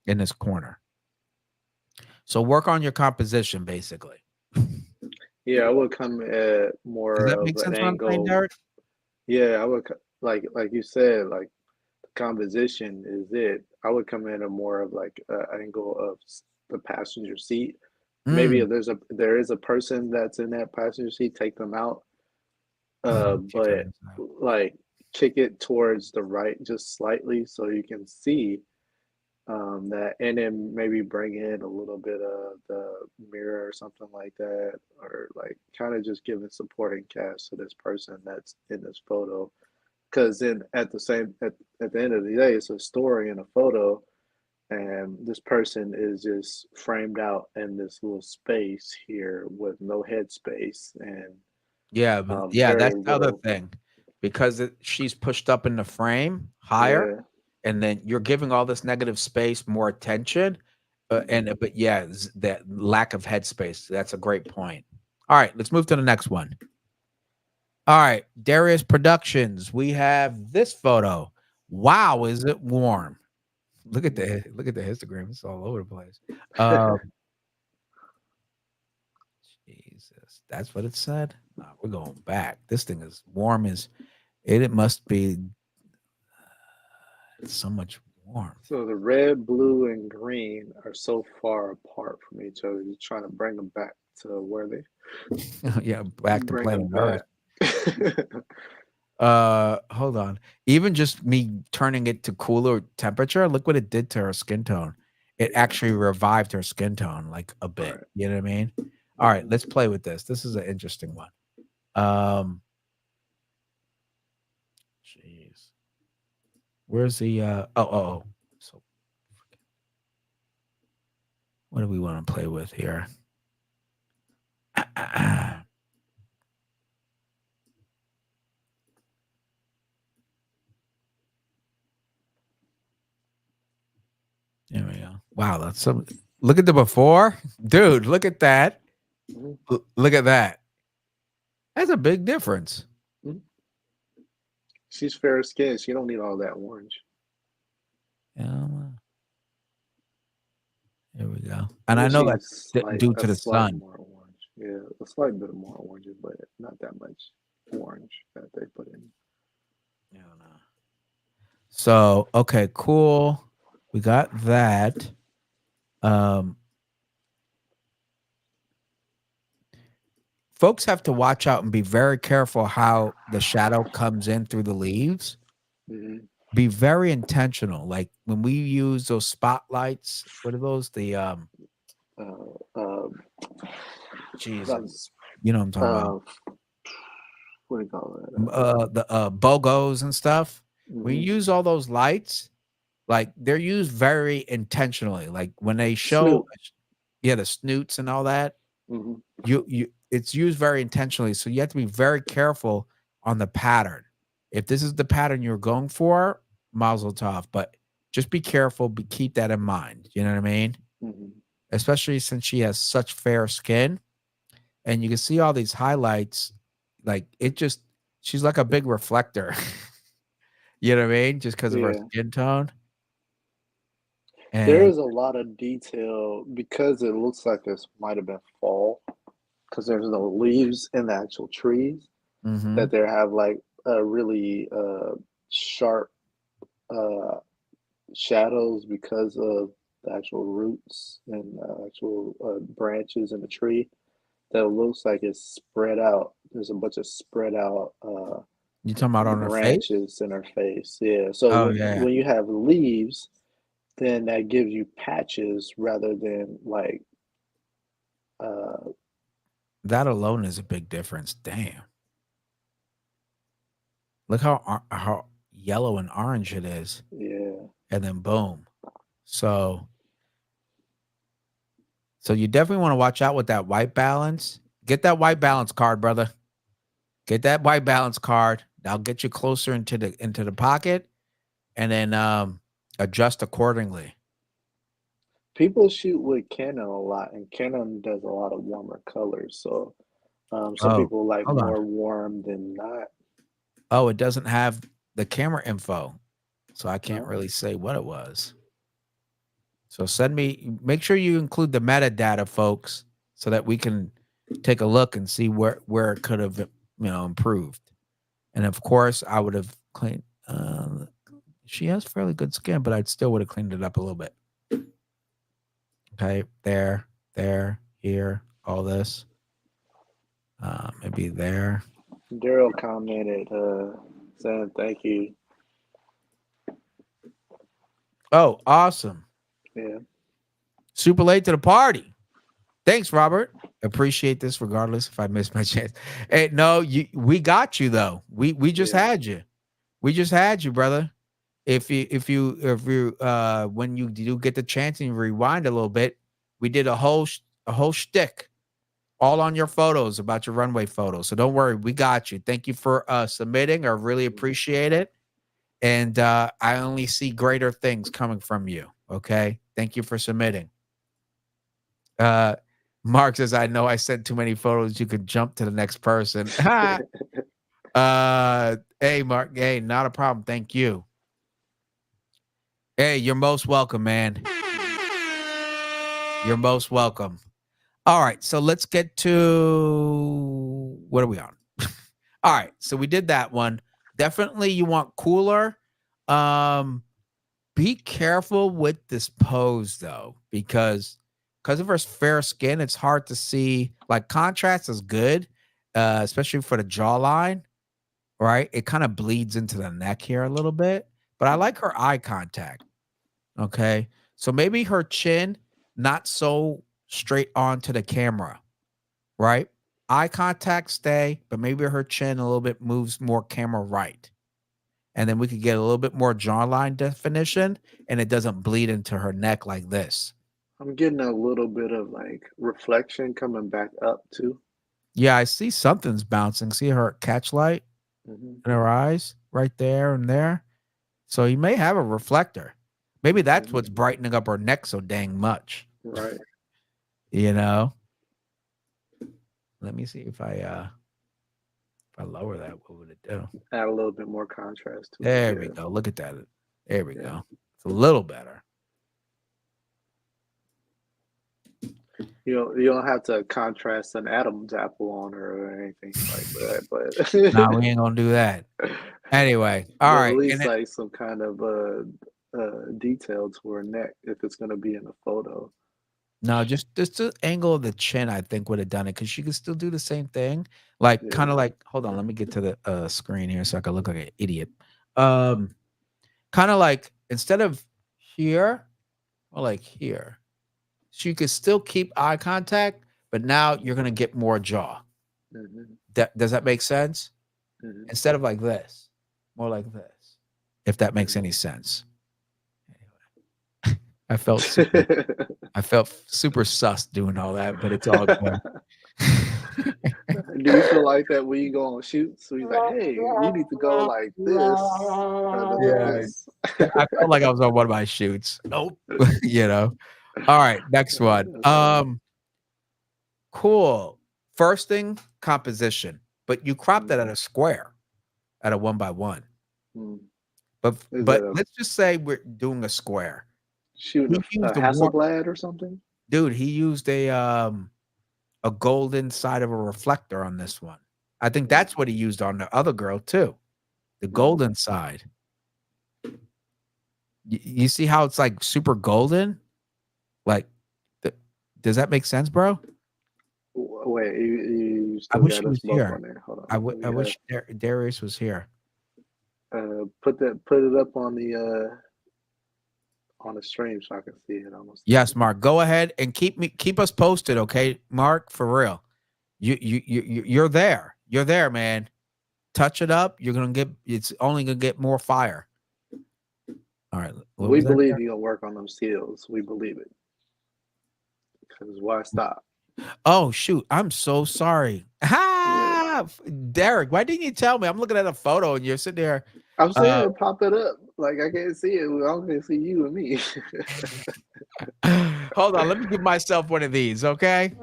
in this corner. So work on your composition basically. Yeah, I would come at Does more that of make an sense what I'm saying, angle. Derek? Yeah, I would like you said, like the composition is it. I would come in a more of like angle of the passenger seat. Maybe Mm. if there is a person that's in that passenger seat, take them out. Kick her But inside. like kick it towards the right just slightly so you can see that, and then maybe bring in a little bit of the mirror or something like that, or like kind of just giving supporting cast to this person that's in this photo. Because then at the end of the day, it's a story in a photo, and this person is just framed out in this little space here with no headspace and Yeah, but yeah, very that's the other little. thing because she's pushed up in the frame higher, Yeah. and then you're giving all this negative space more attention. Hmm. But yeah, that lack of headspace. That's a great point. All right, let's move to the next one. All right, Darius Productions. We have this photo. Wow, is it warm? Look at the histogram. It's all over the place. Um, Jesus, that's what it said. Nah, we're going back. This thing is warm as it must be so much warm. So the red, blue, and green are so far apart from each other. You're trying to bring them back to where they Yeah, back to bring them planet Earth. back. Hold on. Even just me turning it to cooler temperature, look what it did to her skin tone. It Yeah. actually revived her skin tone like a bit. Right. You know what I mean? All right, Mhm. let's play with this. This is an interesting one. Jeez. Where's the oh. So what do we want to play with here? There we go. Wow, that's some look at the before. Dude, look at that. Mhm. Look at that. That's a big difference. Mhm. She's fair skinned. She don't need all that orange. Yeah. There we go. And I Well, know she's that's slight due a to the slight sun. more orange. Yeah, a slight bit more orange, but not that much orange that they put in. Yeah, no. So, okay, cool. We got that. Um, Folks have to watch out and be very careful how the shadow comes in through the leaves. Mm-hmm. Be very intentional. Like when we use those spotlights, what are those? The Uh, uh, Jesus, you know what I'm talking about. uh, what do you call it? The BOGOs and stuff. When you Mhm. use all those lights, like they're used very intentionally. Like when they show, Snoop. yeah, the snoots and all that. Hmm. It's used very intentionally, so you have to be very careful on the pattern. If this is the pattern you're going for, mazel tov, but just be careful, keep that in mind. You know what I mean? Hmm. Especially since she has such fair skin, and you can see all these highlights. Like it just, she's like a big reflector. You know what I mean? Just because of her Yeah, skin tone. there And is a lot of detail because it looks like this might have been fall because there's no leaves in the actual trees. That mhm. they have like a really sharp uh, shadows because of the actual roots and actual branches in the tree. That looks like it's spread out. There's a bunch of spread out You talking about on her face? branches in her face. Yeah. So Oh when yeah. when you have leaves, then that gives you patches rather than like uh That alone is a big difference. Damn. Look how yellow and orange it is, yeah. and then boom. So so you definitely want to watch out with that white balance. Get that white balance card, brother. Get that white balance card. That'll get you closer into the pocket, and then adjust accordingly. People shoot with Canon a lot, and Canon does a lot of warmer colors. So some Oh, people like hold on. more warm than not. Oh, it doesn't have the camera info, so I can't No. really say what it was. So make sure you include the metadata, folks, so that we can take a look and see where it could have improved. And of course, I would have cleaned. She has fairly good skin, but I still would have cleaned it up a little bit. Okay, there, here, all this. Maybe there. Daryl commented saying thank you. Oh, awesome! Yeah. Super late to the party. Thanks, Robert. Appreciate this, regardless if I missed my chance. Hey, no, we got you though. We just Yeah. had you. We just had you, brother. If you when you do get the chance and you rewind a little bit, we did a whole shtick all on your photos about your runway photos. So don't worry, we got you. Thank you for submitting. I really appreciate it. And I only see greater things coming from you. Okay. Thank you for submitting. Uh Mark says, I know I sent too many photos. You could jump to the next person. Hey, Mark. Hey, not a problem. Thank you. Hey, you're most welcome, man. You're most welcome. All right, so let's get to what are we on? All right, so we did that one. Definitely you want cooler. Be careful with this pose though, because of her fair skin, it's hard to see. Like contrast is good, especially for the jawline, right? It kind of bleeds into the neck here a little bit, but I like her eye contact. Okay. So maybe her chin not so straight on to the camera, right? Eye contact stay, but maybe her chin a little bit moves more camera right. And then we could get a little bit more jawline definition and it doesn't bleed into her neck like this. I'm getting a little bit of like reflection coming back up too. Yeah, I see something's bouncing. See her catch light Hmm. in her eyes right there and there. So you may have a reflector. Maybe that's what's Hmm. brightening up her neck so dang much. Right. You know? Let me see if I lower that, what would it do? Add a little bit more contrast to it. There we Yeah. go. Look at that. There we Yeah. go. It's a little better. You don't have to contrast an Adam's apple on her or anything like that, No, but we ain't gonna do that. Anyway, all but at right. And least then like some kind of detail to her neck if it's gonna be in a photo. no, just the angle of the chin, I think would have done it because she could still do the same thing. Like kind Yeah. of like, hold on, let me get to the screen here so I can look like an idiot. Um, kind of like instead of here or like here, she could still keep eye contact, but now you're gonna get more jaw. Hmm. Does that make sense? Hmm. Instead of like this, more like this, if that makes any sense. Anyway, I felt super sus doing all that, but it's all good. Do you feel like that when you go on shoots? So he's like, "Hey, you need to go like this rather than Yeah, this." I felt like I was on one of my shoots. Nope. you know. All right, next one. That's funny. Cool. First thing, composition, but you crop that Mm. at a square, at a 1x1. Mm. Is But that a let's just say we're doing a square. shooting He a used a warm Hasselblad or something? dude, he used a golden side of a reflector on this one. I think Mm. that's what he used on the other girl too. The Mm. golden side. You see how it's like super golden? Like, th does that make sense, bro? Wait, you I still wish got he us was both here. on there. Hold on. I Let me wish Darius was here. put it up on the stream so I can see it almost. Yes, Mark. Go ahead and keep us posted, okay, Mark? For real. You're there. You're there, man. Touch it up. You're gonna get. It's only gonna get more fire. All right. What We was that? believe you gonna work on them skills. We believe it. Because why stop? Oh shoot! I'm so sorry. Yeah. Ha! Derek, why didn't you tell me? I'm looking at a photo and you're sitting there. I'm Uh, saying pop it up. Like I can't see it. I only see you and me. hold on, let me give myself one of these, okay?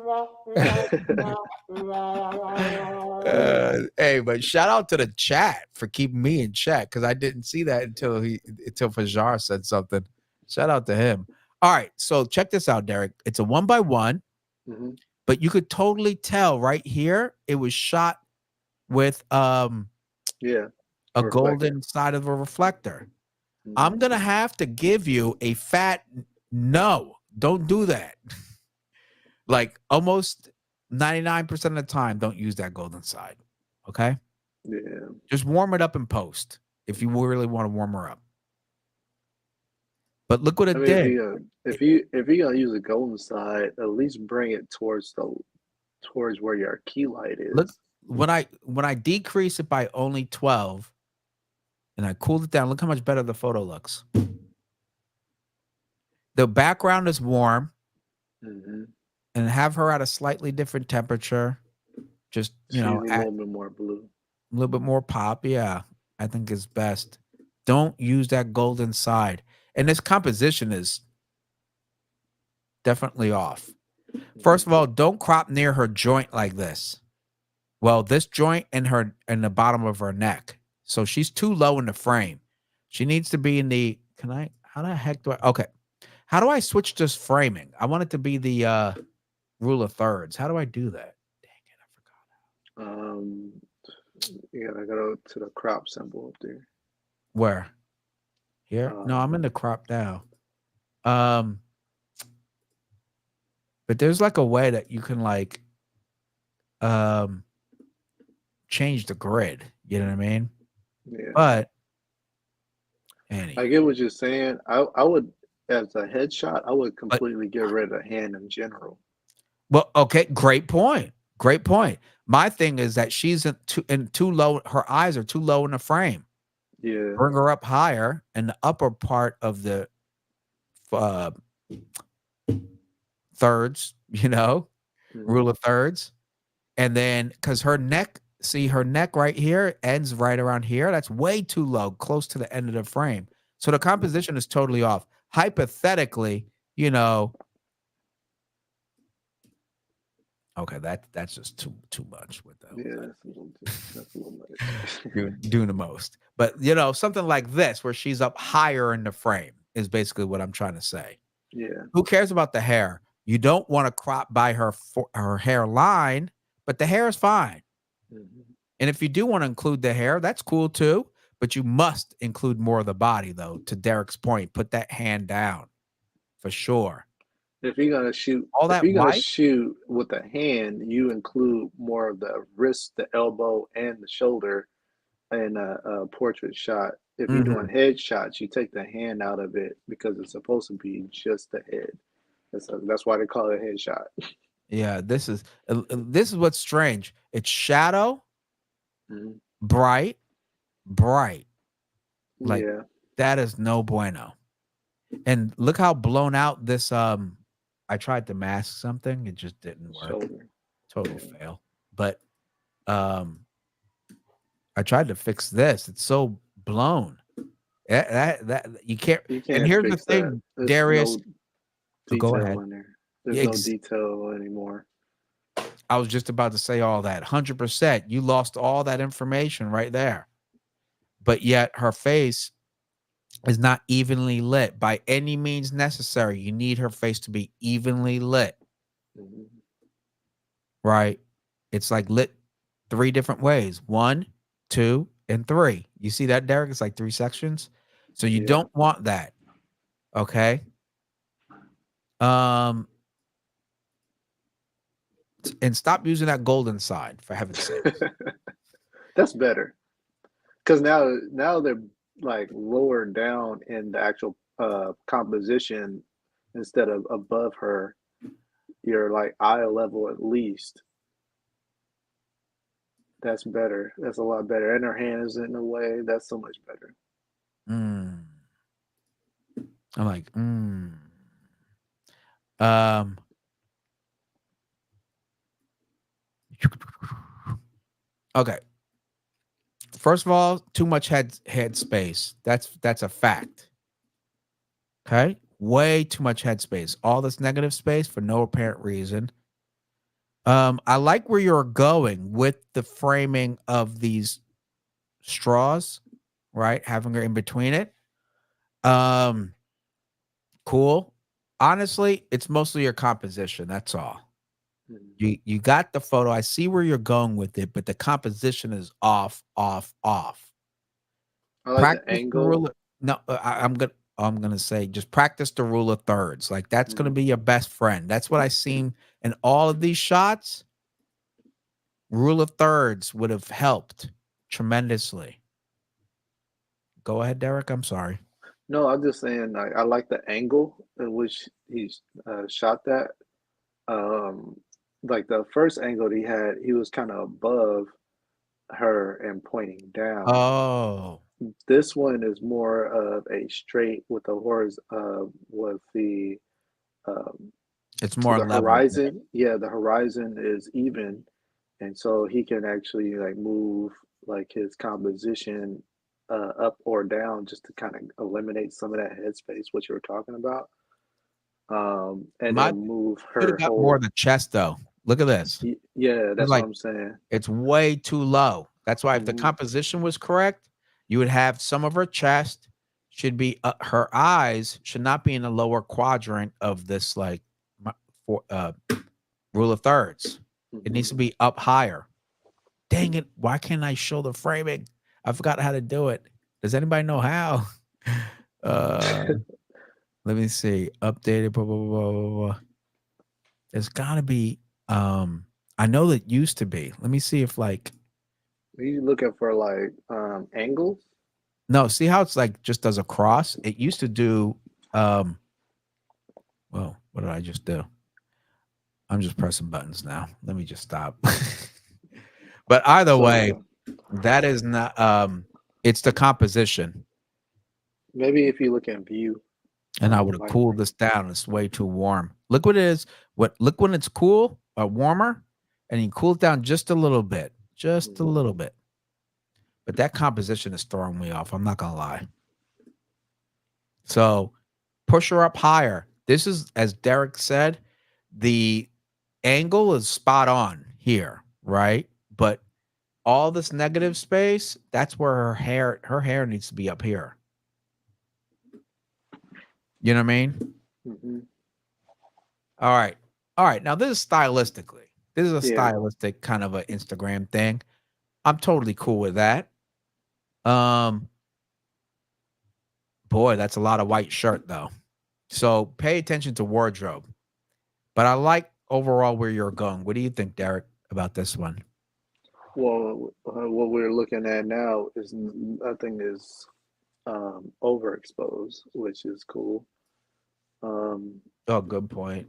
Hey, but shout out to the chat for keeping me in check because I didn't see that until Fajar said something. Shout out to him. All right, so check this out, Derek. It's a 1x1, Hmm. but you could totally tell right here it was shot with Yeah. a Reflector. golden side of a reflector. Hmm. I'm gonna have to give you a fat no. Don't do that. Like almost 99% of the time, don't use that golden side. Okay. Yeah. Just warm it up in post if you really want to warm her up. But look what I it mean, did. if you gonna use a golden side, at least bring it towards where your key light Look is. when I decrease it by only 12 and I cooled it down, look how much better the photo looks. The background is warm Hmm. and have her at a slightly different temperature. Just, She needs a at little bit more blue. a little bit more pop. Yeah, I think is best. Don't use that golden side. And this composition is definitely off. Hmm. First of all, don't crop near her joint like this. Well, this joint in the bottom of her neck. So she's too low in the frame. She needs to be in the. Can I? How the heck do I? Okay. How do I switch this framing? I want it to be the rule of thirds. How do I do that? Dang it, I forgot. Um, you gotta go to the crop symbol up there. Where? Here? No, I'm in the Um, crop now. Um, but there's like a way that you can like um change the grid. You know what I mean? yeah, But I get anyway, what you're saying. I would, as a headshot, I would but completely get rid of the hand in general. well, okay, great point. Great point. My thing is that she's in too low. Her eyes are too low in the frame. Yeah. Bring her up higher in the upper part of the uh, thirds. Rule Hmm. of thirds, and then because her neck, see her neck right here ends right around here. That's way too low, close to the end of the frame. So the composition is totally off. Hypothetically, you know, okay, that's just too much with the Yeah, that's a little much. doing the most. But something like this where she's up higher in the frame is basically what I'm trying to say. Yeah. Who cares about the hair? You don't want to crop by her hairline, but the hair is fine. Hmm. And if you do want to include the hair, that's cool too. But you must include more of the body, though. To Derek's point, put that hand down for sure. All If that you're gonna white. shoot with a hand, you include more of the wrist, the elbow, and the shoulder in a portrait shot. If you're doing Mhm. headshots, you take the hand out of it because it's supposed to be just the head. That's why they call it a headshot. Yeah, this is what's strange. It's shadow, Mhm. bright, bright. Like Yeah, that is no bueno. And look how blown out this. I tried to mask something, it just didn't work. shoulder. Total Yeah, fail. But um, I tried to fix this. It's so blown. That you can't. you And can't here's the fix that. thing, There's Darius. no Go detail ahead. in there. Yeah, There's no detail anymore. I was just about to say all that. 100%. You lost all that information right there. But yet her face is not evenly lit by any means necessary. You need her face to be evenly lit, Mhm. right? It's like lit three different ways. One, two, and three. You see that, Derek? It's like three sections. So you Yeah. don't want that. Okay. Um, and stop using that golden side for heaven's sakes. That's better. Because now they're like lower down in the actual composition instead of above her. You're like eye level at least. That's better. That's a lot better. And her hand is in the way. That's so much better. Mm. I'm like, um, okay. First of all, too much head space. That's a fact. Okay, way too much head space. All this negative space for no apparent reason. I like where you're going with the framing of these straws, right? Having her in between it. Um, cool. Honestly, it's mostly your composition. That's all. Mhm. You got the photo. I see where you're going with it, but the composition is off, off, off. I like the Practice the angle. rule of no, I'm gonna say just practice the rule of thirds. Like that's gonna Mhm. be your best friend. That's what I seen in all of these shots. Rule of thirds would have helped tremendously. Go ahead, Derek. I'm sorry. No, I'm just saying I like the angle in which he's shot that. Um, like the first angle he had, he was kind of above her and pointing down. Oh, This one is more of a straight with the with the um, it's so more the level. horizon. Yeah, the horizon is even, and so he can actually like move like his composition up or down just to kind of eliminate some of that headspace what you were talking about, and My then move could have her got more of whole. the chest though. Look at this. Yeah, It's that's what like I'm saying. it's way too low. That's why if the Hmm. composition was correct, you would have some of her chest should be her eyes should not be in the lower quadrant of this like for rule of thirds. It Hmm. needs to be up higher. Dang it! Why can't I show the framing? I forgot how to do it. Does anybody know how? Uh, let me see. Updated. Blah, blah, blah, blah, blah. There's got to be. I know that used to be. Let me see if like. Are you looking for like angles? No, see how it's like just does a cross. It used to do. Um. Well, what did I just do? I'm just pressing buttons now. Let me just stop. But either way, So that is not. It's the composition. maybe if you look at view, And I would it have might cooled bring. this down. It's way too warm. Look what it is. Look when it's cool or warmer, and you cool it down just a little bit. Just a Mhm. little bit. But that composition is throwing me off. I'm not gonna lie. So push her up higher. This is, as Derek said, the angle is spot on here, right? But all this negative space, that's where her hair needs to be up here. You know what I mean? Hmm. All right. All right. Now this is stylistically. This is a Yeah. stylistic kind of an Instagram thing. I'm totally cool with that. Um, boy, that's a lot of white shirt though. So pay attention to wardrobe. But I like overall where you're going. What do you think, Derek, about this one? Well, what we're looking at now is nothing is overexposed, which is cool. Um, Oh, good point.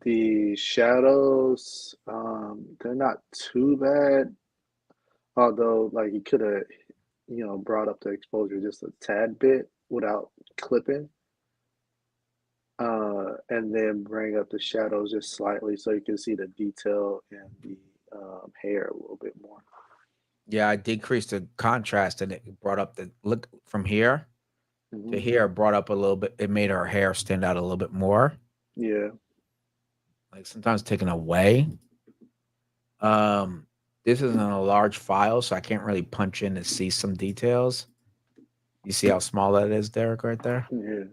the shadows, they're not too bad, although like you could have, brought up the exposure just a tad bit without clipping, and then bring up the shadows just slightly so you can see the detail in the hair a little bit more. Yeah, I decreased the contrast and it brought up the look from here to Hmm. here, it brought up a little bit. It made her hair stand out a little bit more. Yeah. Like sometimes taken away. Um, this isn't a large file, so I can't really punch in to see some details. You see how small that is, Derek, right there? Yeah.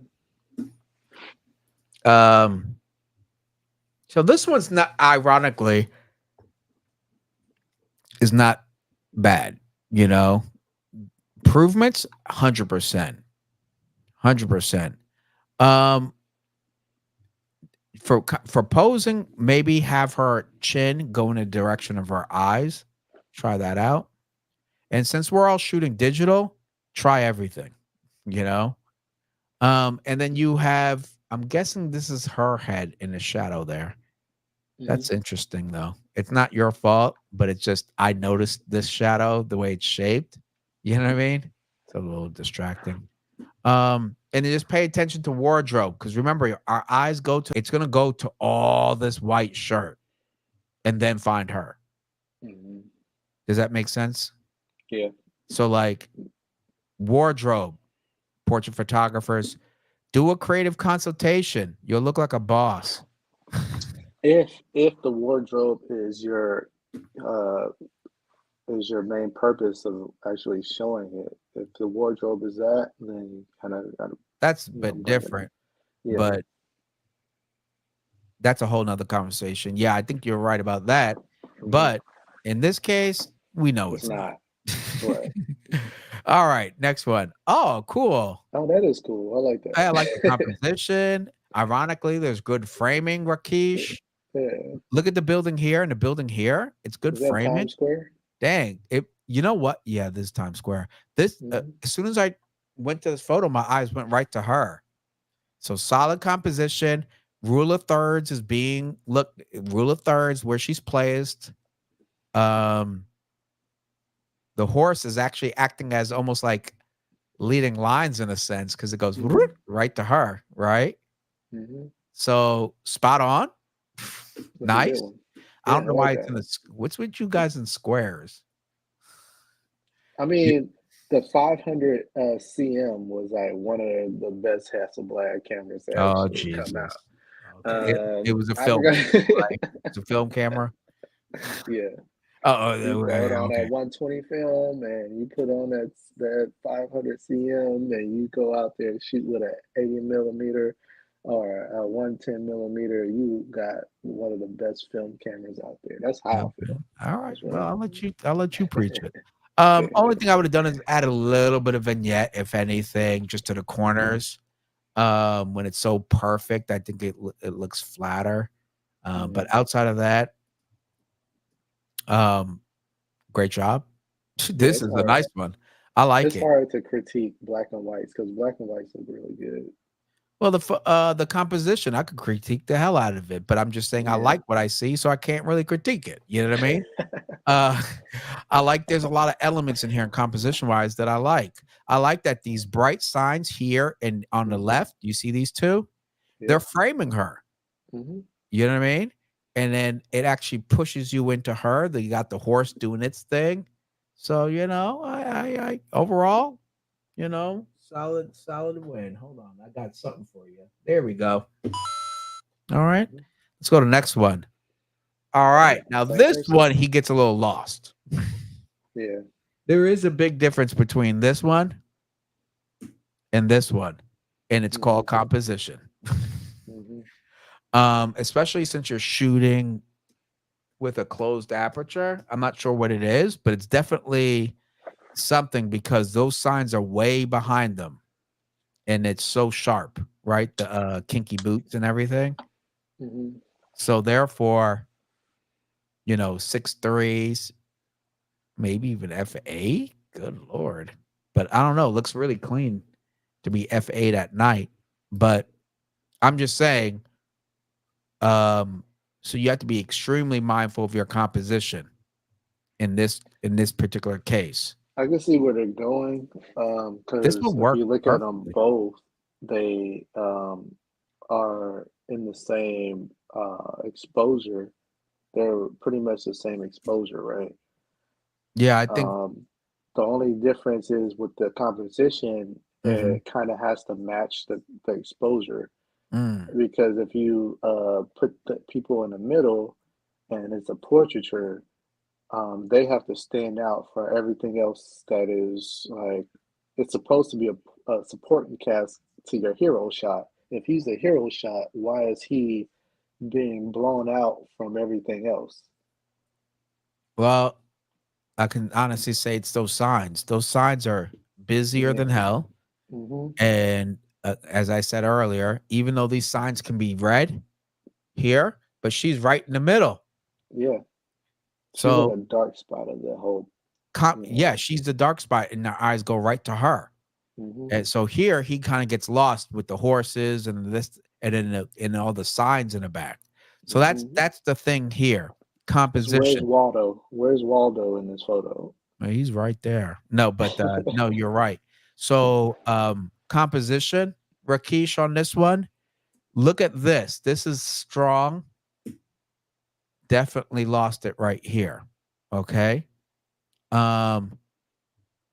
Um, so this one's not ironically is not bad, you know. Improvements, 100%. 100%. Um, for posing, maybe have her chin go in the direction of her eyes. Try that out. And since we're all shooting digital, try everything, you know? And then you have, I'm guessing this is her head in the shadow there. Hmm. That's interesting though. It's not your fault, but it's just I noticed this shadow the way it's shaped. You know what I mean? It's a little distracting. And then just pay attention to wardrobe because remember, our eyes go to it's gonna go to all this white shirt and then find her. Hmm. Does that make sense? Yeah. So like wardrobe, portrait photographers, do a creative consultation. You'll look like a boss. If the wardrobe uh is your main purpose of actually showing it, if the wardrobe is that, then you kind of got to That's a bit bring it in. different, Yeah. but that's a whole nother conversation. Yeah, I think you're right about that. Hmm. But in this case, we know It's it's not. not right. All right, next one. Oh, cool. Oh, that is cool. I like I like the that. composition. Ironically, there's good framing, Rakesh. Yeah. Look at the building here and the building here. It's good Is that framing. Times Square? Dang. It you know what? Yeah, this is Times Square. This Hmm. as soon as I went to this photo, my eyes went right to her. So solid composition. Rule of thirds is being look rule of thirds where she's placed. Um, the horse is actually acting as almost like leading lines in a sense because it goes Hmm. right to her, right? Hmm. So spot on. That's a good Nice. one. I Yeah, don't I know why like it's that. in the what's with you guys in squares. I You, mean, the 500 CM was like one of the best Hasselblad cameras to oh actually come out. Jesus. Okay. It was a I film forgot. camera, right? It's a film camera. Yeah, you throw it on that Okay. 120 film, and you put on that 500 cm, and you go out there and shoot with a 80 millimeter or a 110 millimeter. You got one of the best film cameras out there. That's how I Okay. feel. All right. That's what Well, I I'll let you preach it. think. Only thing I would have done is add a little bit of vignette, if anything, just to the corners. When it's so perfect, I think it looks flatter. But Mhm. outside of that, um, great job. Yeah, This is a nice one. I like it's it. hard to critique black and whites because black and whites look really good. Well, the composition, I could critique the hell out of it, but I'm just saying I Yeah. like what I see, so I can't really critique it. You know what I mean? Uh, I like there's a lot of elements in here, and composition wise, that I like. I like that these bright signs here and on the Hmm. left, you see these two? They're Yeah. framing her. Hmm. You know what I mean? And then it actually pushes you into her. You got the horse doing its thing. So, I overall, solid win. Hold on. I got something for you. There we go. All right. Hmm. Let's go to the next one. All Oh, we right. got the Now, same this person. one, he gets a little lost. Yeah. There is a big difference between this one and this one, and it's Hmm. called composition. Hmm. Especially since you're shooting with a closed aperture. I'm not sure what it is, but it's definitely something because those signs are way behind them and it's so sharp, right? The kinky boots and everything. Hmm. So therefore, 6.3s, maybe even F8. Good lord. But I don't know. Looks really clean to be F8 at night. But I'm just saying, so you have to be extremely mindful of your composition in this particular case. I can see where they're going. This Because will if work you look at them perfectly. both, they are in the same exposure. They're pretty much the same exposure, right? Yeah, I think. Um, the only difference is with the composition, Mhm. it kind of has to match the exposure. Mm. Because if you put the people in the middle and it's a portraiture, they have to stand out for everything else that is like it's supposed to be a supporting cast to your hero shot. If he's the hero shot, why is he being blown out from everything else? Well, I can honestly say it's those signs. Those signs are busier Yeah. than hell, Hmm. and, as I said earlier, even though these signs can be read here, but she's right in the middle. Yeah. She's in So, a dark spot of the whole, yeah, she's the dark spot, and our eyes go right to her. hmm And so here he kind of gets lost with the horses and this, and then and all the signs in the back. So that's hmm that's the thing here. Because where's Composition. Waldo? Where's Waldo in this photo? Well, he's right there. No, but no, you're right. So composition, Rakesh on this one. Look at this. This is strong. Definitely lost it right here. Okay. Um,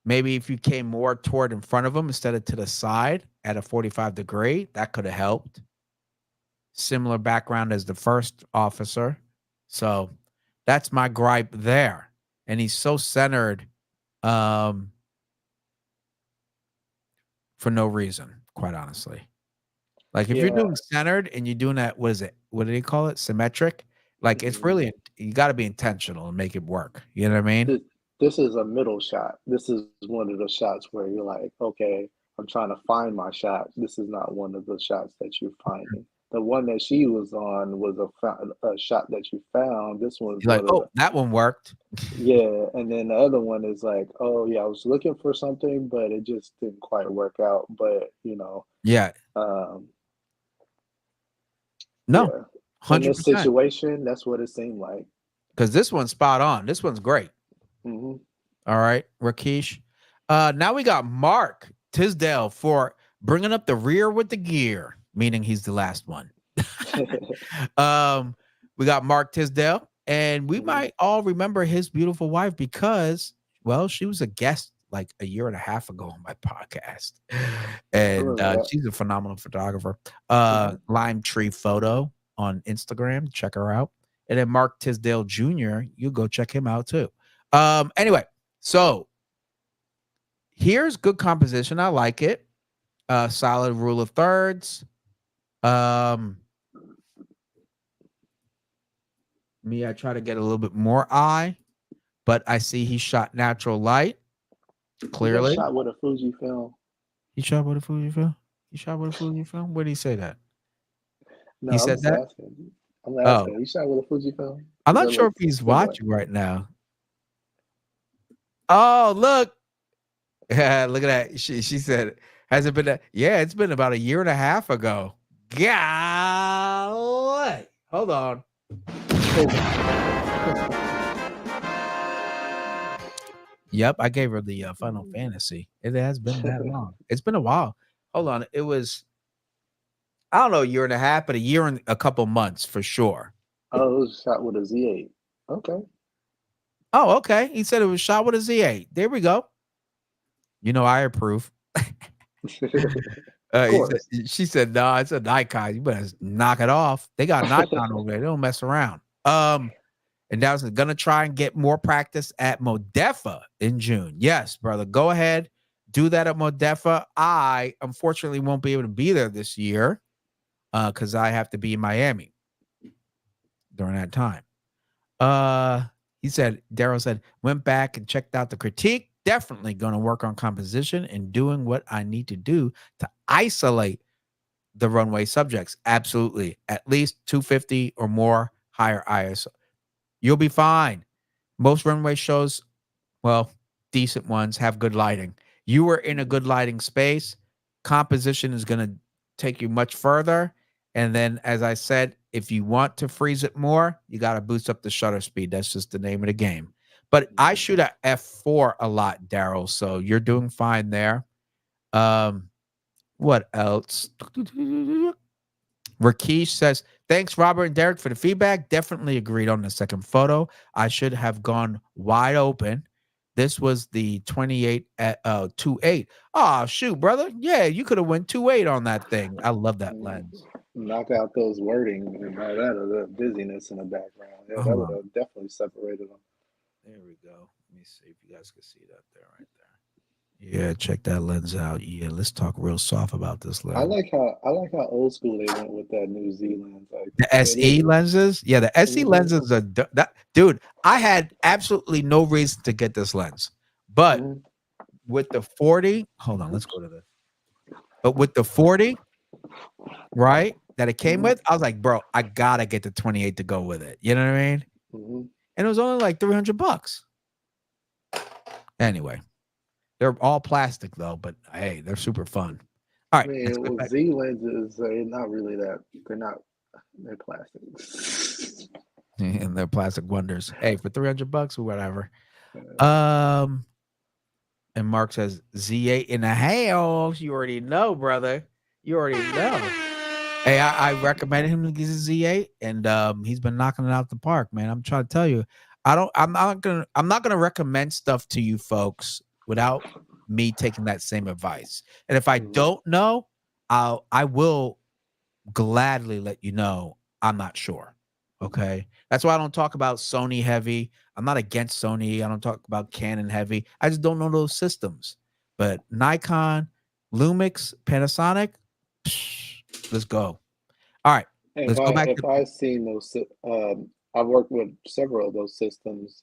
maybe if you came more toward in front of him instead of to the side at a 45-degree, that could have helped. Similar background as the first officer. So that's my gripe there. And he's so centered um for no reason, quite honestly. Like if you're Yeah. doing centered and you're doing that, what is it? What do they call it? Symmetric? Like it's Mhm. really you gotta be intentional and make it work. You know what I mean? This this is a middle shot. This is one of the shots where you're like, okay, I'm trying to find my shot. This is not one of the shots that you're finding. The one that she was on was a shot that you found. This one's You're like, one of oh, the that one worked. yeah, and then the other one is like, oh yeah, I was looking for something, but it just didn't quite work out. But Yeah. um, No, yeah, in this 100%. situation, that's what it seemed like. Because this one's spot on. This one's great. Hmm. All right, Rakesh. Now we got Mark Tisdale for bringing up the rear with the gear, meaning he's the last one. um, we got Mark Tisdale, and we Hmm. might all remember his beautiful wife because, well, she was a guest like a year and a half ago on my podcast, and she's a phenomenal photographer. Lime Tree Photo on Instagram, check her out, and then Mark Tisdale Jr. You go check him out too. Anyway, so here's good composition. I like it. Solid rule of thirds. Me, I try to get a little bit more eye, but I see he shot natural light. Clearly, he shot with a Fujifilm. He shot with a Fujifilm. He shot with a Fujifilm. Where did he say that? No, He I'm said just that. asking. I'm asking. He shot with a Fujifilm. I'm not sure if he's watching right now. Oh, look. Yeah, look at that. She said, has it been yeah, it's been about a year and a half ago. Golly. Hold on. Yep, I gave her the Final Fantasy. It has been that long. It's been a while. Hold on. It was, I don't know, a year and a half, but a year and a couple months for sure. Oh, it was shot with a Z8. Okay. Oh, okay. He said it was shot with a Z8. There we go. You know, I approve. She said, no, it's a Nikon. You better knock it off. They got Nikon over there. They don't mess around. And that was gonna try and get more practice at Modefa in June. Yes, brother. Go ahead. Do that at Modefa. I unfortunately won't be able to be there this year because I have to be in Miami during that time. He said, Daryl said, went back and checked out the critique. Definitely going to work on composition and doing what I need to do to isolate the runway subjects. Absolutely. At least 250 or more higher ISO. You'll be fine. Most runway shows, well, decent ones have good lighting. You are in a good lighting space. Composition is going to take you much further. And then, as I said, if you want to freeze it more, you got to boost up the shutter speed. That's just the name of the game. But I shoot at f4 a lot, Daryl. So you're doing fine there. What else? Rakesh says, thanks, Robert and Derek, for the feedback. Definitely agreed on the second photo. I should have gone wide open. This was the 28 at 2.8. Oh, shoot, brother. Yeah, you could have went 2.8 on that thing. I love that lens. Knock out those wording and all that, or the busyness in the background. Yeah, that would have definitely separated them. There we go. Let me see if you guys can see that there, right there. Yeah, check that lens out. Yeah, let's talk real soft about this lens. I like how old school they went with that new Z lens. Like the SE lenses. Yeah, the SE lenses are that, dude. I had absolutely no reason to get this lens, but with the 40, hold on, let's go to this. But with the 40, right, that it came with, I was like, bro, I gotta get the 28 to go with it. You know what I mean? And it was only like $300. Anyway. They're all plastic though, but hey, they're super fun. All right. I mean, with Z lenses, they're not really that. They're plastic. And they're plastic wonders. Hey, for $300 or whatever. And Mark says Z8 in the house. You already know, brother. You already know. Hey, I recommended him to get a Z8, and he's been knocking it out the park, man. I'm trying to tell you, I'm not gonna recommend stuff to you folks without me taking that same advice. And if I don't know, I will gladly let you know I'm not sure. Okay. That's why I don't talk about Sony heavy. I'm not against Sony. I don't talk about Canon heavy. I just don't know those systems. But Nikon, Lumix, Panasonic, let's go. All right. Hey, let's go back. If I've seen those, I've worked with several of those systems.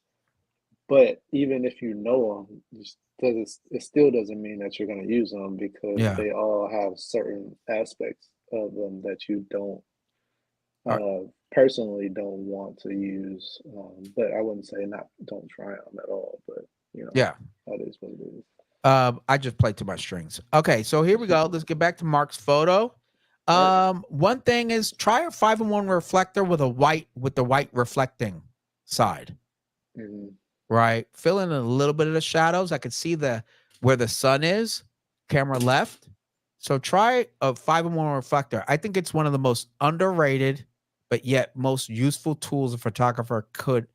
But even if you know them, it still doesn't mean that you're going to use them because they all have certain aspects of them that you don't personally don't want to use. But I wouldn't say don't try them at all. But that is what it is. I just played too much strings. Okay, so here we go. Let's get back to Mark's photo. One thing is try a 5-in-1 reflector with the white reflecting side. Right, fill in a little bit of the shadows. I could see where the sun is. Camera left. So try a 5-in-1 reflector. I think it's one of the most underrated, but yet most useful tools a photographer could,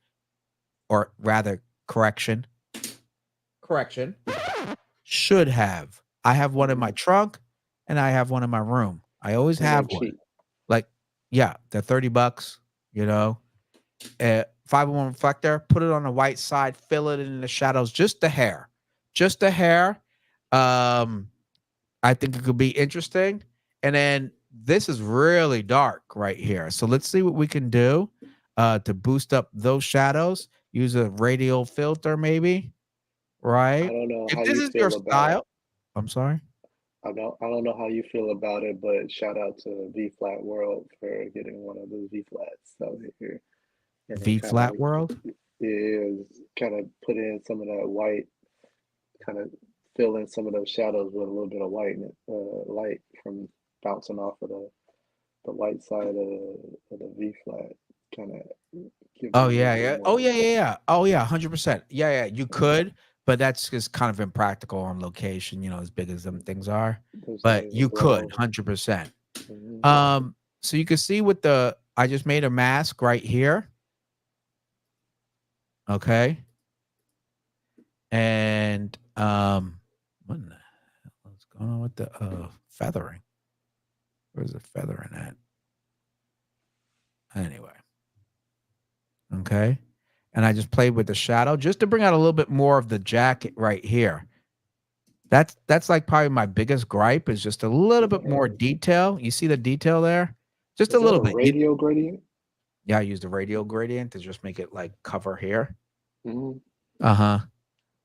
or rather, correction. should have. I have one in my Mhm. trunk and I have one in my room. I always And they're have one. cheap. Like, yeah, they're $30, you know. 501 reflector, put it on the white side, fill it in the shadows, just a hair. Just a hair. Um, I think it could be interesting. And then this is really dark right here. So let's see what we can do to boost up those shadows. Use a radial filter, maybe, I right? don't know If how this you is your feel about. style, I'm sorry, I don't know how you feel about it, but shout out to V Flat World for getting one of those V Flats out here, and then V kind flat of world. is kind of put in some of that white, kind of fill in some of those shadows with a little bit of white light from bouncing off of the white side of the V flat, kind of gives it Oh a little yeah, bit yeah. Oh more. yeah, yeah, yeah. Oh yeah, 100%. Yeah, yeah. You Uh, could, but that's just kind of impractical on location, as big as them things are. those But things will you blow could, over. 100%. Hmm. So you can see I just made a mask right here. Okay. And what in the hell is going on with the feathering? Where's the feathering at? Anyway. Okay. And I just played with the shadow just to bring out a little bit more of the jacket right here. That's like probably my biggest gripe is just a little bit more detail. You see the detail there? Just a Is that little a bit. radial gradient? Yeah, I used the radial gradient to just make it like cover here. Hmm. Uh-huh.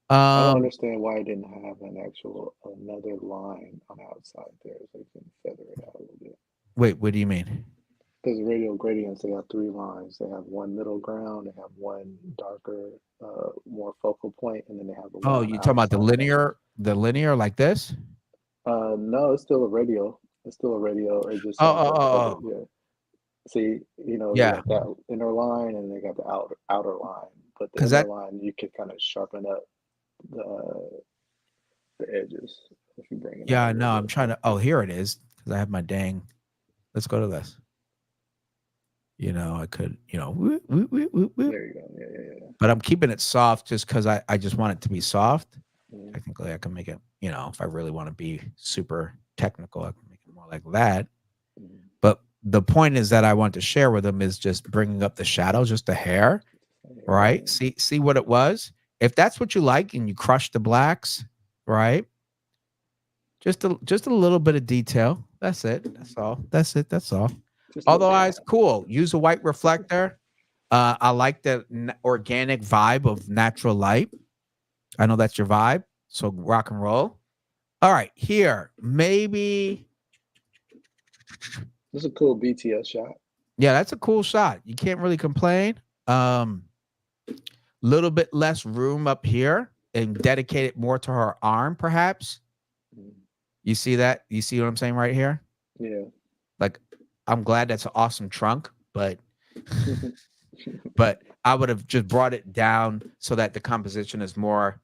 I don't Um, understand why I didn't have an actual another line on the outside there so you can feather it out a little bit. wait, what do you mean? Because the radial gradients, they have three lines. They have one middle ground, they have one darker, more focal point, and then they have the one Oh, on the you talking about outside of that. the linear like this? No, it's still a radial. It's still a radial. It just Oh, has oh, the oh, other, oh. yeah. See, they Yeah, got that inner line and they got the outer line. But the because inner that line, you can kind of sharpen up the the edges if you bring it out yeah, a I little know. I'm bit. trying to here it is because I have my dang. Let's go to this. I could, whoop, whoop, whoop, whoop, whoop. There you go. Yeah, yeah, yeah. But I'm keeping it soft just because I just want it to be soft. Mhm, Technically, I can make it, if I really want to be super technical, I can make it more like that. mhm. But the point is that I want to share with them is just bringing up the shadow, just a hair, right? Yeah. See what it was. If that's what you like, and you crush the blacks, right? Just a little bit of detail. That's it. That's all. That's it. That's all. Just a little Otherwise, pop. cool. Use a white reflector. I like the organic vibe of natural light. I know that's your vibe. So rock and roll. All right, here maybe. This is a cool BTS shot. Yeah, that's a cool shot. You can't really complain. Little bit less room up here and dedicate it more to her arm, perhaps. Mhm. You see that? You see what I'm saying right here? Yeah. Like, I'm glad that's an awesome trunk, but I would have just brought it down so that the composition is more,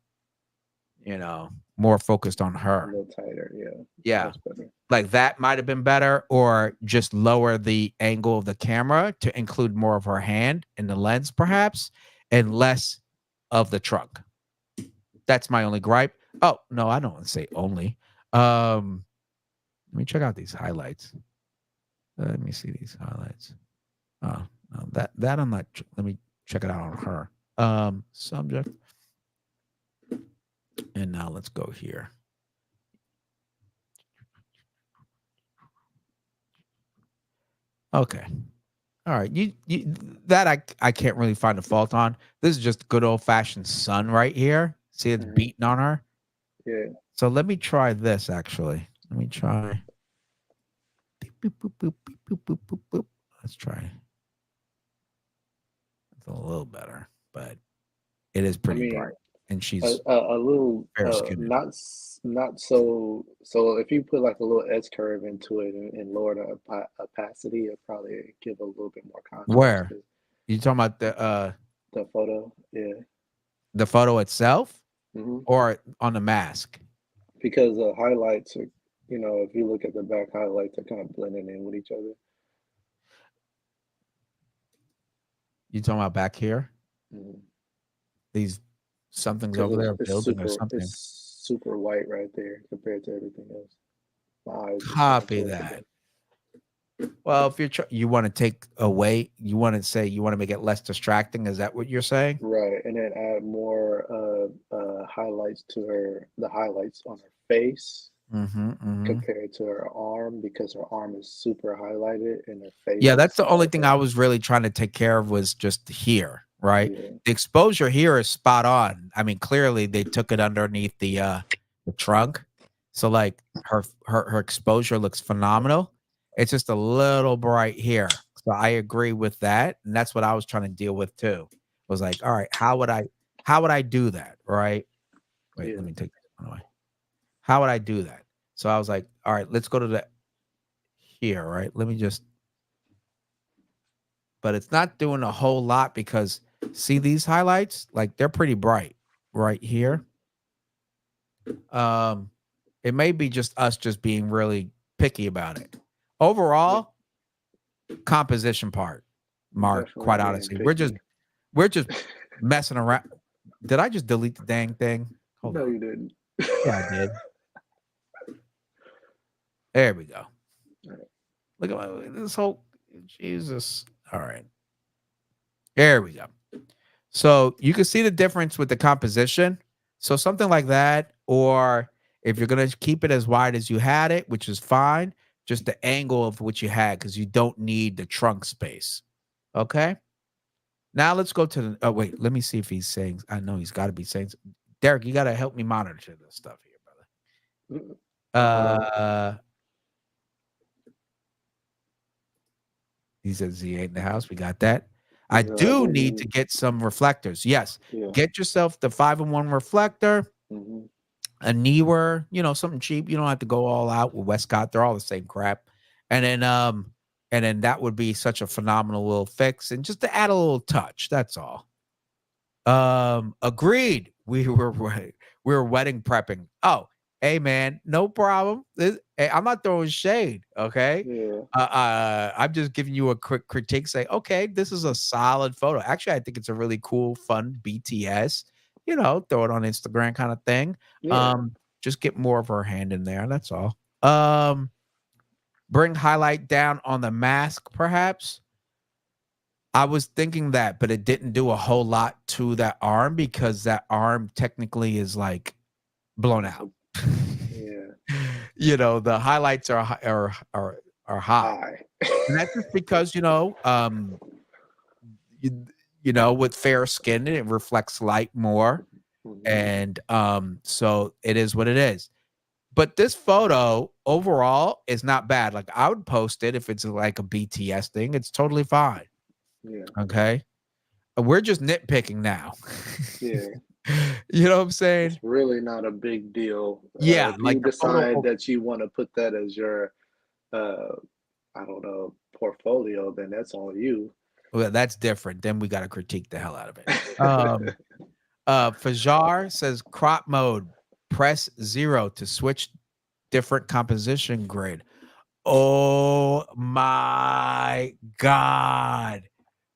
more focused on A her. little tighter. Yeah. Yeah. That's better. Like that might have been better, or just lower the angle of the camera to include more of her hand in the lens, perhaps, and less of the trunk. That's my only gripe. Oh, no, I don't want to say only. Let me check out these highlights. Let me see these highlights. Oh, no, that I'm not. Let me check it out on her. Subject, and now let's go here. Okay. All right. You that I can't really find a fault on. This is just good old fashioned sun right here. See, it's Hmm. beating on her. Yeah. So let me try this actually. Let me try. Beep, boop, boop, boop, beep, boop, boop, boop, boop. Let's try. It's a little better, but it is I pretty mean, bright, and a, she's a, a little fair skinned. not so if you put like a little S curve into it and lower the opacity, it'll probably give a little bit more contrast Where because you talking about the photo, yeah. the photo itself Hmm. or on the mask? Because the highlights are, if you look at the back highlights, they're kind of blending in with each other. You talking about back here? Hmm. These something's Because over there, a it's building or super it's something. super white right there compared to everything else. My eyes just kind of Copy closed that. today. Well, if you want to take away, you want to say you want to make it less distracting. Is that what you're saying? Right, and then add more highlights to the highlights on her face Mm-hmm. Mm-hmm. compared to her arm because her arm is super highlighted and her face Yeah, that's is the only thing I darker. was really trying to take care of was just here, right? Yeah, The exposure here is spot on. I mean, clearly they took it underneath the trunk. So like her exposure looks phenomenal. It's just a little bright here. So I agree with that. And that's what I was trying to deal with too. Was like, all right, how would I do that? Right? Wait, let yeah, me take this one away. How would I do that? So I was like, all right, let's go to the here, right? Let me just but it's not doing a whole lot because see these highlights? Like they're pretty bright right here. Um, it may be just us just being really picky about it. yeah. Overall, composition part, Mark, Definitely quite being honestly. We're just picky. we're just messing around. Did I just delete the dang thing? Hold No, on. you didn't. Yeah, I did. There we go. Alright, Look at this whole Jesus. All right. There we go. So you can see the difference with the composition. So something like that, or if you're gonna keep it as wide as you had it, which is fine, just the angle of what you had, because you don't need the trunk space. Okay. Now let's go to the. Oh wait, let me see if he's saying. I know he's got to be saying. Derek, you got to help me monitor this stuff here, brother. Uh, He says Z ain't in the house. We got that. I he's do need to already get some reflectors. Yes, yeah. get yourself the 5-in-1 reflector. Hmm. A Neewer, something cheap. You don't have to go all out with Westcott. They're all the same crap. And then that would be such a phenomenal little fix. And just to add a little touch, that's all. Agreed. We were wedding prepping. Oh, hey man, no problem. Hey, I'm not throwing shade, okay? Yeah, I'm just giving you a quick critique. Say, okay, this is a solid photo. Actually, I think it's a really cool, fun BTS. Throw it on Instagram kind of thing. yeah. Um, just get more of her hand in there. That's all. Bring highlight down on the mask, perhaps. I was thinking that, but it didn't do a whole lot to that arm because that arm technically is like blown out. Yeah, The highlights are high, high. and that's just because you, with fair skin it reflects light more, Hmm. and so it is what it is. But this photo overall is not bad. Like I would post it if it's like a BTS thing. It's totally fine. Yeah, Okay. We're just nitpicking now. yeah. You know what I'm saying? It's really not a big deal. Yeah, If like you the photo. decide that you want to put that as your, uh, I don't know, portfolio, then that's on you. Well, that's different. Then we got to critique the hell out of it. Fajar says crop mode, press 0 to switch different composition grid. Oh my God.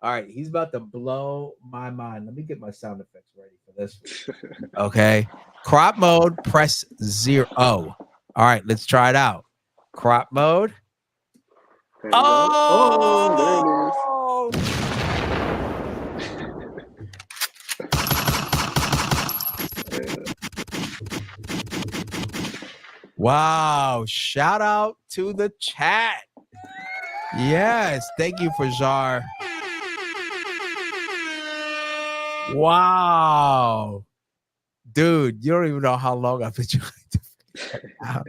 All right, he's about to blow my mind. Let me get my sound effects ready for this one. Okay. Crop mode, press 0. All right, let's try it out. Crop mode. There you go. Oh, there it is. Oh, Yeah, wow. Shout out to the chat. Yes. Thank you, Fajar. Wow. Dude, you don't even know how long I've been trying to figure it out.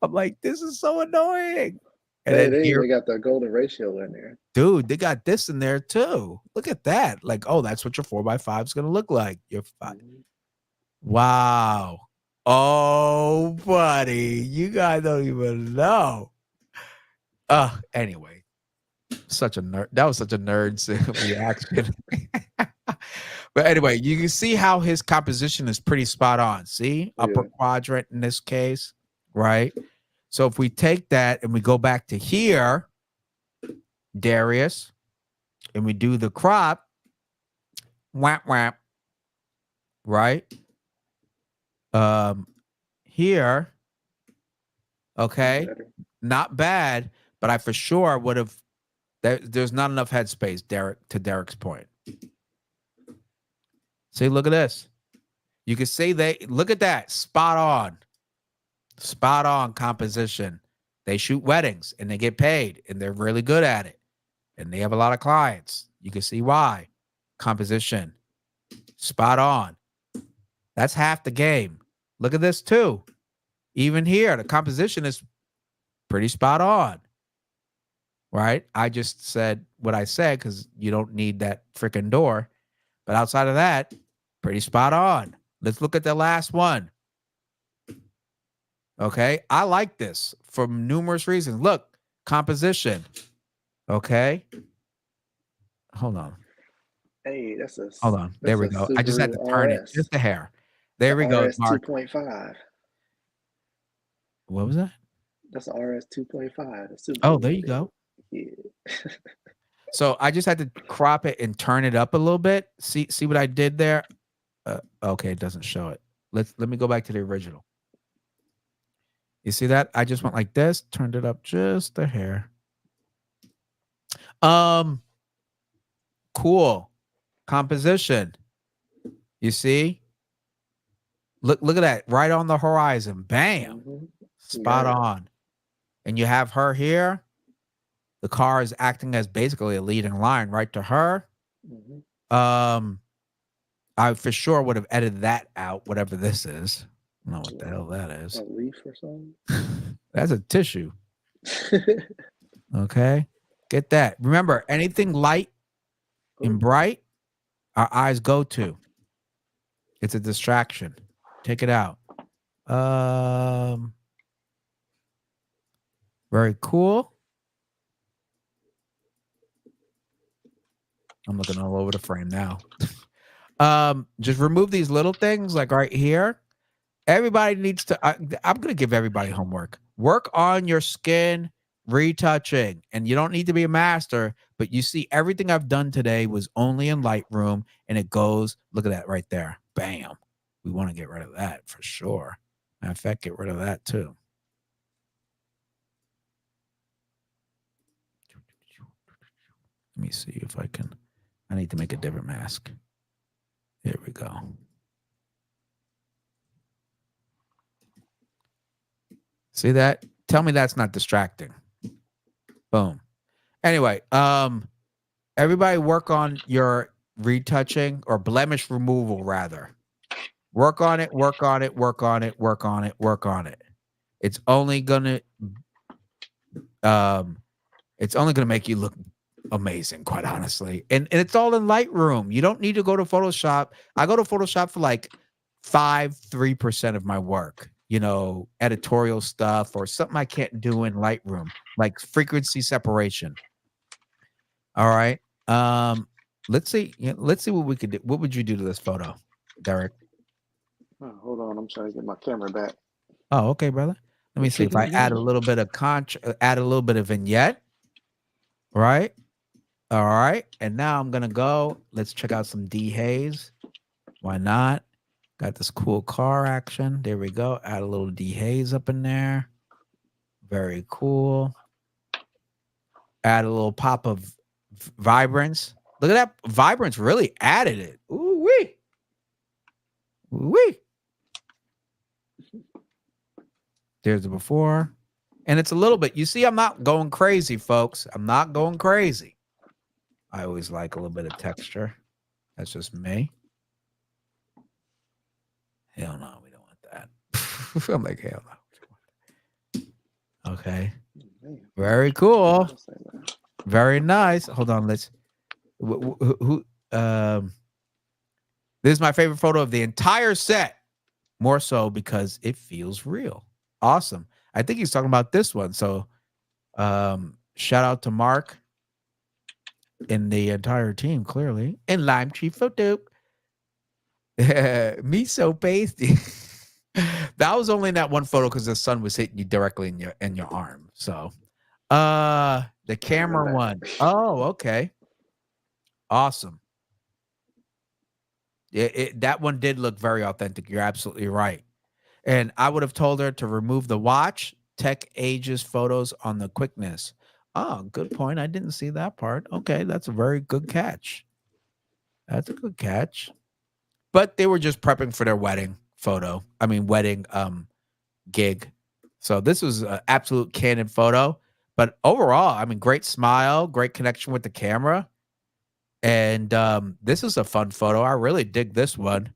I'm like, this is so annoying. And they then they here, even got the golden ratio in there. dude, they got this in there too. Look at that. Like, oh, that's what your 4x5 is going to look like. Your 5. Mhm. Wow. Oh, buddy. You guys don't even know. Anyway, such a nerd. That was such a nerd's reaction. But anyway, you can see how his composition is pretty spot on. See, upper Yeah, quadrant in this case, right? So if we take that and we go back to here, Darius, and we do the crop, whap whap, right? here. Okay, Better. not bad, but I for sure would have. There's not enough headspace, Derek. To Derek's point. See, look at this. You can see look at that, spot on composition. They shoot weddings and they get paid, and they're really good at it, and they have a lot of clients. You can see why. Composition, spot on. That's half the game. Look at this too. Even here, the composition is pretty spot on. Right? I just said what I said because you don't need that freaking door. But outside of that, pretty spot on. Let's look at the last one. Okay. I like this for numerous reasons. Look, composition. Okay. Hold on. Hey, that's a Hold on. There we go. I just had to turn it just a hair. There we go, RS Mark. 2.5. What was that? That's RS 2.5. Oh, there you go. Yeah. So I just had to crop it and turn it up a little bit. See what I did there? Okay, it doesn't show it. Let me go back to the original. You see that? I just went like this, turned it up just a hair. Cool. Composition. You see? Look at that. Right on the horizon. Bam. Mm-hmm. Spot on. And you have her here. The car is acting as basically a leading line right to her. Mm-hmm. I for sure would have edited that out, whatever this is. I don't know what the hell that is. A leaf or something? That's a tissue. Okay. Get that. Remember, anything light and bright, our eyes go to. It's a distraction. Take it out. Very cool. I'm looking all over the frame now. Just remove these little things like right here. Everybody needs to, I'm going to give everybody homework. Work on your skin retouching, and you don't need to be a master, but you see everything I've done today was only in Lightroom, and it goes, look at that right there. Bam. We want to get rid of that for sure. Matter of fact, get rid of that too. Let me see if I can. I need to make a different mask. Here we go. See that? Tell me that's not distracting. Boom. Anyway, everybody work on your retouching or blemish removal rather. Work on it, work on it, work on it, work on it, work on it. It's only gonna make you look amazing, quite honestly. And it's all in Lightroom. You don't need to go to Photoshop. I go to Photoshop for like 3% of my work, editorial stuff or something I can't do in Lightroom, like frequency separation. All right. Let's see what we could do. What would you do to this photo, Derek? Oh, hold on, I'm trying to get my camera back. Oh, okay, brother. Let me see if I add a little bit of add a little bit of vignette. Right. All right. And now I'm gonna go. Let's check out some D Haze. Why not? Got this cool car action. There we go. Add a little D Haze up in there. Very cool. Add a little pop of vibrance. Look at that. Vibrance really added it. Ooh wee. Wee. There's the before. And it's a little bit, you see, I'm not going crazy, folks. I'm not going crazy. I always like a little bit of texture. That's just me. Hell no, we don't want that. I'm like, hell no. Okay. Very cool. Very nice. Hold on. Let's, this is my favorite photo of the entire set. More so because it feels real. Awesome. I think he's talking about this one. So shout out to Mark and the entire team, clearly. And Lime Chief Photo. Me so pasty. That was only in that one photo because the sun was hitting you directly in your arm. So the camera one. Oh, okay. Awesome. That one did look very authentic. You're absolutely right. And I would have told her to remove the watch. Tech ages photos on the quickness. Oh, good point. I didn't see that part. Okay, that's a very good catch. That's a good catch. But they were just prepping for their wedding photo. I mean, wedding gig. So this was an absolute candid photo. But overall, I mean, great smile, great connection with the camera. And this is a fun photo. I really dig this one.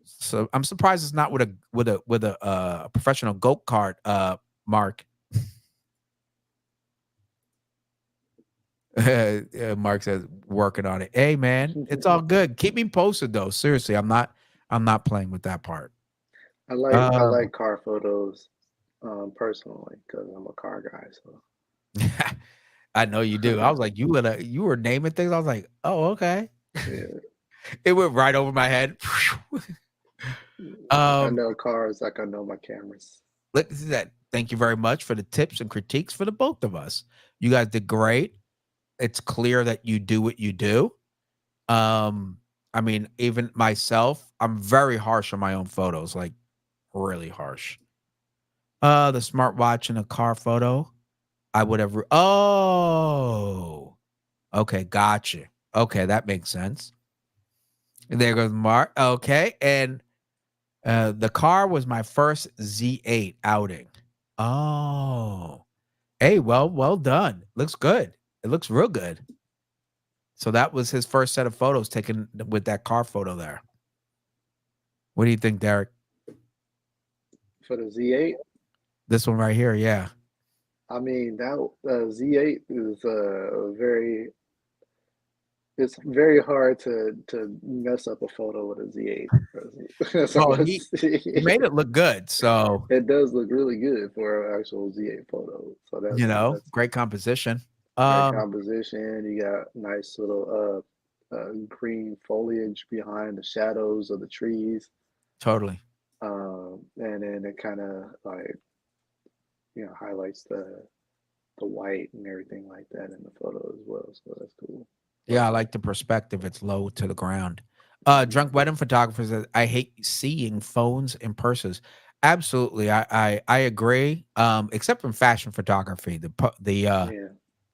So I'm surprised it's not with a professional go-kart mark. Mark says working on it. Hey man, it's all good. Keep me posted though. Seriously, I'm not playing with that part. I Uh, like car photos, personally, because I'm a car guy. So I know you do. I was like, you were naming things. I was like, oh, okay. yeah, It went right over my head. I um, know cars like I know my cameras. that. Thank you very much for the tips and critiques for the both of us. You guys did great. It's clear that you do what you do. Um, I mean, even myself, I'm very harsh on my own photos, like really harsh. The smartwatch in a car photo, I would have. Oh, okay, gotcha. Okay, that makes sense. And there goes Mark. Okay, and the car was my first Z8 outing. Oh, hey, well done. Looks good. It looks real good. So that was his first set of photos taken with that car photo there. What do you think, Derek? For the Z8, This one right here, yeah. I mean that Z8 is very. It's very hard to mess up a photo with a Z8. That's all Well, I he see. made it look good. So, It does look really good for an actual Z8 photo. So that's great composition. great Um, composition. You got nice little green foliage behind the shadows of the trees, totally. and then it kind of like highlights the white and everything like that in the photo as well. So that's cool. Yeah, I like the perspective. It's low to the ground. Drunk Mhm. wedding photographer says, I hate seeing phones and purses. Absolutely. I agree. Except in fashion photography. Yeah.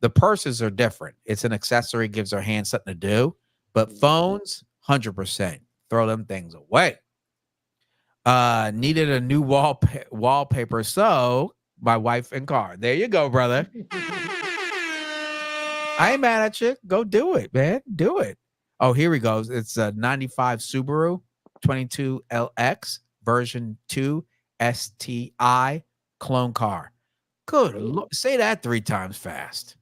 The purses are different. It's an accessory, gives their hand something to do. But Mhm. phones, 100%. Throw them things away. Needed a new wallpaper, so my wife and car. There you go, brother. I ain't mad at you. Go do it, man. Do it. Oh, here he goes. It's a 95 Subaru 22LX version 2 STI clone car. Good Oh. say that 3 times fast.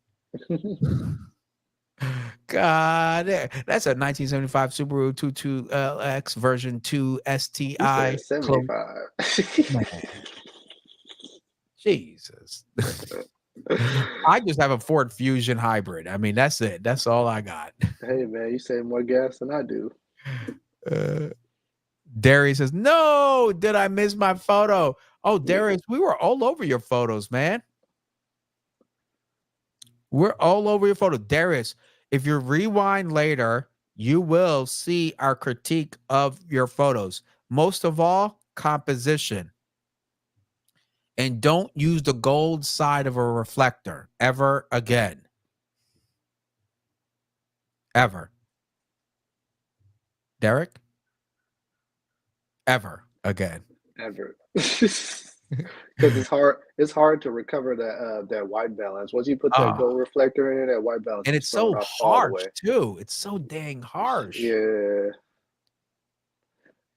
God, that's a 1975 Subaru 22LX version 2 You STI said clone. 75. Man, Jesus. I just have a Ford Fusion hybrid. I mean, that's it. That's all I got. Hey man, you say more gas than I do. Uh, Darius says, "No, did I miss my photo?" Oh, Yeah. Darius, we were all over your photos, man. We're all over your photo. Darius, if you rewind later, you will see our critique of your photos. Most of all, composition. And don't use the gold side of a reflector ever again. Ever. Derek? Ever again. Ever. Because it's hard to recover that white balance. Once you put that Ah, gold reflector in, that white balance and is it's thrown so off all the harsh way. too. It's so dang harsh. Yeah.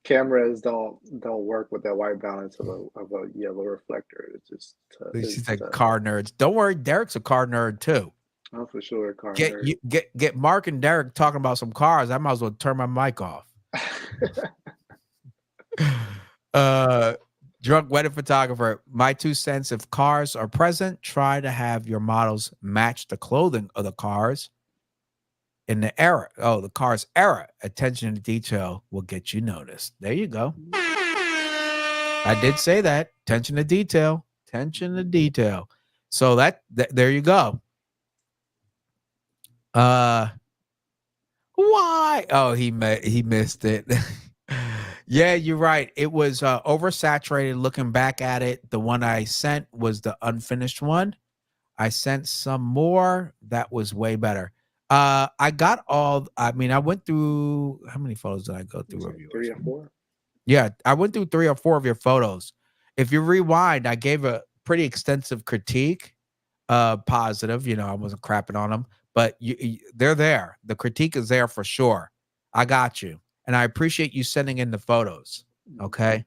Cameras don't work with that white balance of a yellow reflector. It's just She it's said tough. car nerds. Don't worry, Derek's a car nerd too. Oh, for sure, car Get nerd. you get Mark and Derek talking about some cars. I might as well turn my mic off. Uh Drunk wedding photographer. My 2 cents: if cars are present, try to have your models match the clothing of the cars in the era. Oh, the car's era. Attention to detail will get you noticed. There you go. I did say that. Attention to detail. Attention to detail. So there you go. Why? Oh, he missed it. Yeah, you're right. It was oversaturated. Looking back at it, the one I sent was the unfinished one. I sent some more that was way better. I got all. I mean, I went through. How many photos did I go through of yours? 3 or 4. Yeah, I went through 3 or 4 of your photos. If you rewind, I gave a pretty extensive critique. Positive. You know, I wasn't crapping on them, but they're there. The critique is there for sure. I got you, and I appreciate you sending in the photos. Okay.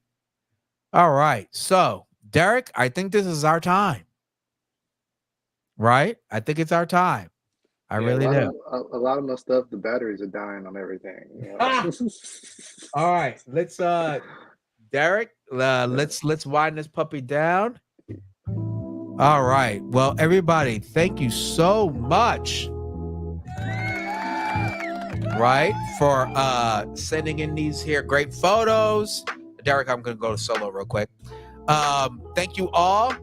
All right. So, Derek, I think this is our time. Right? I think it's our time. I Yeah, really do. a lot of my stuff, the batteries are dying on everything. You know? All right. Let's Derek, let's wind this puppy down. All right. Well, everybody, thank you so much. Right? For sending in these here great photos. Derek, I'm gonna go to solo real quick. Thank you all.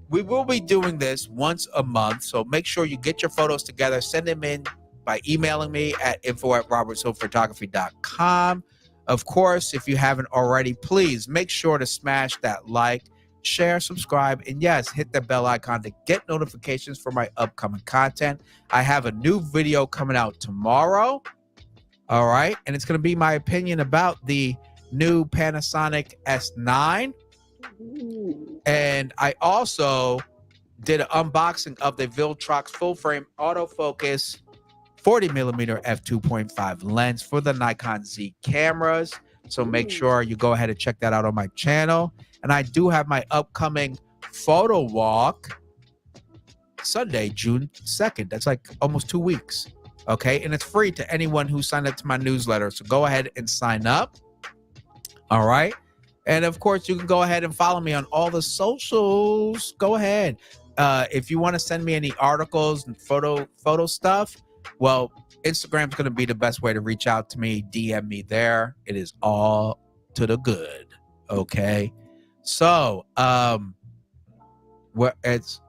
We will be doing this once a month, so make sure you get your photos together. Send them in by emailing me at info@robertsillphotography.com. Of course, if you haven't already, please make sure to smash that like, share, subscribe, and yes, hit the bell icon to get notifications for my upcoming content. I have a new video coming out tomorrow. All right, and it's going to be my opinion about the new Panasonic S9. And I also did an unboxing of the Viltrox full frame autofocus 40 millimeter f2.5 lens for the Nikon Z cameras. So make sure you go ahead and check that out on my channel. And I do have my upcoming photo walk Sunday, June 2nd. That's like almost 2 weeks. Okay. And it's free to anyone who signed up to my newsletter. So go ahead and sign up. All right. And of course, you can go ahead and follow me on all the socials. Go ahead. If you want to send me any articles and photo stuff, well, Instagram's going to be the best way to reach out to me. DM me there. It is all to the good. Okay. So, where it's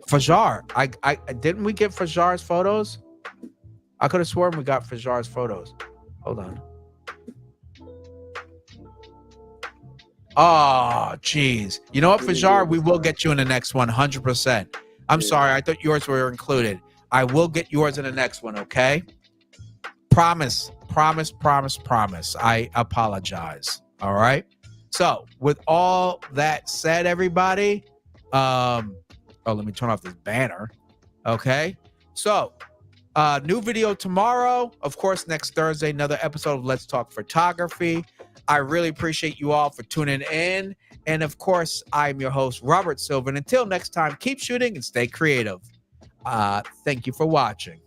Fajar. I didn't we get Fajar's photos? I could have sworn we got Fajar's photos. Hold on. Oh, geez. You know what, Fajar? We will get you in the next one, 100%. I'm sorry. I thought yours were included. I will get yours in the next one, okay? Promise. I apologize. All right? So, with all that said, everybody, let me turn off this banner, okay? So, new video tomorrow. Of course, next Thursday, another episode of Let's Talk Photography. I really appreciate you all for tuning in. And of course, I'm your host, Robert Silver. And until next time, keep shooting and stay creative. Thank you for watching.